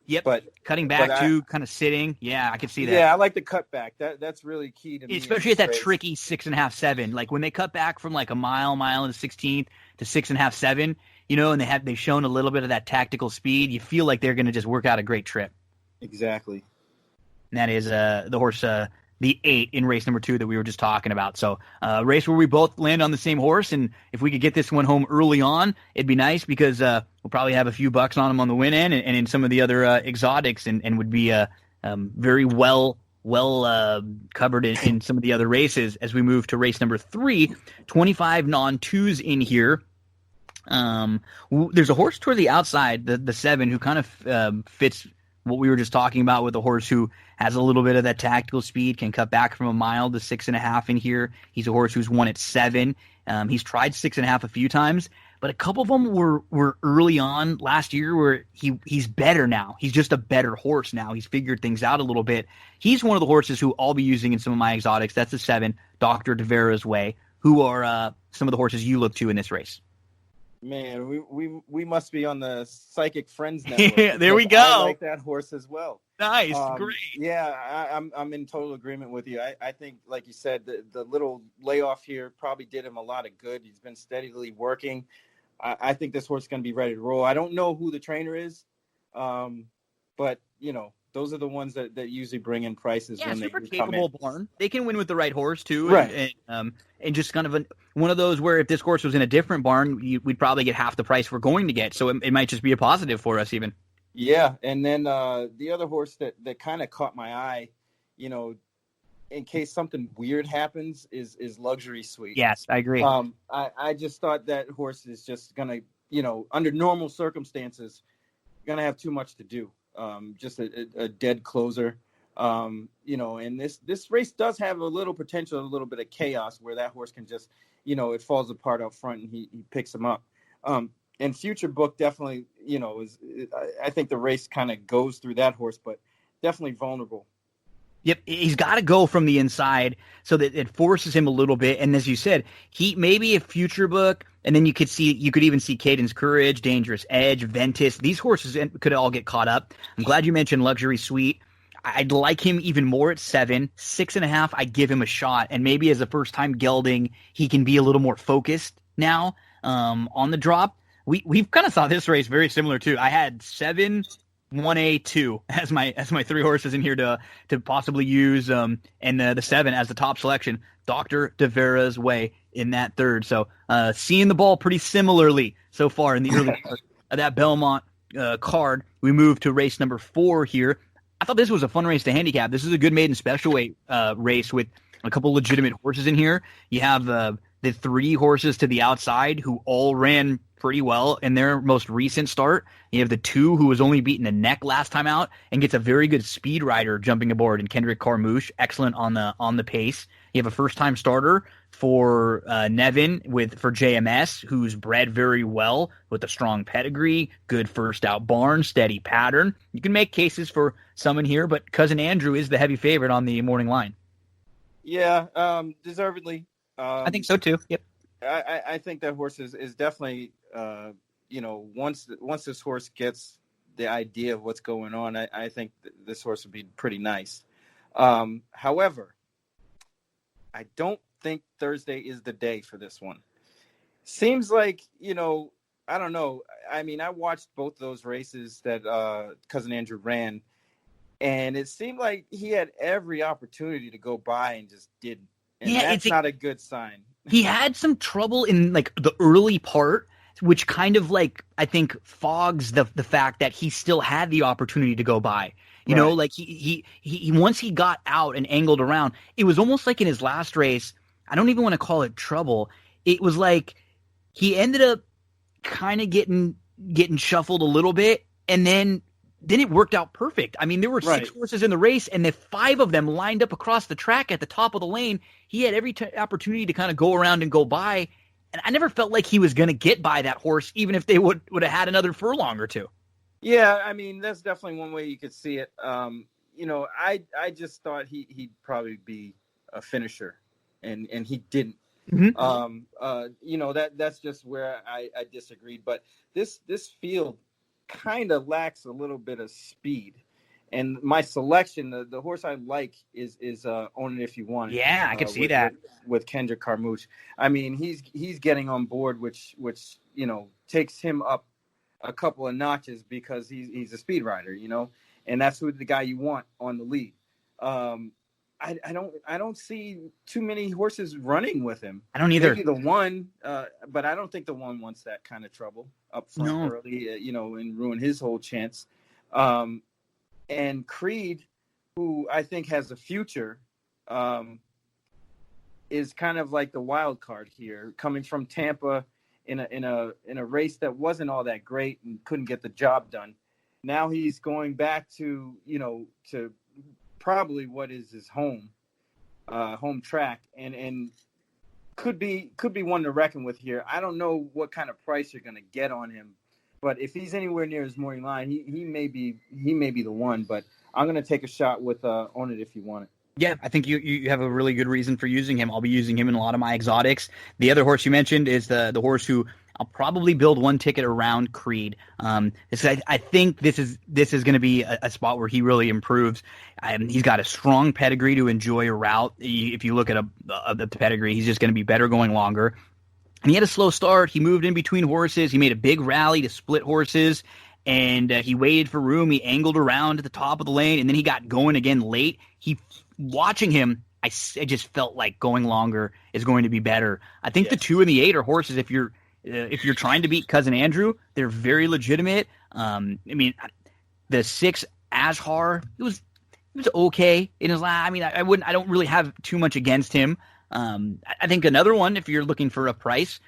Yep, but cutting back to kind of sitting. Yeah, I can see that. Yeah, I like the cut back. That's really key to me. Especially at that tricky 6.5, 7. Like when they cut back from like a mile and the 16th to 6.5, 7, and they've shown a little bit of that tactical speed. You feel like they're going to just work out a great trip. Exactly. And that is the horse, the 8 in race number 2 that we were just talking about. So a race where we both land on the same horse, and if we could get this one home early on, it'd be nice because we'll probably have a few bucks on him on the win end and in some of the other exotics, and would be very well covered in some of the other races as we move to race number 3, 25 non-2s in here. There's a horse toward the outside, the 7, who kind of fits what we were just talking about with a horse who has a little bit of that tactical speed, can cut back from a mile to 6.5 in here. He's a horse who's won at 7. He's tried 6.5 a few times, but a couple of them were early on last year where he's better now. He's just a better horse now. He's figured things out a little bit. He's one of the horses who I'll be using in some of my exotics. That's the 7, Dr. De Vera's Way, who are some of the horses you look to in this race. Man, we must be on the Psychic Friends Network. There we go. I like that horse as well. Nice, great. Yeah, I'm in total agreement with you. I think, like you said, the little layoff here probably did him a lot of good. He's been steadily working. I think this horse is going to be ready to roll. I don't know who the trainer is, but Those are the ones that usually bring in prices when they super come capable in. barn. They can win with the right horse too, Right. And just kind of one of those where if this horse was in a different barn, we'd probably get half the price we're going to get. So it might just be a positive for us even. Yeah, and then the other horse that kind of caught my eye, you know, in case something weird happens, is Luxury Suite. Yes, I agree. I just thought that horse is just gonna, you know, under normal circumstances, gonna have too much to do. Just a dead closer. You know, and this race does have a little potential, a little bit of chaos where that horse can just, you know, it falls apart out front and he picks him up. And Future Book definitely, you know, I think the race kind of goes through that horse, but definitely vulnerable. Yep, he's got to go from the inside so that it forces him a little bit. And as you said, he maybe a Future Book, and then you could even see Caden's Courage, Dangerous Edge, Ventus. These horses could all get caught up. I'm glad you mentioned Luxury Suite. I'd like him even more at 7, 6.5. I'd give him a shot, and maybe as a first-time gelding, he can be a little more focused now on the drop. We've kind of saw this race very similar too. I had 7, 1A, 2 as my 3 horses in here to possibly use, and the 7 as the top selection. Dr. De Vera's Way in that third. So seeing the ball pretty similarly so far in the early part of that Belmont card. We move to race number 4 here. I thought this was a fun race to handicap. This is a good maiden special weight race with a couple legitimate horses in here. You have the 3 horses to the outside who all ran pretty well in their most recent start. You have the 2 who was only beaten a neck last time out and gets a very good speed rider jumping aboard in Kendrick Carmouche, excellent on the pace. You have a first-time starter for Nevin for JMS, who's bred very well with a strong pedigree, good first-out barn, steady pattern. You can make cases for someone here, but Cousin Andrew is the heavy favorite on the morning line. Yeah, deservedly. I think so too. Yep. I think that horse is definitely, you know, once this horse gets the idea of what's going on, I think this horse would be pretty nice. However, I don't think Thursday is the day for this one. Seems like, you know, I don't know. I mean, I watched both those races that Cousin Andrew ran, and it seemed like he had every opportunity to go by and just didn't. And that's not a good sign. He had some trouble in like the early part, which kind of like I think fogs the fact that he still had the opportunity to go by. You know, like he once he got out and angled around, it was almost like in his last race. I don't even want to call it trouble. It was like he ended up kind of getting shuffled a little bit, and then it worked out perfect. I mean, there were 6 horses in the race, and the 5 of them lined up across the track at the top of the lane. He had every opportunity to kind of go around and go by, and I never felt like he was going to get by that horse, even if they would have had another furlong or 2. Yeah, I mean, that's definitely one way you could see it. You know, I just thought he'd probably be a finisher, and he didn't. Mm-hmm. You know, that's just where I disagreed. But this field kind of lacks a little bit of speed, and my selection, the horse I like is Own It If You Want It. Yeah, I can see that with Kendrick Carmouche. I mean, he's getting on board, which you know takes him up a couple of notches because he's a speed rider, you know, and that's who the guy you want on the lead. I don't see too many horses running with him. I don't either. Maybe the one, but I don't think the one wants that kind of trouble up front early, you know, and ruin his whole chance. And Creed, who I think has a future, is kind of like the wild card here, coming from Tampa in a race that wasn't all that great and couldn't get the job done. Now he's going back to, you know, to probably what is his home track, and could be one to reckon with here. I don't know what kind of price you're going to get on him, but if he's anywhere near his morning line, he may be the one. But I'm going to take a shot with Own It If You Want It. Yeah, I think you have a really good reason for using him. I'll be using him in a lot of my exotics. The other horse you mentioned is the horse who I'll probably build one ticket around Creed. I think this is going to be a spot where he really improves. He's got a strong pedigree to enjoy a route. If you look at the pedigree, he's just going to be better going longer. And he had a slow start. He moved in between horses. He made a big rally to split horses. and he waited for room. He angled around at the top of the lane, and then he got going again late. Watching him, I just felt like going longer is going to be better. I think the 2 and the 8 are horses. If you're trying to beat Cousin Andrew, they're very legitimate. I mean, the 6 Ashar, it was okay in his last. I mean, I don't really have too much against him. I think another one, if you're looking for a price,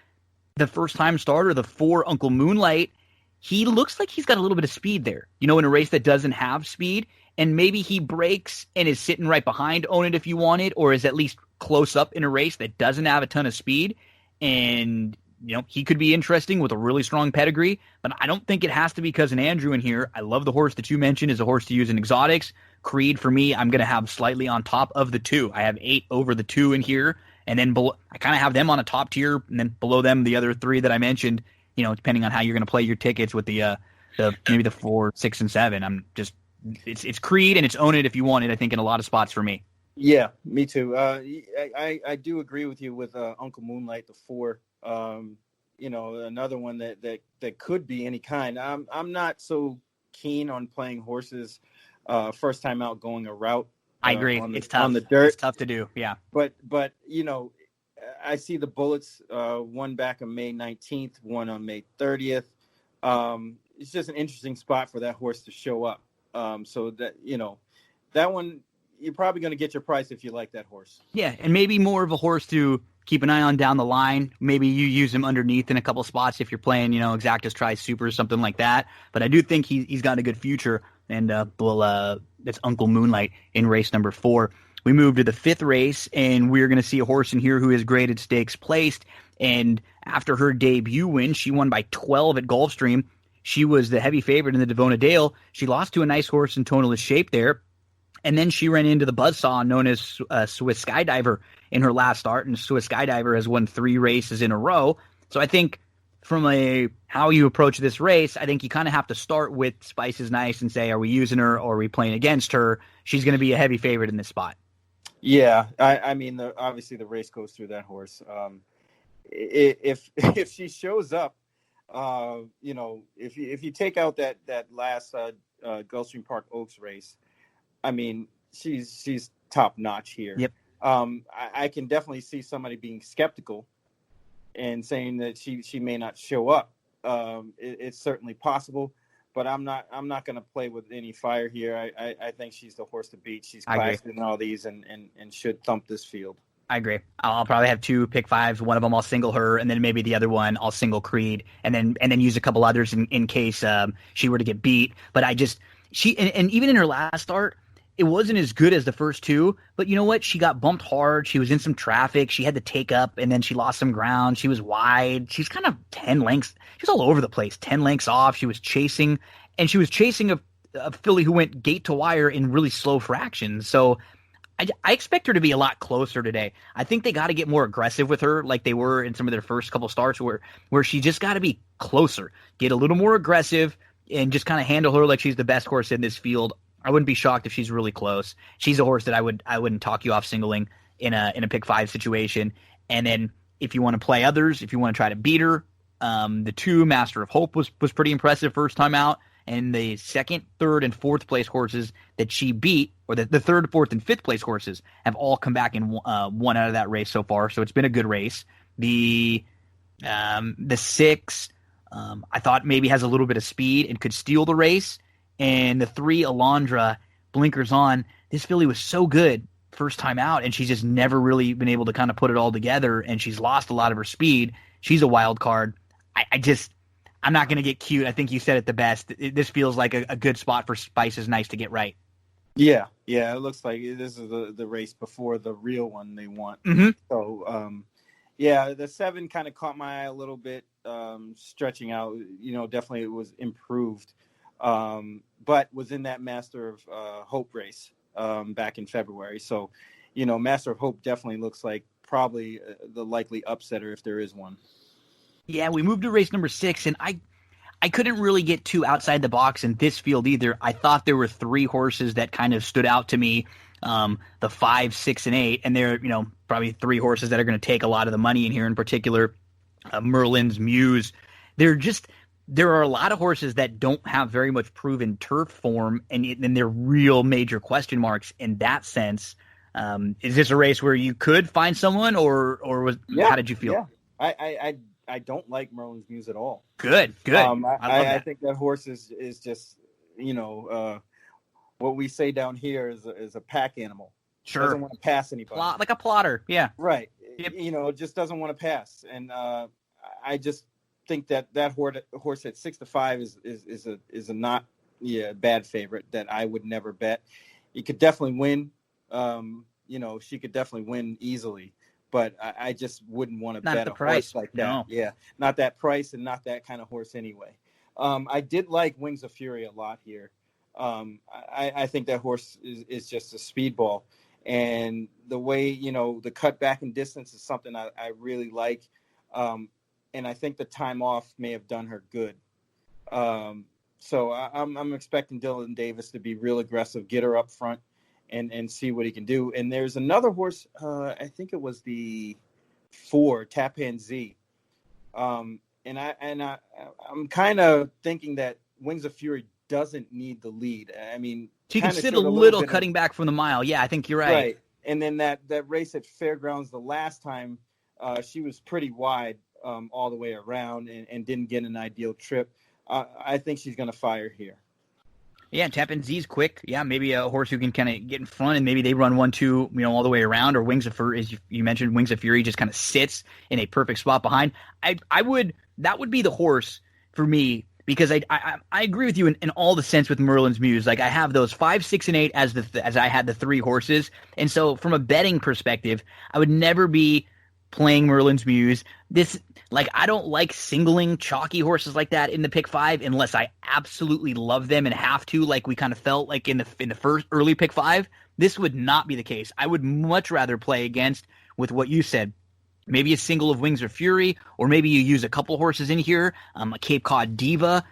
the first time starter, the 4 Uncle Moonlight, he looks like he's got a little bit of speed there, in a race that doesn't have speed, and maybe he breaks and is sitting right behind Own It If You Want It, or is at least close up in a race that doesn't have a ton of speed, and he could be interesting with a really strong pedigree, but I don't think it has to be Cousin Andrew in here. I love the horse that you mentioned as a horse to use in exotics. Creed, for me, I'm going to have slightly on top of the 2. I have 8 over the 2 in here, and then below, I kind of have them on a top tier, and then below them, the other 3 that I mentioned, depending on how you're going to play your tickets with the maybe the 4, 6, and 7. It's Creed and it's Own It If You Want It, I think, in a lot of spots for me. Yeah, me too. I do agree with you with Uncle Moonlight, the 4. Another one that could be any kind. I'm not so keen on playing horses first time out going a route. I agree. It's tough on the dirt. It's tough to do. Yeah. But I see the bullets. One back on May 19th, one on May 30th. It's just an interesting spot for that horse to show up. So that one, you're probably going to get your price if you like that horse. Yeah, and maybe more of a horse to keep an eye on down the line. Maybe you use him underneath in a couple spots if you're playing, Exactus Tri Super or something like that. But I do think he's got a good future, and that's Uncle Moonlight in race number 4. We move to the 5th race, and we're going to see a horse in here who is graded stakes placed. And after her debut win, she won by 12 at Gulfstream. She was the heavy favorite in the Devona Dale. She lost to a nice horse in Tonalist Shape there. And then she ran into the buzzsaw known as Swiss Skydiver in her last start. And Swiss Skydiver has won 3 races in a row. So I think from how you approach this race, I think you kind of have to start with Spice is Nice and say, are we using her or are we playing against her? She's going to be a heavy favorite in this spot. Yeah, I mean, obviously the race goes through that horse. If she shows up, if you take out that last Gulfstream Park Oaks race, I mean, she's top notch here. Yep. I can definitely see somebody being skeptical and saying that she may not show up. It's certainly possible, but I'm not going to play with any fire here. I think she's the horse to beat. She's classed in all these and should thump this field. I agree. I'll probably have 2 pick 5s. One of them I'll single her, and then maybe the other one I'll single Creed, and then use a couple others in case she were to get beat. But and even in her last start, it wasn't as good as the first 2. But you know what? She got bumped hard. She was in some traffic. She had to take up, and then she lost some ground. She was wide. She's kind of 10 lengths. She was all over the place. 10 lengths off. She was chasing a filly who went gate to wire in really slow fractions. So I expect her to be a lot closer today. I think they got to get more aggressive with her like they were in some of their first couple starts where she just got to be closer, get a little more aggressive, and just kind of handle her like she's the best horse in this field. I wouldn't be shocked if she's really close. She's a horse that I wouldn't talk you off singling in a pick 5 situation. And then if you want to play others, if you want to try to beat her, the 2 Master of Hope was pretty impressive first time out. And the 2nd, 3rd, and 4th place horses that she beat, or the 3rd, 4th, and 5th place horses, have all come back and won out of that race so far. So it's been a good race. The 6, I thought maybe has a little bit of speed and could steal the race. And the 3, Alondra, blinkers on. This filly was so good first time out, and she's just never really been able to kind of put it all together, and she's lost a lot of her speed. She's a wild card. I'm not going to get cute. I think you said it the best. This feels like a good spot for Spice is Nice to get right. Yeah. It looks like this is the race before the real one they want. Mm-hmm. So, the 7 kind of caught my eye a little bit, stretching out. Definitely it was improved. But was in that Master of Hope race back in February. So, Master of Hope definitely looks like probably the likely upsetter if there is one. Yeah, we moved to race number 6, and I couldn't really get too outside the box in this field either. I thought there were 3 horses that kind of stood out to me, the 5, 6, and 8, and they're probably 3 horses that are going to take a lot of the money in here in particular. Merlin's Muse. They're just there are a lot of horses that don't have very much proven turf form, and they're real major question marks in that sense. Is this a race where you could find someone, or how did you feel? Yeah, I don't like Merlin's Muse at all. Good. I love that. I think that horse is just, what we say down here is a pack animal. Sure. Doesn't want to pass anybody. Like a plotter. Yeah. Right. Yep. Just doesn't want to pass. And I just think that horse at 6-5 is a not bad favorite that I would never bet. He could definitely win. She could definitely win easily, but I just wouldn't want to bet a horse like that. No. Yeah, not that price and not that kind of horse anyway. I did like Wings of Fury a lot here. I think that horse is just a speedball, and the way the cut back in distance is something I really like, and I think the time off may have done her good. So I'm expecting Dylan Davis to be real aggressive, get her up front, and see what he can do. And there's another horse, I think it was the 4, Tapan Z. And I'm kind of thinking that Wings of Fury doesn't need the lead. I mean, she can sit a little cutting back from the mile. Yeah, I think you're right. Right. And then that race at Fairgrounds the last time, she was pretty wide all the way around and didn't get an ideal trip. I think she's going to fire here. Yeah, Tappan Z's quick. Yeah, maybe a horse who can kind of get in front, and maybe they run 1-2, all the way around. Or Wings of Fury, as you mentioned, Wings of Fury just kind of sits in a perfect spot behind. That would be the horse for me, because I agree with you in all the sense with Merlin's Muse. Like, I have those 5, 6, and 8 as I had the 3 horses, and so from a betting perspective, I would never be playing Merlin's Muse. I don't like singling chalky horses like that in the pick 5 unless I absolutely love them and have to, like we kind of felt like in the first early pick 5. This would not be the case. I would much rather play against, with what you said, maybe a single of Wings of Fury, or maybe you use a couple horses in here. A Cape Cod Diva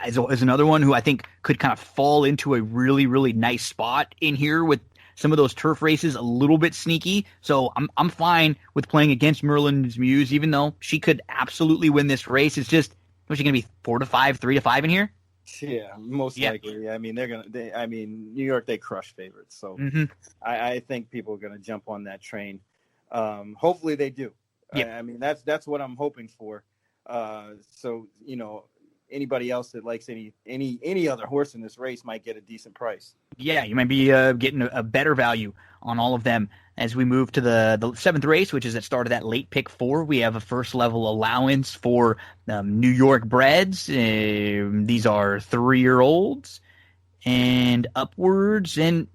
is another one who I think could kind of fall into a really, really nice spot in here with some of those turf races a little bit sneaky. So I'm fine with playing against Merlin's Muse, even though she could absolutely win this race. It's just, was she going to be 4-5, 3-5 in here? Yeah, most likely. I mean, New York, they crush favorites. So I think people are going to jump on that train. Hopefully they do. Yeah. I mean, that's what I'm hoping for. So, anybody else that likes any other horse in this race might get a decent price. Yeah, you might be getting a better value on all of them. As we move to the 7th race, which is at start of that late pick 4, we have a first level allowance for New York breds. These are 3-year-olds and upwards, and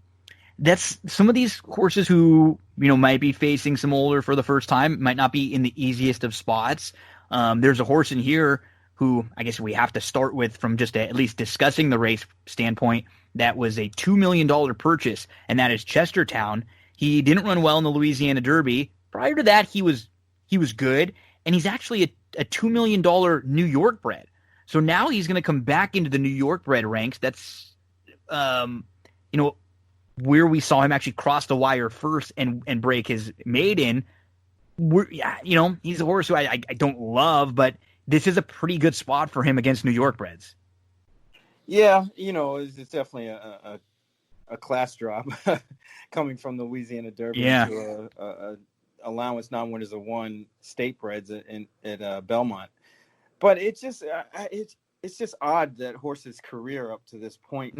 that's some of these horses who might be facing some older for the first time, might not be in the easiest of spots. There's a horse in here who I guess we have to start with from just at least discussing the race standpoint. That was a $2 million purchase, and that is Chestertown. He didn't run well in the Louisiana Derby. Prior to that, he was good, and he's actually a $2 million New York bred. So now he's going to come back into the New York bred ranks. That's, where we saw him actually cross the wire first and break his maiden. He's a horse who I don't love, but this is a pretty good spot for him against New York breds. Yeah, it's definitely a class drop coming from the Louisiana Derby to a allowance non-winners of 1 state breds at Belmont. But it's just odd that horse's career up to this point.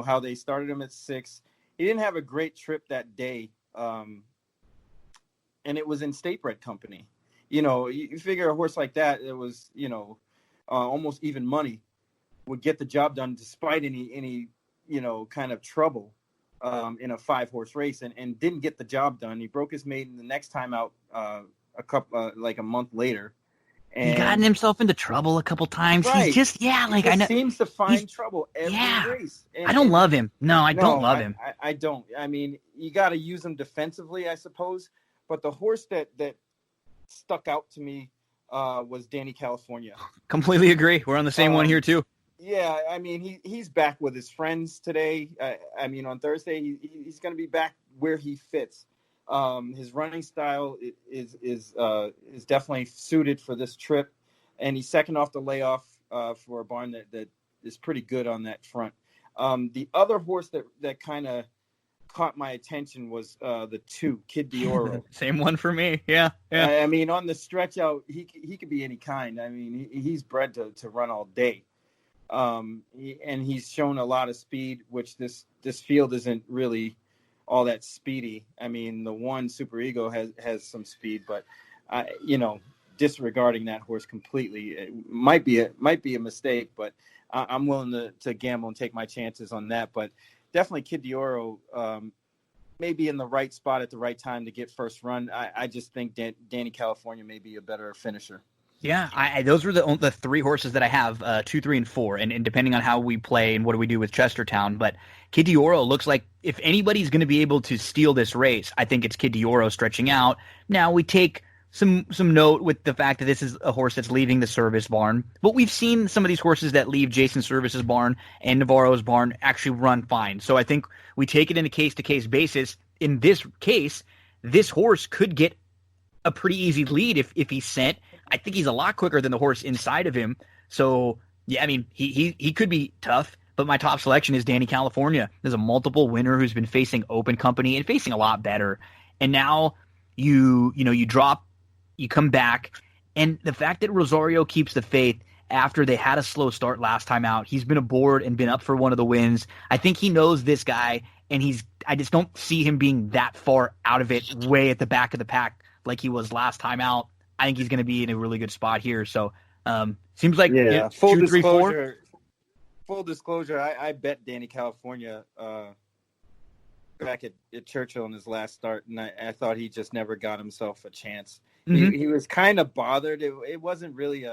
How they started him at 6. He didn't have a great trip that day, and it was in state bred company. You figure a horse like that, it was, almost even money, would get the job done despite any kind of trouble in a 5-horse race, and didn't get the job done. He broke his maiden the next time out a month later. And he's gotten himself into trouble a couple times. Right. He's just, I know. Seems to find trouble every race. And I don't love him. No, I don't love him. I don't. I mean, you got to use him defensively, I suppose. But the horse that stuck out to me was Danny California. Completely agree. We're on the same one here too. Yeah, I mean, he's back with his friends today. On Thursday, he's going to be back where he fits. His running style is definitely suited for this trip, and he's second off the layoff for a barn that is pretty good on that front. The other horse that kind of caught my attention was the 2, Kid Dioro. Same one for me. Yeah. I mean, on the stretch out, he could be any kind. I mean, he's bred to run all day. And he's shown a lot of speed, which this field isn't really all that speedy. I mean, the one Super Ego has some speed, but disregarding that horse completely, it might be a mistake. But I'm willing to gamble and take my chances on that. But definitely Kid Dioro, maybe in the right spot at the right time to get first run. I just think Danny California may be a better finisher. Yeah, those were the 3 horses that I have, 2, 3, and 4, and depending on how we play and what do we do with Chestertown. But Kid Dioro looks like if anybody's going to be able to steal this race, I think it's Kid Dioro stretching out. Now we take some note with the fact that this is a horse that's leaving the Service barn, but we've seen some of these horses that leave Jason Service's barn and Navarro's barn actually run fine. So I think we take it in a case-to-case basis. In this case, this horse could get a pretty easy lead if he's sent. I think he's a lot quicker than the horse inside of him. So, yeah, I mean, he could be tough, but my top selection is Danny California. There's a multiple winner who's been facing Open Company and facing a lot better. And now you drop, you come back, and the fact that Rosario keeps the faith after they had a slow start last time out, he's been aboard and been up for one of the wins. I think he knows this guy, and I just don't see him being that far out of it, way at the back of the pack like he was last time out. I think he's going to be in a really good spot here. So seems like full 2, 3, 4. Full disclosure, I bet Danny California back at Churchill in his last start, and I thought he just never got himself a chance. Mm-hmm. He was kind of bothered. It wasn't really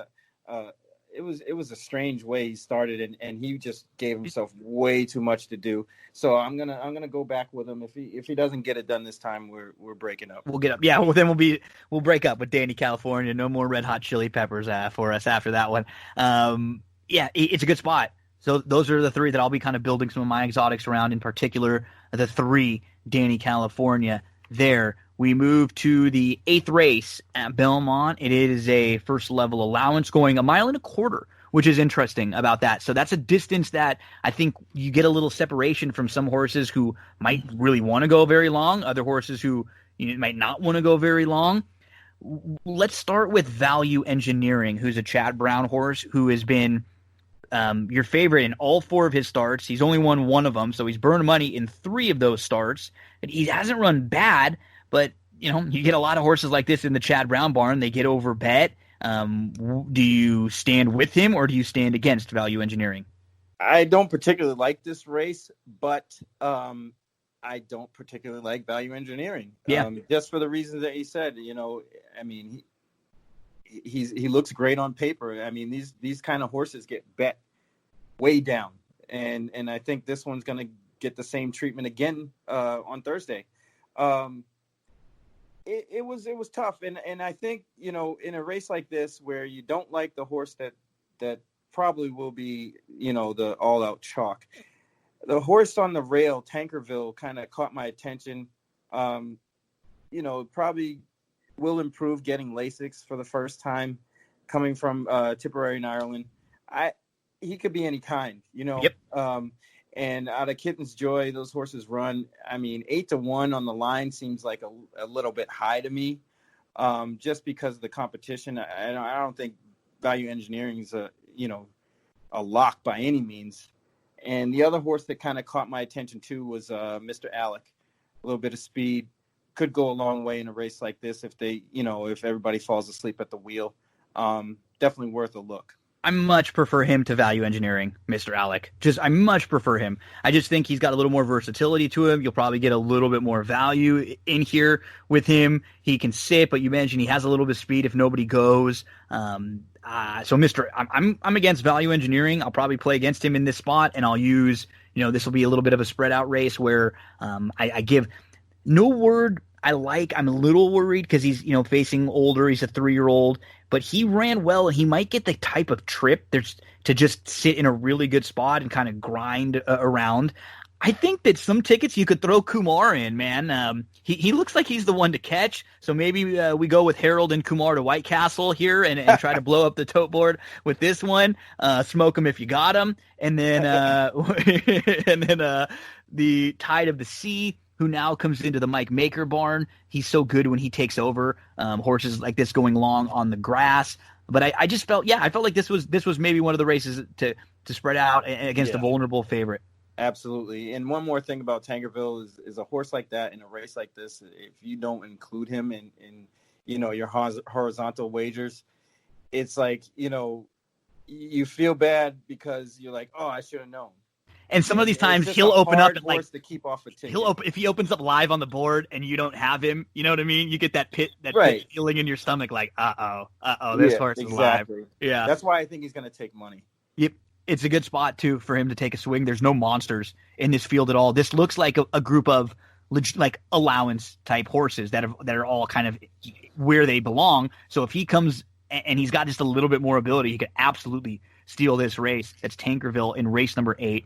it was a strange way he started, and he just gave himself way too much to do. So I'm gonna go back with him. If he doesn't get it done this time, we're breaking up. We'll get up. Yeah, well then we'll break up with Danny California. No more Red Hot Chili Peppers for us after that one. Yeah, it's a good spot. So those are the 3 that I'll be kind of building some of my exotics around. In particular, the 3 Danny California there. We move to the 8th race at Belmont. It is a first level allowance going 1.25 miles, which is interesting about that. So that's a distance that I think you get a little separation from some horses who might really want to go very long, other horses who might not want to go very long. Let's start with Value Engineering, who's a Chad Brown horse who has been your favorite in all 4 of his starts. He's only won 1 of them, so he's burned money in 3 of those starts. And he hasn't run bad, but you get a lot of horses like this in the Chad Brown barn. They get over bet. Do you stand with him or do you stand against Value Engineering? I don't particularly like this race, but I don't particularly like Value Engineering. Yeah. Just for the reasons that he said. I mean, he looks great on paper. I mean, these kind of horses get bet way down, and I think this one's going to get the same treatment again on Thursday. It was tough, and I think in a race like this where you don't like the horse that probably will be the all out chalk. The horse on the rail, Tankerville, kind of caught my attention. Probably will improve getting Lasix for the first time, coming from Tipperary in Ireland. He could be any kind, Yep. And out of Kitten's Joy, those horses run. I mean, 8-1 on the line seems like a little bit high to me, just because of the competition. I don't think Value Engineering is a lock by any means. And the other horse that kind of caught my attention too was Mr. Alec. A little bit of speed could go a long way in a race like this if if everybody falls asleep at the wheel. Definitely worth a look. I much prefer him to Value Engineering, Mr. Alec. I much prefer him. I just think he's got a little more versatility to him. You'll probably get a little bit more value in here with him. He can sit, but you mentioned he has a little bit of speed if nobody goes. I'm against Value Engineering. I'll probably play against him in this spot, and I'll use, this will be a little bit of a spread out race where I give No Word. I'm a little worried because he's, facing older. He's a 3-year-old, but he ran well, and he might get the type of trip to just sit in a really good spot and kind of grind around. I think that some tickets you could throw Kumar in, man. He looks like he's the one to catch. So maybe we go with Harold and Kumar to White Castle here and try to blow up the tote board with this one. Smoke him if you got him, and then the Tide of the Sea, who now comes into the Mike Maker barn. He's so good when he takes over horses like this going long on the grass. But I just felt like this was maybe one of the races to spread out against a vulnerable favorite. Absolutely. And one more thing about Tankerville is a horse like that in a race like this, if you don't include him in your horizontal wagers, it's like, you feel bad because you're like, oh, I should have known. And some of these times he'll open up and to keep off a ticket. If he opens up live on the board and you don't have him, you know what I mean? You get that pit feeling in your stomach like, this horse is live. Yeah. That's why I think he's going to take money. Yep. It's a good spot, too, for him to take a swing. There's no monsters in this field at all. This looks like a group of allowance-type horses that are all kind of where they belong. So if he comes and he's got just a little bit more ability, he could absolutely steal this race. That's Tankerville in race number 8.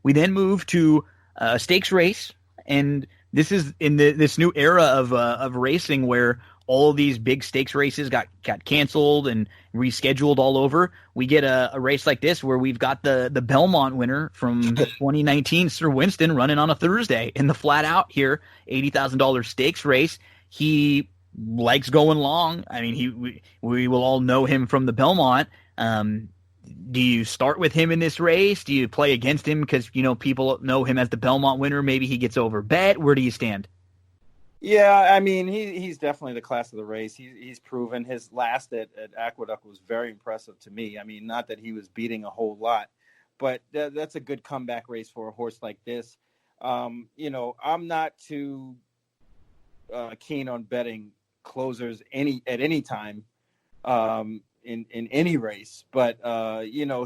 We then move to a stakes race, and this is in this new era of racing where all of these big stakes races got canceled and rescheduled all over. We get a race like this where we've got the Belmont winner from 2019, Sir Winston, running on a Thursday in the flat out here, $80,000 stakes race. He likes going long. I mean, we will all know him from the Belmont. Do you start with him in this race? Do you play against him because, people know him as the Belmont winner? Maybe he gets over bet. Where do you stand? Yeah, I mean, he's definitely the class of the race. He's proven his last at Aqueduct was very impressive to me. I mean, not that he was beating a whole lot, but that's a good comeback race for a horse like this. I'm not too keen on betting closers at any time in any race, but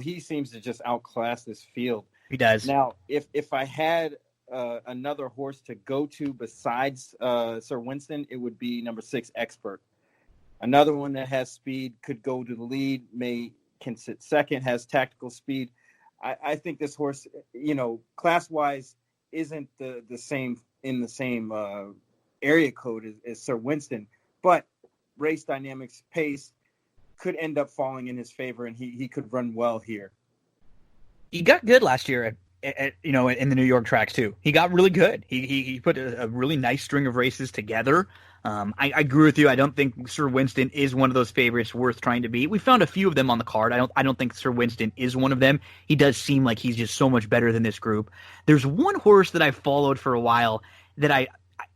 he seems to just outclass this field. He does. Now, if I had another horse to go to besides Sir Winston, it would be number 6, Expert. Another one that has speed, could go to the lead, can sit second, has tactical speed. I think this horse, class-wise, isn't the same in the same area code as Sir Winston, but race dynamics, pace could end up falling in his favor, and he could run well here. He got good last year in the New York tracks too. He got really good. He put a really nice string of races together. I agree with you. I don't think Sir Winston is one of those favorites worth trying to beat. We found a few of them on the card. I don't think Sir Winston is one of them. He does seem like he's just so much better than this group. There's one horse that I followed for a while that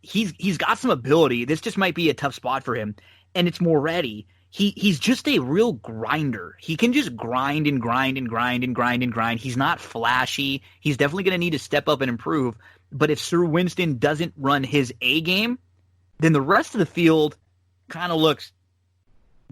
he's got some ability. This just might be a tough spot for him, and it's Moretti. He's just a real grinder. He can just grind and grind and grind and grind and grind. He's not flashy. He's definitely going to need to step up and improve. But if Sir Winston doesn't run his A game, then the rest of the field kind of looks.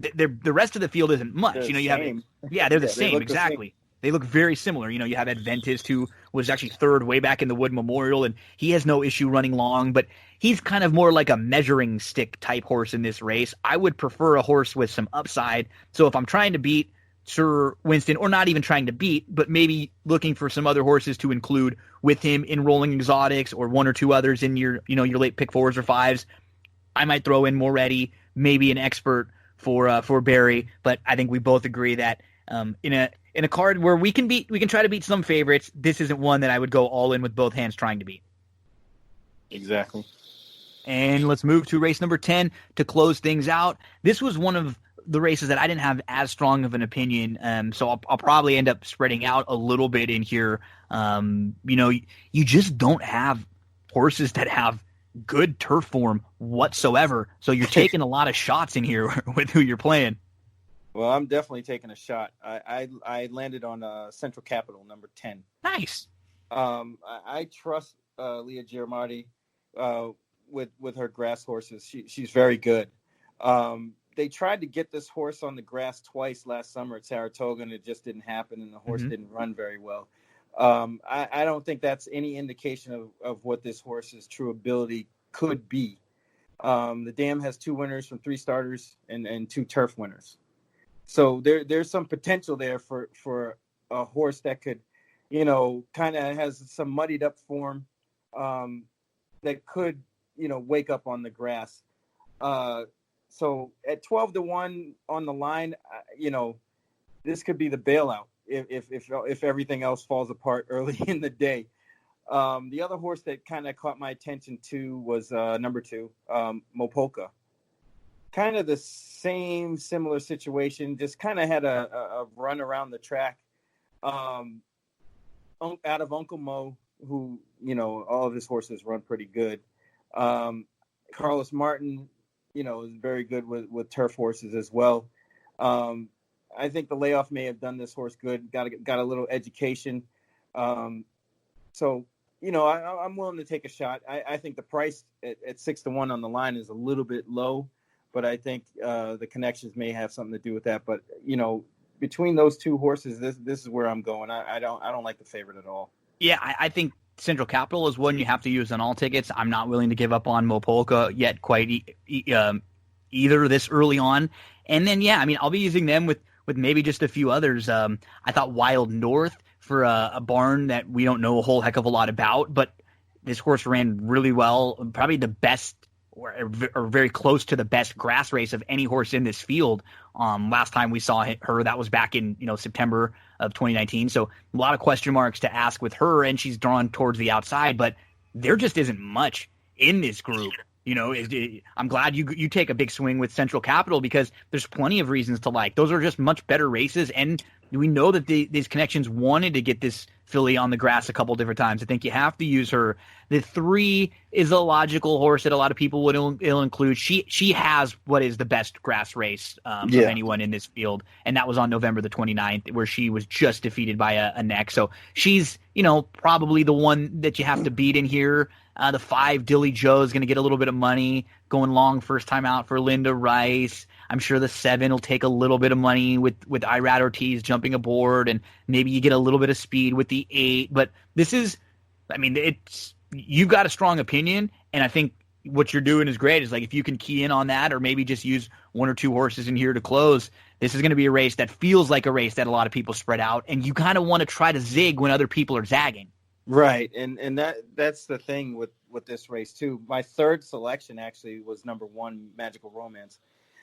The rest of the field isn't much. They're they're the same, exactly. They look very similar. You have Adventist, who was actually third way back in the Wood Memorial, and he has no issue running long, but he's kind of more like a measuring stick type horse in this race. I would prefer a horse with some upside. So if I'm trying to beat Sir Winston, or not even trying to beat, but maybe looking for some other horses to include with him in rolling exotics, or one or two others in your late pick 4s or 5s, I might throw in Moretti, maybe an Expert for Barry. But I think we both agree that in a card where we can try to beat some favorites, this isn't one that I would go all in with both hands trying to beat. Exactly. And let's move to race number 10 to close things out. This was one of the races that I didn't have as strong of an opinion, so I'll probably end up spreading out a little bit in here. You just don't have horses that have good turf form whatsoever, so you're taking a lot of shots in here with who you're playing. Well, I'm definitely taking a shot. I landed on Central Capital, number 10. Nice. I trust Leah Giamatti with her grass horses. She's very good. They tried to get this horse on the grass twice last summer at Saratoga, and it just didn't happen, and the horse didn't run very well. I don't think that's any indication of what this horse's true ability could be. The dam has 2 winners from 3 starters and 2 turf winners. So there's some potential there for a horse that could kind of has some muddied up form that could, wake up on the grass. So at 12-1 on the line, this could be the bailout if everything else falls apart early in the day. The other horse that kind of caught my attention too was number 2, Mopolka. Kind of the similar situation, just kind of had a run around the track out of Uncle Mo, who, all of his horses run pretty good. Carlos Martin, is very good with turf horses as well. I think the layoff may have done this horse good, got a little education. So, I'm willing to take a shot. I think the price at 6-1 on the line is a little bit low, but I think the connections may have something to do with that. But, between those two horses, this is where I'm going. I don't like the favorite at all. Yeah, I think Central Capital is one you have to use on all tickets. I'm not willing to give up on Mopolka yet quite either this early on. And then, I'll be using them with maybe just a few others. I thought Wild North for a barn that we don't know a whole heck of a lot about, but this horse ran really well, probably the best or very close to the best grass race of any horse in this field. Last time we saw her, that was back in September of 2019. So a lot of question marks to ask with her, and she's drawn towards the outside, but there just isn't much in this group. I'm glad you take a big swing with Central Capital because there's plenty of reasons to like. Those are just much better races, and we know that these connections wanted to get this filly on the grass a couple different times. I think you have to use her. The 3 is a logical horse that a lot of people will include. She has what is the best grass race of anyone in this field, and that was on November the 29th, where she was just defeated by a neck. So she's probably the one that you have to beat in here. The 5, Dilly Joe, is going to get a little bit of money going long first time out for Linda Rice. I'm sure the 7 will take a little bit of money with Irad Ortiz jumping aboard, and maybe you get a little bit of speed with the 8. But this is, you've got a strong opinion, and I think what you're doing is great. Is like if you can key in on that, or maybe just use 1 or 2 horses in here to close. This is going to be a race that feels like a race that a lot of people spread out, and you kind of want to try to zig when other people are zagging. Right, and that's the thing with this race too. My third selection actually was number 1, Magical Romance.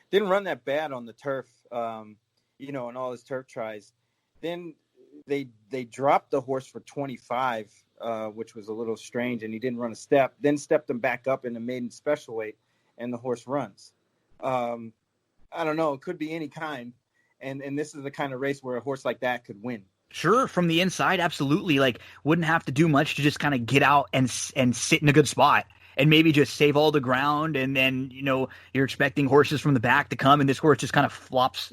Didn't run that bad on the turf, in all his turf tries. Then they dropped the horse for 25, which was a little strange, and he didn't run a step. Then stepped him back up in the maiden special weight, and the horse runs. I don't know, it could be any kind, and this is the kind of race where a horse like that could win. Sure, from the inside, absolutely. Like, wouldn't have to do much to just kind of get out and sit in a good spot and maybe just save all the ground. And then, you're expecting horses from the back to come, and this horse just kind of flops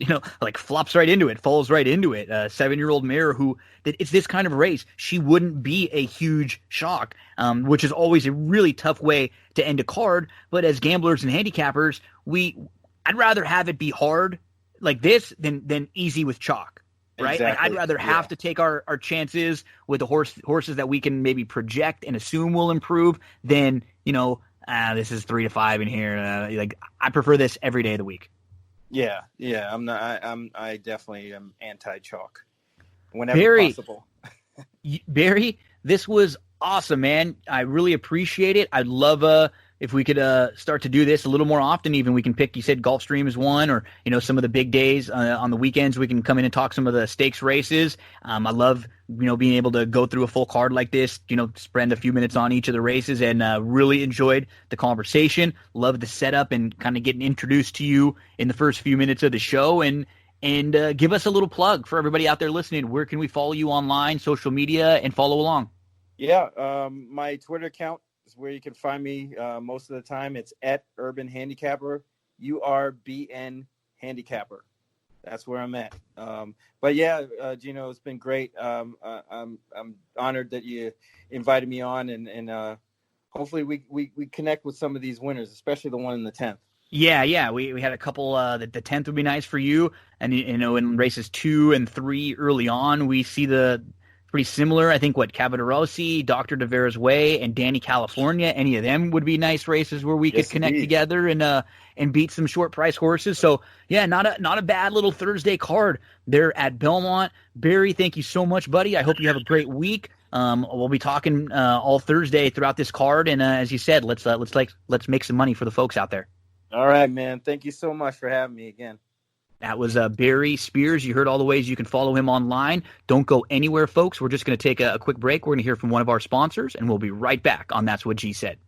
right into it, falls right into it. 7-year-old mare who, it's this kind of race. She wouldn't be a huge shock, which is always a really tough way to end a card. But as gamblers and handicappers, I'd rather have it be hard like this than easy with chalk. Right? Exactly. Like I'd rather have to take our chances with the horses that we can maybe project and assume will improve than, this is 3-5 in here. I prefer this every day of the week. Yeah. I definitely am anti-chalk whenever possible. Barry, this was awesome, man. I really appreciate it. I'd love if we could start to do this a little more often. Even we can pick, you said Gulfstream is one, or some of the big days on the weekends we can come in and talk some of the stakes races. I love being able to go through a full card like this, spend a few minutes on each of the races, and really enjoyed the conversation. Love the setup and kind of getting introduced to you in the first few minutes of the show. And give us a little plug for everybody out there listening. Where can we follow you online, social media, and follow along? Yeah, my Twitter account is where you can find me most of the time. It's at Urban Handicapper, URBN Handicapper. That's where I'm at. But yeah, Gino, it's been great. I'm honored that you invited me on, and hopefully we connect with some of these winners, especially the one in the 10th. Yeah. We had a couple. The 10th would be nice for you, and in races 2 and 3 early on, we see pretty similar. I think Cavadarossi, Dr. De Vera's Way, and Danny California, any of them would be nice races where we could connect together and beat some short price horses. So yeah, not a bad little Thursday card there at Belmont. Barry, thank you so much, buddy. I hope you have a great week. We'll be talking all Thursday throughout this card, and as you said, let's make some money for the folks out there. All right, man. Thank you so much for having me again. That was Barry Spears. You heard all the ways you can follow him online. Don't go anywhere, folks. We're just going to take a quick break. We're going to hear from one of our sponsors, and we'll be right back on That's What G Said.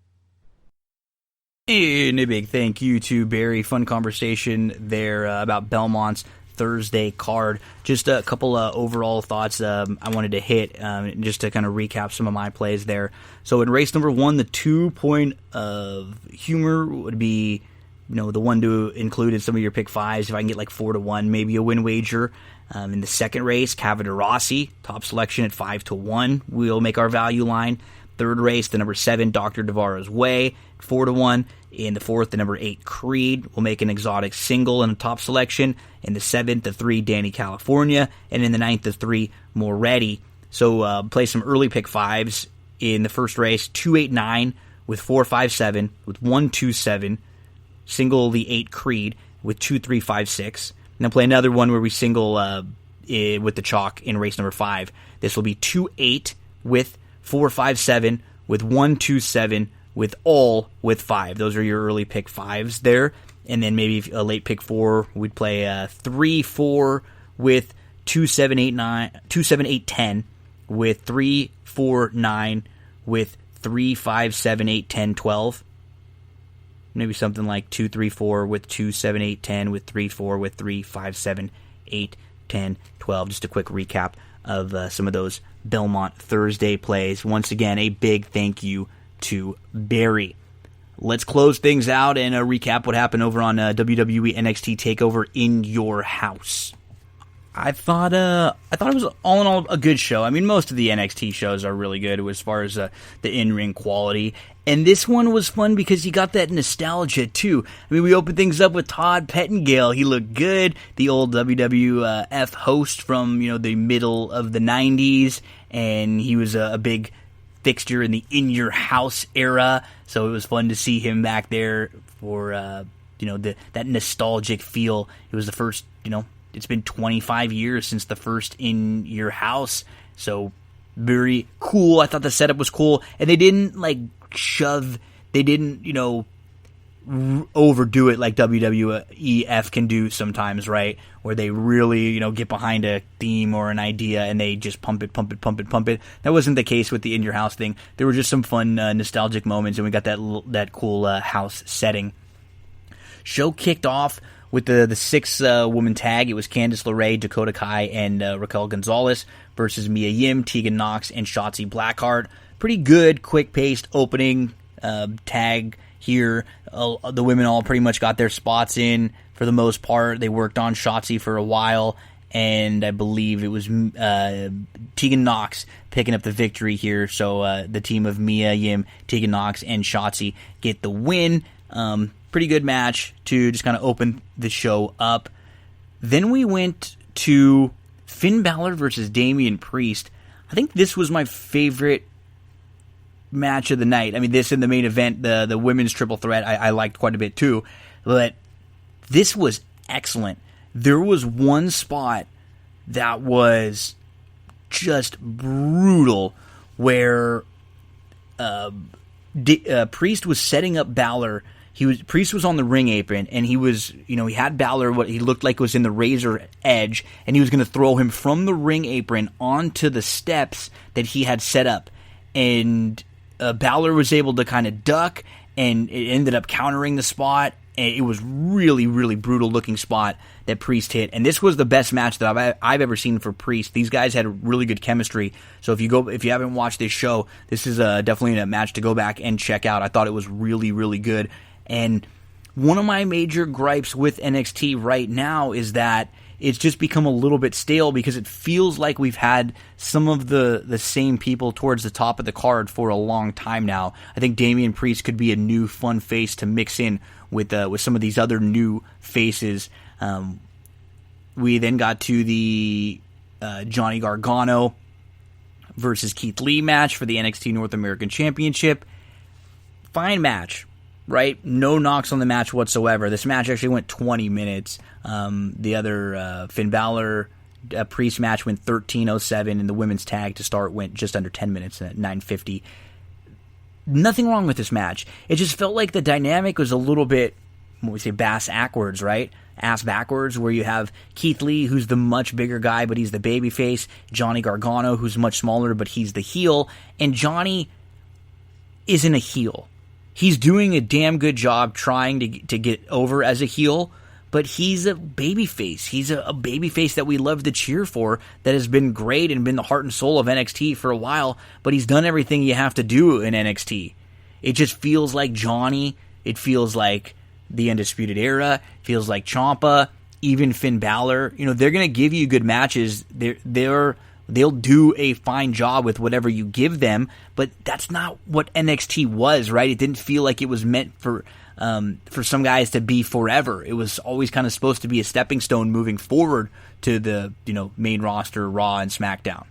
And a big thank you to Barry. Fun conversation there about Belmont's Thursday card. Just a couple overall thoughts I wanted to hit just to kind of recap some of my plays there. So in race number 1, the 2 point of humor would be, the one to include in some of your pick fives. If I can get like 4-1, maybe a win wager. In the second race, Cavadarossi, top selection at 5-1. We'll make our value line. Third race, the number 7, Dr. De Vera's Way, 4-1. In the fourth, the number 8, Creed. We'll make an exotic single in the top selection. In the seventh, the 3, Danny California. And in the ninth, the 3, Moretti. So play some early pick fives. In the first race, 2-8-9 with 4-5-7 with 1-2-7. Single the 8 Creed with 2-3-5-6. And then play another one where we single with the chalk in race number 5. This will be 2-8 with 4-5-7 with 1-2-7 with all with 5. Those are your early pick fives there. And then maybe a late pick 4, we'd play 3-4 with 2-7-8-10 with 3-4-9 with 3-5-7-8-10-12. Maybe something like 2-3-4 with 2-7-8-10 with 3-4 with 3-5-7-8-10-12. Just a quick recap of some of those Belmont Thursday plays. Once again, a big thank you to Barry. Let's close things out and recap what happened over on WWE NXT TakeOver in Your House. I thought it was all in all a good show. I mean, most of the NXT shows are really good as far as the in-ring quality. And this one was fun because you got that nostalgia, too. I mean, we opened things up with Todd Pettengill. He looked good. The old WWF host from, the middle of the 90s. And he was a big fixture in the In Your House era. So it was fun to see him back there for, that nostalgic feel. It was the first, it's been 25 years since the first In Your House. So very cool. I thought the setup was cool. And they didn't, overdo it like WWF can do sometimes, right? Where they really, get behind a theme or an idea and they just pump it. That wasn't the case with the In Your House thing. There were just some fun, nostalgic moments, and we got that cool house setting. Show kicked off with the 6-woman tag. It was Candice LeRae, Dakota Kai, and Raquel Gonzalez versus Mia Yim, Tegan Nox, and Shotzi Blackheart. Pretty good, quick-paced opening tag here. The women all pretty much got their spots in for the most part. They worked on Shotzi for a while, and I believe it was Tegan Nox picking up the victory here. So the team of Mia Yim, Tegan Nox, and Shotzi get the win. Pretty good match to just kind of open the show up. Then we went to Finn Balor versus Damian Priest. I think this was my favorite match of the night. I mean, this in the main event, the women's triple threat, I liked quite a bit too. But this was excellent. There was one spot that was just brutal where Priest was setting up Balor. Priest was on the ring apron, and he was, he had Balor, what he looked like was in the razor edge, and he was going to throw him from the ring apron onto the steps that he had set up. And Balor was able to kind of duck, and it ended up countering the spot. And it was really, really brutal looking spot that Priest hit. And this was the best match that I've ever seen for Priest. These guys had really good chemistry. So if you haven't watched this show, this is definitely a match to go back and check out. I thought it was really, really good. And one of my major gripes with NXT right now is that it's just become a little bit stale because it feels like we've had some of the same people towards the top of the card for a long time now. I think Damian Priest could be a new fun face to mix in with some of these other new faces. We then got to the Johnny Gargano versus Keith Lee match for the NXT North American Championship. Fine match, right? No knocks on the match whatsoever. This match actually went 20 minutes. The other Finn Balor Priest match went 13:07, and the women's tag to start went just under 10 minutes at 9:50. Nothing wrong with this match. It just felt like the dynamic was a little bit, what we say, ass backwards, where you have Keith Lee, who's the much bigger guy, but he's the babyface. Johnny Gargano, who's much smaller, but he's the heel. And Johnny isn't a heel. He's doing a damn good job trying to get over as a heel, but he's a babyface. He's a babyface that we love to cheer for, that has been great and been the heart and soul of NXT for a while, but he's done everything you have to do in NXT. It just feels like Johnny. It feels like the Undisputed Era. It feels like Ciampa, even Finn Balor. They're going to give you good matches. They'll do a fine job with whatever you give them, but that's not what NXT was, right? It didn't feel like it was meant for some guys to be forever. It was always kind of supposed to be a stepping stone moving forward to the main roster, Raw and SmackDown.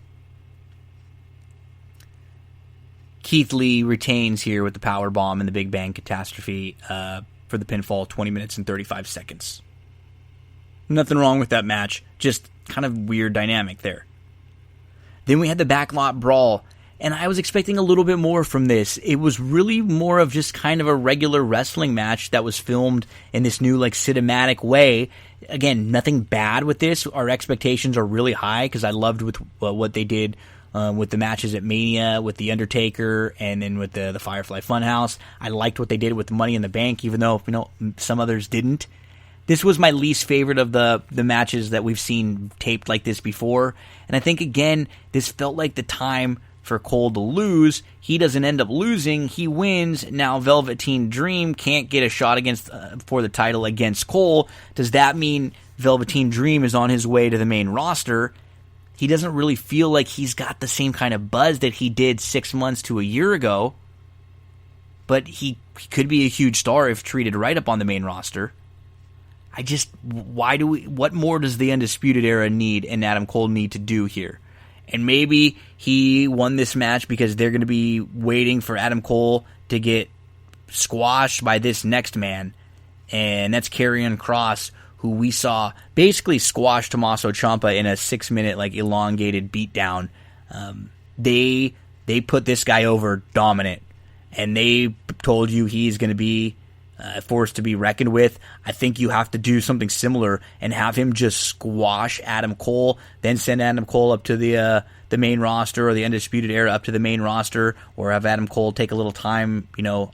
Keith Lee retains here with the powerbomb and the Big Bang Catastrophe for the pinfall, 20 minutes and 35 seconds. Nothing wrong with that match, just kind of weird dynamic there. Then we had the backlot brawl, and I was expecting a little bit more from this. It was really more of just kind of a regular wrestling match that was filmed in this new cinematic way. Again, nothing bad with this. Our expectations are really high because I loved with what they did with the matches at Mania, with The Undertaker, and then with the Firefly Funhouse. I liked what they did with Money in the Bank, even though some others didn't. This was my least favorite of the matches that we've seen taped like this before. And I think, again, this felt like the time for Cole to lose. He doesn't end up losing. He wins. Now Velveteen Dream can't get a shot for the title against Cole. Does that mean Velveteen Dream is on his way to the main roster? He doesn't really feel like he's got the same kind of buzz that he did 6 months to a year ago. But he could be a huge star if treated right up on the main roster. What more does the Undisputed Era need and Adam Cole need to do here? And maybe he won this match because they're going to be waiting for Adam Cole to get squashed by this next man. And that's Karrion Kross, who we saw basically squash Tommaso Ciampa in a 6-minute, elongated beatdown. They put this guy over dominant. And they told you he's going to be a force to be reckoned with. I think you have to do something similar and have him just squash Adam Cole, then send Adam Cole up to the main roster, or the Undisputed Era up to the main roster, or have Adam Cole take a little time,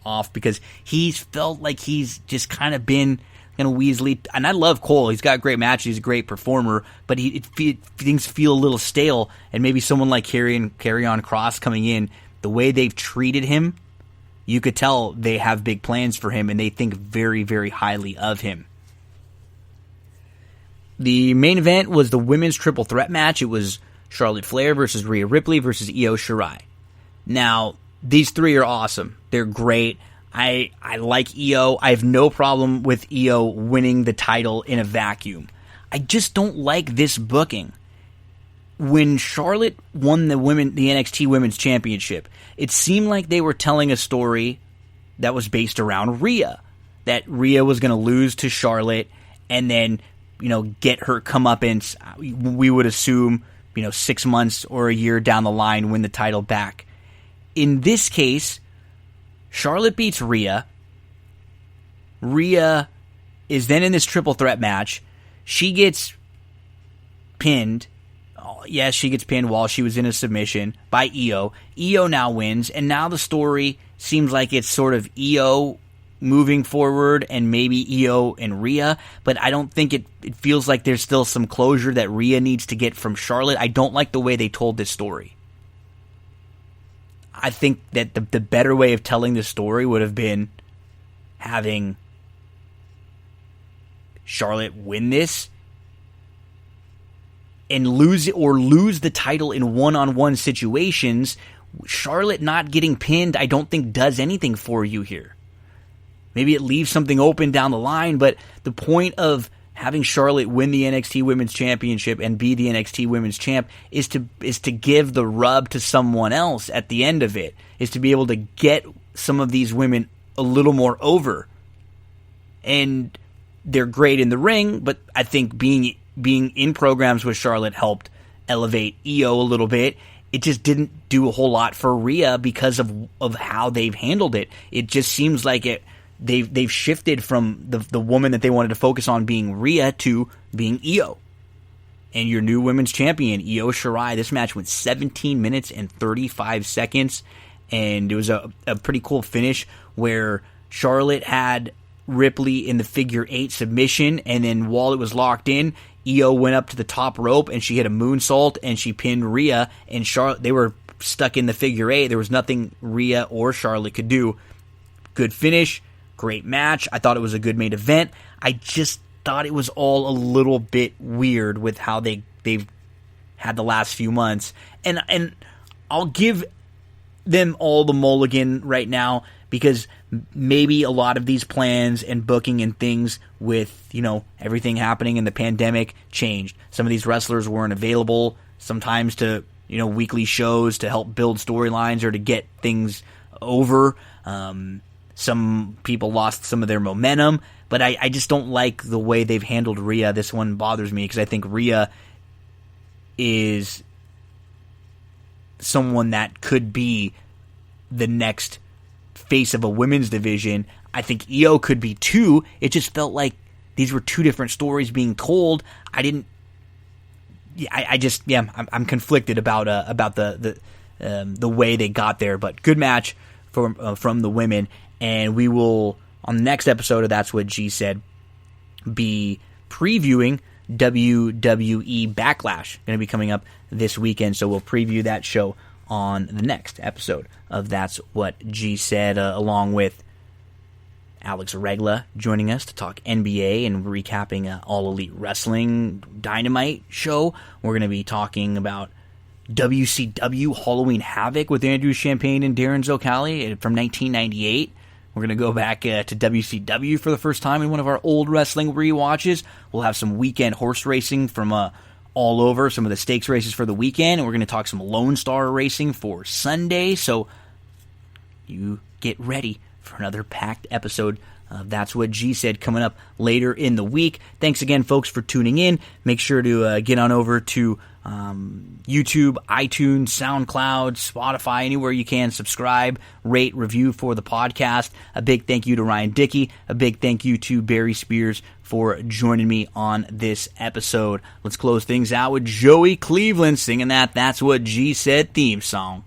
off, because he's felt like he's just kind of been Weasley. And I love Cole. He's got great matches. He's a great performer, but things feel a little stale. And maybe someone like Karrion Kross coming in, the way they've treated him, you could tell they have big plans for him and they think very, very highly of him. The main event was the women's triple threat match. It was Charlotte Flair versus Rhea Ripley versus Io Shirai. Now, these three are awesome. They're great. I like Io. I have no problem with Io winning the title in a vacuum. I just don't like this booking. When Charlotte won the NXT Women's Championship, it seemed like they were telling a story that was based around Rhea. That Rhea was going to lose to Charlotte and then, get her comeuppance, we would assume, 6 months or a year down the line, win the title back. In this case, Charlotte beats Rhea. Rhea is then in this triple threat match. She gets pinned. Yes, she gets pinned while she was in a submission by Io. Io now wins, and now the story seems like it's sort of Io moving forward and maybe Io and Rhea, but I don't think it feels like there's still some closure that Rhea needs to get from Charlotte. I don't like the way they told this story. I think that the better way of telling this story would have been having Charlotte win this and lose the title in one-on-one situations. Charlotte not getting pinned, I don't think does anything for you here. Maybe it leaves something open down the line, but the point of having Charlotte win the NXT Women's Championship and be the NXT Women's Champ is to give the rub to someone else at the end of it, is to be able to get some of these women a little more over. And they're great in the ring, but I think being in programs with Charlotte helped elevate Io a little bit. It just didn't do a whole lot for Rhea because of how they've handled it. It just seems like they've shifted from the woman that they wanted to focus on being Rhea to being Io. And your new women's champion, Io Shirai. This match went 17 minutes and 35 seconds, and it was a pretty cool finish where Charlotte had Ripley in the figure 8 submission, and then while it was locked in, Io went up to the top rope and she hit a moonsault and she pinned Rhea, and Charlotte, they were stuck in the figure 8. There was nothing Rhea or Charlotte could do. Good finish, great match. I thought it was a good main event. I just thought it was all a little bit weird with how they've had the last few months. And I'll give them all the mulligan right now, because maybe a lot of these plans and booking and things with, everything happening in the pandemic changed. Some of these wrestlers weren't available sometimes to, weekly shows to help build storylines or to get things over. Some people lost some of their momentum, but I just don't like the way they've handled Rhea. This one bothers me because I think Rhea is someone that could be the next face of a women's division. I think Io could be too. It just felt like these were two different stories being told. I'm conflicted about the way they got there. But good match from the women, and we will, on the next episode of That's What G Said, be previewing WWE Backlash. Going to be coming up this weekend, so we'll preview that show on the next episode of That's What G Said, along with Alex Regla joining us to talk NBA and recapping All Elite Wrestling Dynamite show. We're going to be talking about WCW Halloween Havoc with Andrew Champagne and Darren Zocali from 1998. We're going to go back to WCW for the first time in one of our old wrestling rewatches. We'll have some weekend horse racing from all over, some of the stakes races for the weekend, and we're going to talk some Lone Star racing for Sunday. So you get ready for another packed episode of That's What G Said coming up later in the week. Thanks again, folks, for tuning in. Make sure to get on over to YouTube, iTunes, SoundCloud, Spotify, anywhere you can. Subscribe, rate, review for the podcast. A big thank you to Ryan Dickey. A big thank you to Barry Spears for joining me on this episode. Let's close things out with Joey Cleveland singing That's What G Said theme song.